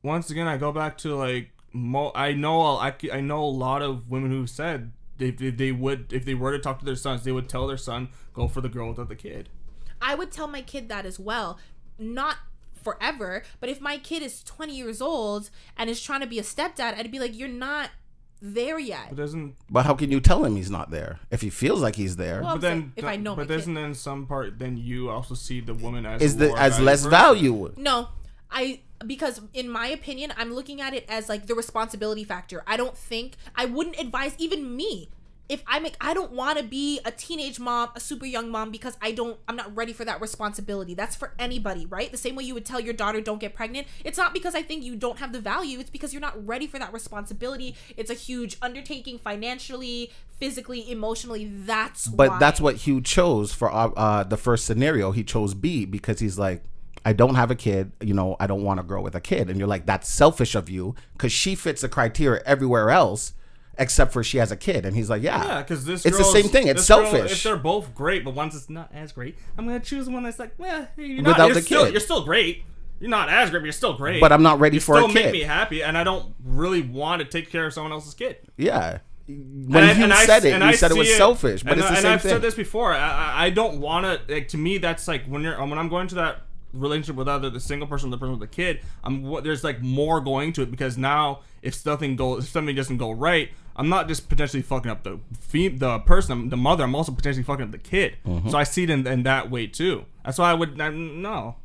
once again, I go back to like I know a lot of women who said if they were to talk to their sons, they would tell their son, go for the girl without the kid. I would tell my kid that as well. Not forever, but if my kid is 20 years old and is trying to be a stepdad, I'd be like, you're not there yet. But how can you tell him he's not there if he feels like he's there? Well, but then, if I know, but isn't in some part then you also see the woman as as less value? No, because in my opinion, I'm looking at it as like the responsibility factor. I wouldn't advise even me. If I don't want to be a teenage mom, a super young mom, because I'm not ready for that responsibility. That's for anybody, right? The same way you would tell your daughter don't get pregnant. It's not because I think you don't have the value. It's because you're not ready for that responsibility. It's a huge undertaking financially, physically, emotionally. That's what Hugh chose for the first scenario. He chose B because he's like, I don't have a kid, I don't want to grow with a kid. And you're like, that's selfish of you because she fits the criteria everywhere else. Except for she has a kid, and he's like, yeah, because it's the same thing. It's selfish. If they're both great, but one's is not as great, I'm gonna choose one that's like, well, without the kid, you're still great. You're not as great, but you're still great. But I'm not ready for a kid. Still make me happy, and I don't really want to take care of someone else's kid. Yeah. When you said it was selfish, but it's the same thing. And I've said this before. I don't want to. Like, to me, that's like when I'm going to that relationship with either the single person or the person with the kid, there's like more going to it, because now if something doesn't go right, I'm not just potentially fucking up the person, the mother. I'm also potentially fucking up the kid. So I see it in that way too. That's why no.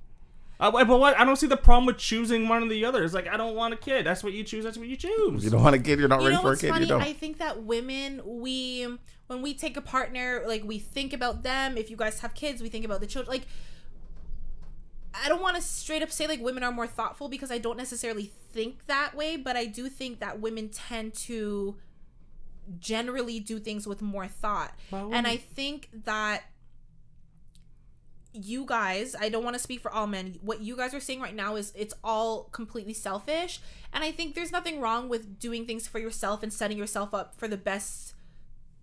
But what? I don't see the problem with choosing one or the other. It's like, I don't want a kid. That's what you choose. That's what you choose. If you don't want a kid, you're not ready for a kid. Funny? You don't. I think that women, when we take a partner, like, we think about them. If you guys have kids, we think about the children. Like, I don't want to straight up say like women are more thoughtful, because I don't necessarily think that way, but I do think that women tend to generally do things with more thought. And I think that you guys, I don't want to speak for all men, what you guys are saying right now is it's all completely selfish, and I think there's nothing wrong with doing things for yourself and setting yourself up for the best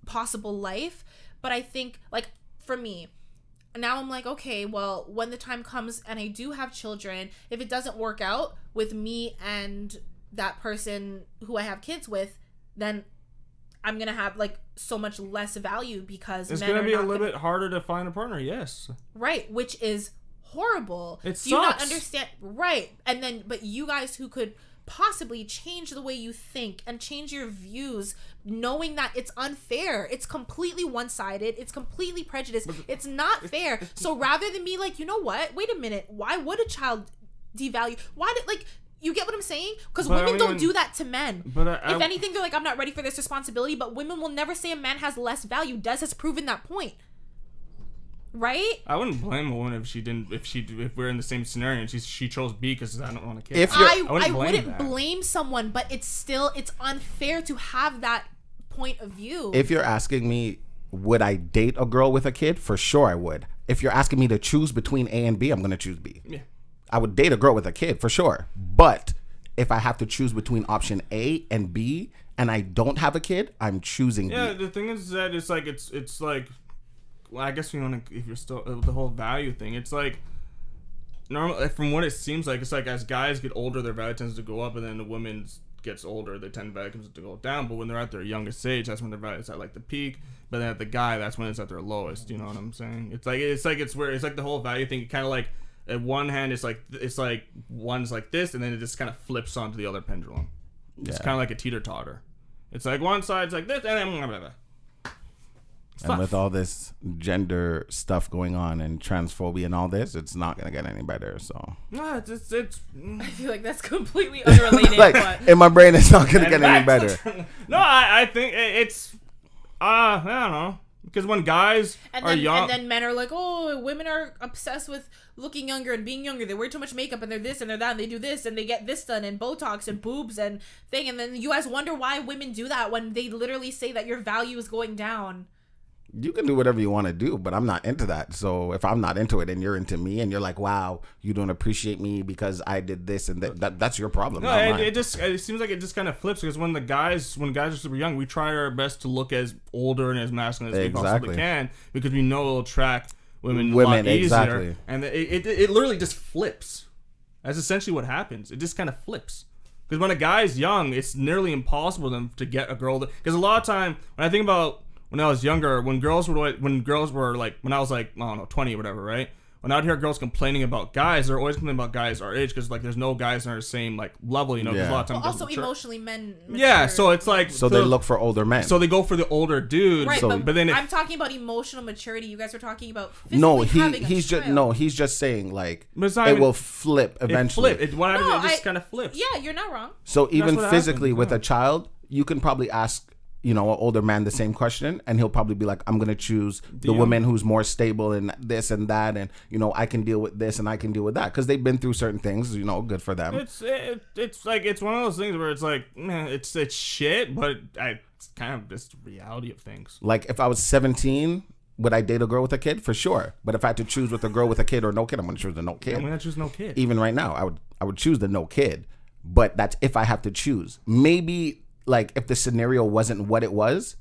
possible life. But I think, like, for me now, I'm like, okay, well, when the time comes and I do have children, if it doesn't work out with me and that person who I have kids with, then I'm gonna have like so much less value, because it's gonna be a little bit harder to find a partner. Yes, right, which is horrible. It sucks. Do you not understand? Right, and then but you guys who could possibly change the way you think and change your views, knowing that it's unfair, it's completely one-sided, it's completely prejudiced, it's not fair. So rather than be like, you know what? Wait a minute. Why would a child devalue? Why did like? You get what I'm saying? Because women don't do that to men. But if anything, they're like, I'm not ready for this responsibility. But women will never say a man has less value. Des has proven that point, right? I wouldn't blame a woman if we're in the same scenario and she chose B because I don't want a kid. I wouldn't blame someone, but it's unfair to have that point of view. If you're asking me, would I date a girl with a kid? For sure I would. If you're asking me to choose between A and B, I'm gonna choose B. Yeah. I would date a girl with a kid for sure. But if I have to choose between option A and B and I don't have a kid, I'm choosing B. Yeah, the thing is that it's like, well, I guess if you're still the whole value thing, it's like normal. From what it seems like, it's like as guys get older, their value tends to go up, and then the women gets older, their value tends to go down. But when they're at their youngest age, that's when their value is at like the peak. But then at the guy, that's when it's at their lowest. You know what I'm saying? It's like the whole value thing. Kind of like, at one hand, it's like one's like this, and then it just kind of flips onto the other pendulum. It's kind of like a teeter-totter. It's like one side's like this, and then blah, blah, blah. And with all this gender stuff going on and transphobia and all this, it's not gonna get any better. So no, it's I feel like that's completely unrelated. like but in my brain, it's not gonna get any better. No, I think it's I don't know. Because when guys are young... And then men are like, oh, women are obsessed with looking younger and being younger. They wear too much makeup and they're this and they're that and they do this and they get this done and Botox and boobs and thing. And then you guys wonder why women do that when they literally say that your value is going down. You can do whatever you want to do, but I'm not into that. So if I'm not into it and you're into me and you're like, wow, you don't appreciate me because I did this and that's your problem. No, it seems like it just kind of flips, because when guys are super young, we try our best to look as older and as masculine as we possibly can, because we know it'll attract women a lot easier. Exactly. And it literally just flips. That's essentially what happens. It just kind of flips. Because when a guy's young, it's nearly impossible for them to get a girl. Because a lot of time, when I think about when I was younger, when girls were like, when I was like, I don't know, 20 or whatever, right? When I'd hear girls complaining about guys, they're always complaining about guys our age, because like there's no guys on our same like level, you know. Yeah. A lot of times also emotionally men mature. Yeah, so it's like so they look for older men. So they go for the older dude. Right, so, but then I'm talking about emotional maturity. You guys were talking about physically he's just saying like it will flip eventually. It just kind of flips. Yeah, you're not wrong. So even physically with a child, you can probably ask, you know, an older man the same question, and he'll probably be like, I'm gonna choose the woman who's more stable and this and that, and you know, I can deal with this and I can deal with that, because they've been through certain things, you know, good for them. It's like, it's one of those things where it's like, man, it's shit, but it's kind of just the reality of things. Like if I was 17, would I date a girl with a kid? For sure. But if I had to choose with a girl with a kid or no kid, I'm gonna choose the no kid. I'm gonna choose no kid. Even right now, I would choose the no kid, but that's if I have to choose. Maybe like if the scenario wasn't what it was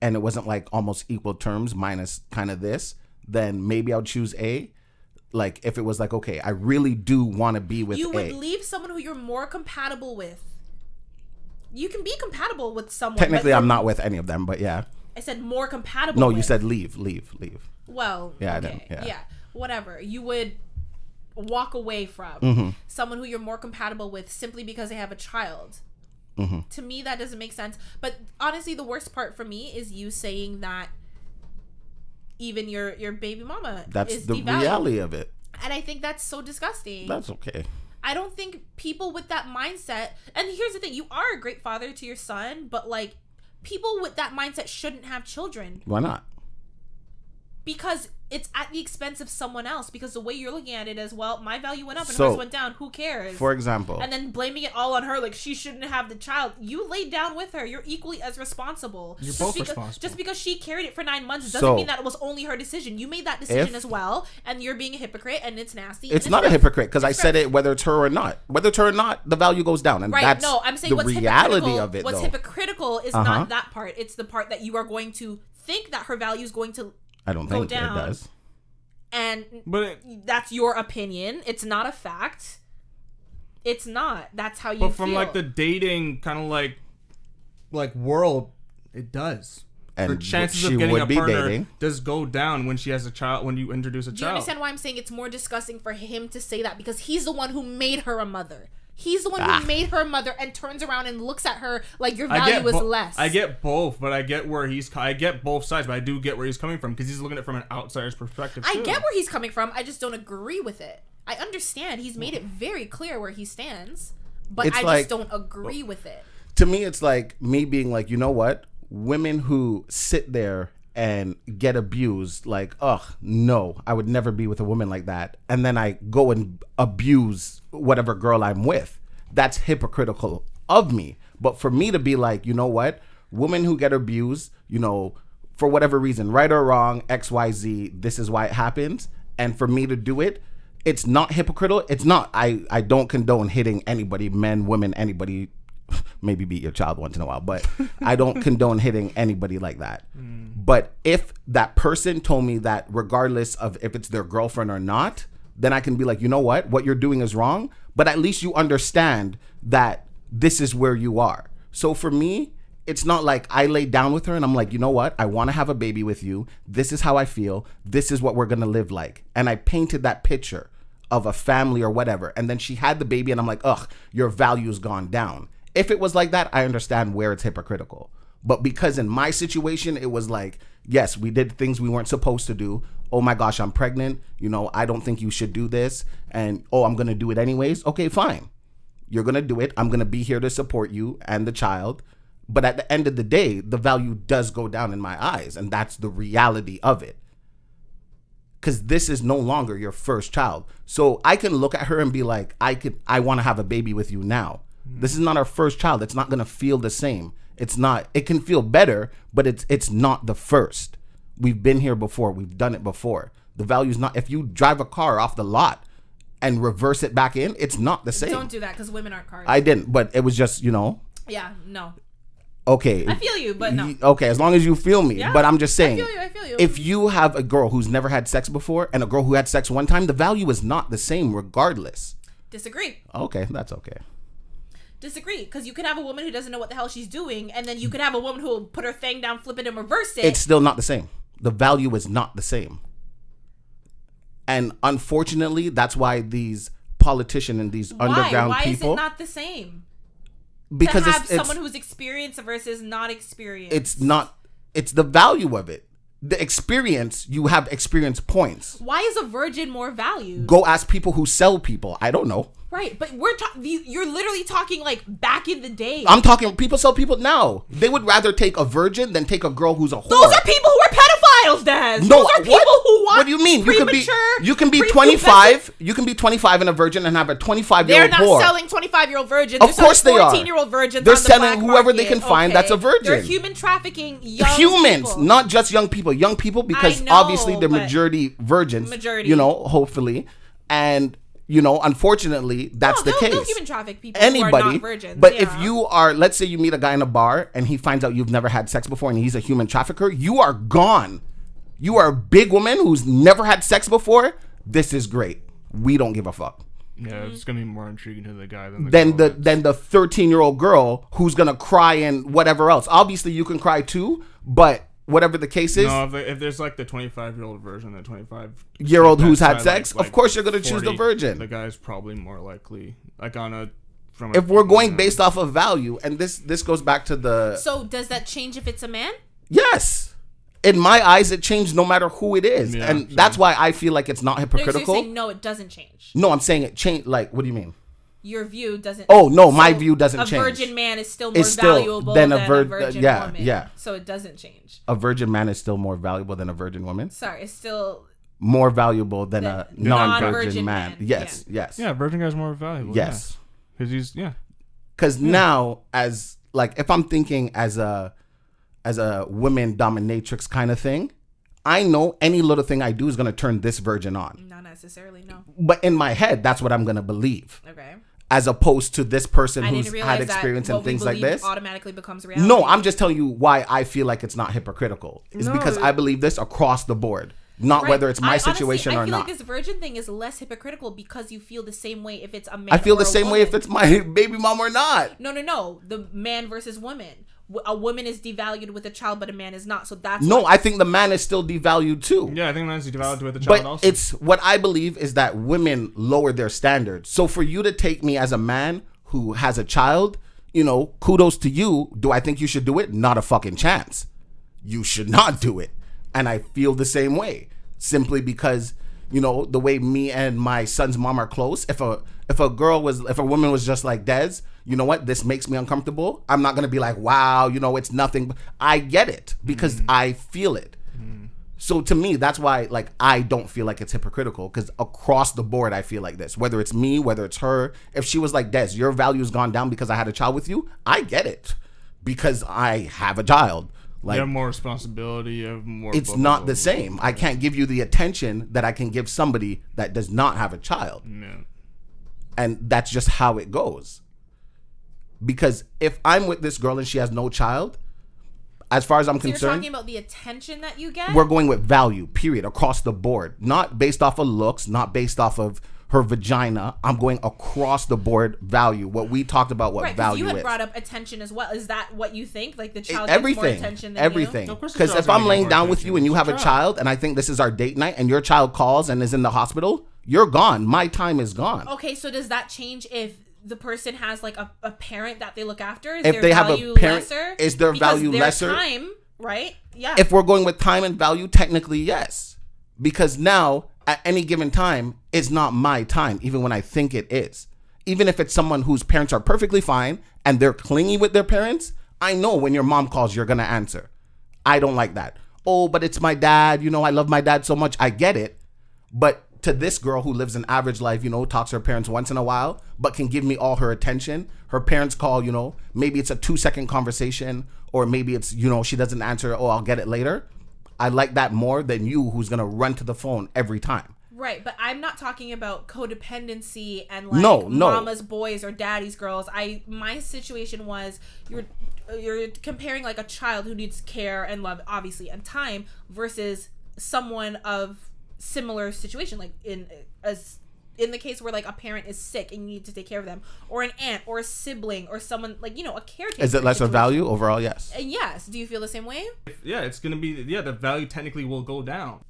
and it wasn't like almost equal terms minus kind of this, then maybe I would choose A. Like if it was like, okay, I really do want to be with A. You would leave someone who you're more compatible with. You can be compatible with someone. Technically, I'm not with any of them, but yeah. I said more compatible. No, with. you said leave. Well, yeah, okay. Yeah, whatever. You would, walk away from someone who you're more compatible with simply because they have a child. To me, that doesn't make sense. But honestly, the worst part for me is you saying that even your baby mama is the devalued. reality of it. And I think that's so disgusting. That's okay. I don't think people with that mindset, and here's the thing, you are a great father to your son, but like people with that mindset shouldn't have children. Why not? Because it's at the expense of someone else. Because the way you're looking at it is, well, my value went up and So, hers went down. Who cares? For example. And then blaming it all on her, like she shouldn't have the child. You laid down with her. You're equally as responsible. You're both responsible. Just because she carried it for 9 months doesn't mean that it was only her decision. You made that decision as well, and you're being a hypocrite, and it's nasty. It's not a hypocrite because I said it whether it's her or not. Whether it's her or not, the value goes down, and that's I'm saying the reality of it. What's though. hypocritical is not that part. It's the part that you are going to think that her value is going to I don't think it does. And that's your opinion. It's not a fact. It's not. That's how you feel. But from like the dating kind of like world, it does. And her chances of getting a partner does go down when she has a child, when you introduce a child. Do you understand why I'm saying it's more disgusting for him to say that? Because he's the one who made her a mother. He's the one who made her mother and turns around and looks at her like your value is less. I get both, but I get both sides, but I do get where he's coming from because he's looking at it from an outsider's perspective too. I get where he's coming from. I just don't agree with it. I understand. He's made it very clear where he stands, but I just don't agree with it. To me, it's like me being like, you know what? Women who sit there and get abused, like, ugh, no, I would never be with a woman like that. And then I go and abuse whatever girl I'm with. That's hypocritical of me. But for me to be like, you know what? Women who get abused, you know, for whatever reason, right or wrong, X, Y, Z, this is why it happens. And for me to do it, it's not hypocritical. It's not. I don't condone hitting anybody, men, women, anybody. Maybe beat your child once in a while, but I don't condone hitting anybody like that. But if that person told me that regardless of if it's their girlfriend or not, then I can be like, you know what you're doing is wrong, but at least you understand that this is where you are. So for me, it's not like I laid down with her and I'm like, you know what? I want to have a baby with you. This is how I feel. This is what we're going to live like. And I painted that picture of a family or whatever. And then she had the baby and I'm like, ugh, your value's gone down. If it was like that, I understand where it's hypocritical. But because in my situation, it was like, yes, we did things we weren't supposed to do. Oh my gosh, I'm pregnant. You know, I don't think you should do this. And, oh, I'm going to do it anyways. Okay, fine. You're going to do it. I'm going to be here to support you and the child. But at the end of the day, the value does go down in my eyes. And that's the reality of it. Because this is no longer your first child. So I can look at her and be like, I want to have a baby with you now. This is not our first child. It's not going to feel the same. It's not. It can feel better, but it's not the first. We've been here before. We've done it before. The value is not. If you drive a car off the lot and reverse it back in, it's not the same. Don't do that because women aren't cars. I didn't, but it was just, you know. Yeah, no. Okay. I feel you, but no. Okay, as long as you feel me. Yeah, but I'm just saying. I feel you. If you have a girl who's never had sex before and a girl who had sex one time, the value is not the same regardless. Disagree. Okay, that's okay. Disagree, because you could have a woman who doesn't know what the hell she's doing, and then you could have a woman who will put her thing down, flip it, and reverse it. It's still not the same. The value is not the same. And unfortunately, that's why these politicians and these underground people... Why is it not the same? Because to have someone who's experienced versus not experienced. It's not... It's the value of it. The experience, you have experience points. Why is a virgin more valued? Go ask people who sell people. I don't know. Right, but you're literally talking like back in the day. I'm talking, people sell people now. They would rather take a virgin than take a girl who's a whore. Those are people who are pedophiles, Des. No, those are people who want. What do you mean? You can be 25. You can be 25 and a virgin and have a 25-year-old They're not whore. selling 25-year-old virgins. Of course they are. 14-year-old virgins. They're on the selling black whoever market. they can find that's a virgin. They're human trafficking young humans, people. not just young people. Young people, because obviously they're majority virgins. You know, hopefully, and. You know, unfortunately, that's the case. They'll human traffic people Anybody, who are not virgins. But if you are, let's say you meet a guy in a bar and he finds out you've never had sex before and he's a human trafficker, you are gone. You are a big woman who's never had sex before. This is great. We don't give a fuck. Yeah, it's gonna be more intriguing to the guy than the 13-year-old girl who's gonna cry and whatever else. Obviously, you can cry too, but whatever the case is. No, if there's like the 25-year-old version, the 25-year-old who's had guy, sex, like of course you're gonna choose 40, the virgin. The guy's probably more likely, like on a. If we're going based off of value, and this goes back to the. So does that change if it's a man? Yes. In my eyes, it changed no matter who it is. Yeah, and that's why I feel like it's not No, hypocritical. so you're saying no, it doesn't change. No, I'm saying it changed. Like, what do you mean? Your view doesn't. Oh, no, my view doesn't change. A virgin man is still more It's still valuable than than a a virgin yeah, woman. yeah. So it doesn't change. A virgin man is still more valuable than a virgin woman? Sorry, it's still More valuable than a non-virgin non-virgin man. man. Yes, yes. Yeah, virgin guy's more valuable. Yes. Because he's Because now, as like, if I'm thinking as a women dominatrix kind of thing, I know any little thing I do is going to turn this virgin on. not necessarily, no. But in my head, that's what I'm going to believe. Okay. As opposed to this person I who's didn't realize had experience that and things like this. automatically becomes reality. No, I'm just telling you why I feel like it's not hypocritical. It's No, because I believe this across the board. Not Right. whether it's my honestly, situation or I feel not. like this virgin thing is less hypocritical because you feel the same way if it's a man. I feel or the a same way if woman. it's my baby mom or not. No. The man versus woman. A woman is devalued with a child, but a man is not. So that's No, why- I think the man is still devalued too. Yeah, I think that's developed with the child But also. it's what I believe is that women lower their standards. So for you to take me as a man who has a child, kudos to you. Do I think you should do it? Not a fucking chance. You should not do it. And I feel the same way. Simply because, the way me and my son's mom are close. If a woman was just like Des, you know what? This makes me uncomfortable. I'm not gonna be like, wow, it's nothing. I get it because I feel it. So to me, that's why, like, I don't feel like it's hypocritical because across the board, I feel like this. Whether it's me, whether it's her, if she was like, Des, your value's gone down because I had a child with you, I get it because I have a child. Like, you have more responsibility. You have more. it's not the same. I can't give you the attention that I can give somebody that does not have a child. Yeah. And that's just how it goes. Because if I'm with this girl and she has no child, as far as I'm So you're concerned, talking about the attention that you get? we're going with value, period, across the board. Not based off of looks, not based off of her vagina. I'm going across the board value. What we talked about, what Right, because value you had is. brought up attention as well. Is that what you think? Like the child Everything, gets more attention than everything. you? Of course the Because child's if I'm gonna get laying more down with attention. you and you It's have a a child, and I think this is our date night, and your child calls and is in the hospital, you're gone. My time is gone. Okay, so does that change if the person has like a parent that they look after? Is If their they have a value parent- lesser? is their Because value their lesser? Time, right? Yeah. If we're going with time and value, technically yes. Because now, at any given time, it's not my time, even when I think it is. Even if it's someone whose parents are perfectly fine and they're clingy with their parents, I know when your mom calls, you're going to answer. I don't like that. Oh, but it's my dad. I love my dad so much. I get it. But to this girl who lives an average life, talks to her parents once in a while, but can give me all her attention. Her parents call, maybe it's a 2-second conversation, or maybe it's, she doesn't answer. Oh, I'll get it later. I like that more than you, who's going to run to the phone every time. Right, but I'm not talking about codependency and like No. mama's boys or daddy's girls. My situation was you're comparing like a child who needs care and love, obviously, and time versus someone of similar situation, like in the case where like a parent is sick and you need to take care of them, or an aunt or a sibling or someone like a caretaker. Is it lesser situation. value overall? Yes. And yes. Do you feel the same way? Yeah, it's gonna be. Yeah, the value technically will go down.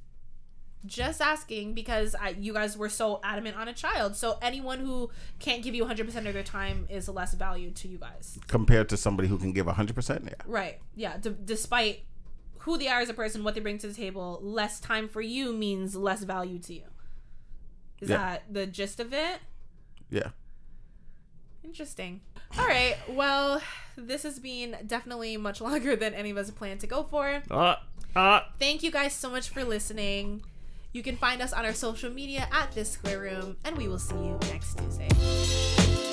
Just asking because you guys were so adamant on a child. So anyone who can't give you 100% of their time is less value to you guys. Compared to somebody who can give 100%? Yeah. Right. Yeah. Despite who they are as a person, what they bring to the table, less time for you means less value to you. Is that the gist of it? Yeah. Interesting. All right. Well, this has been definitely much longer than any of us planned to go for. Thank you guys so much for listening. You can find us on our social media at This Square Room, and we will see you next Tuesday.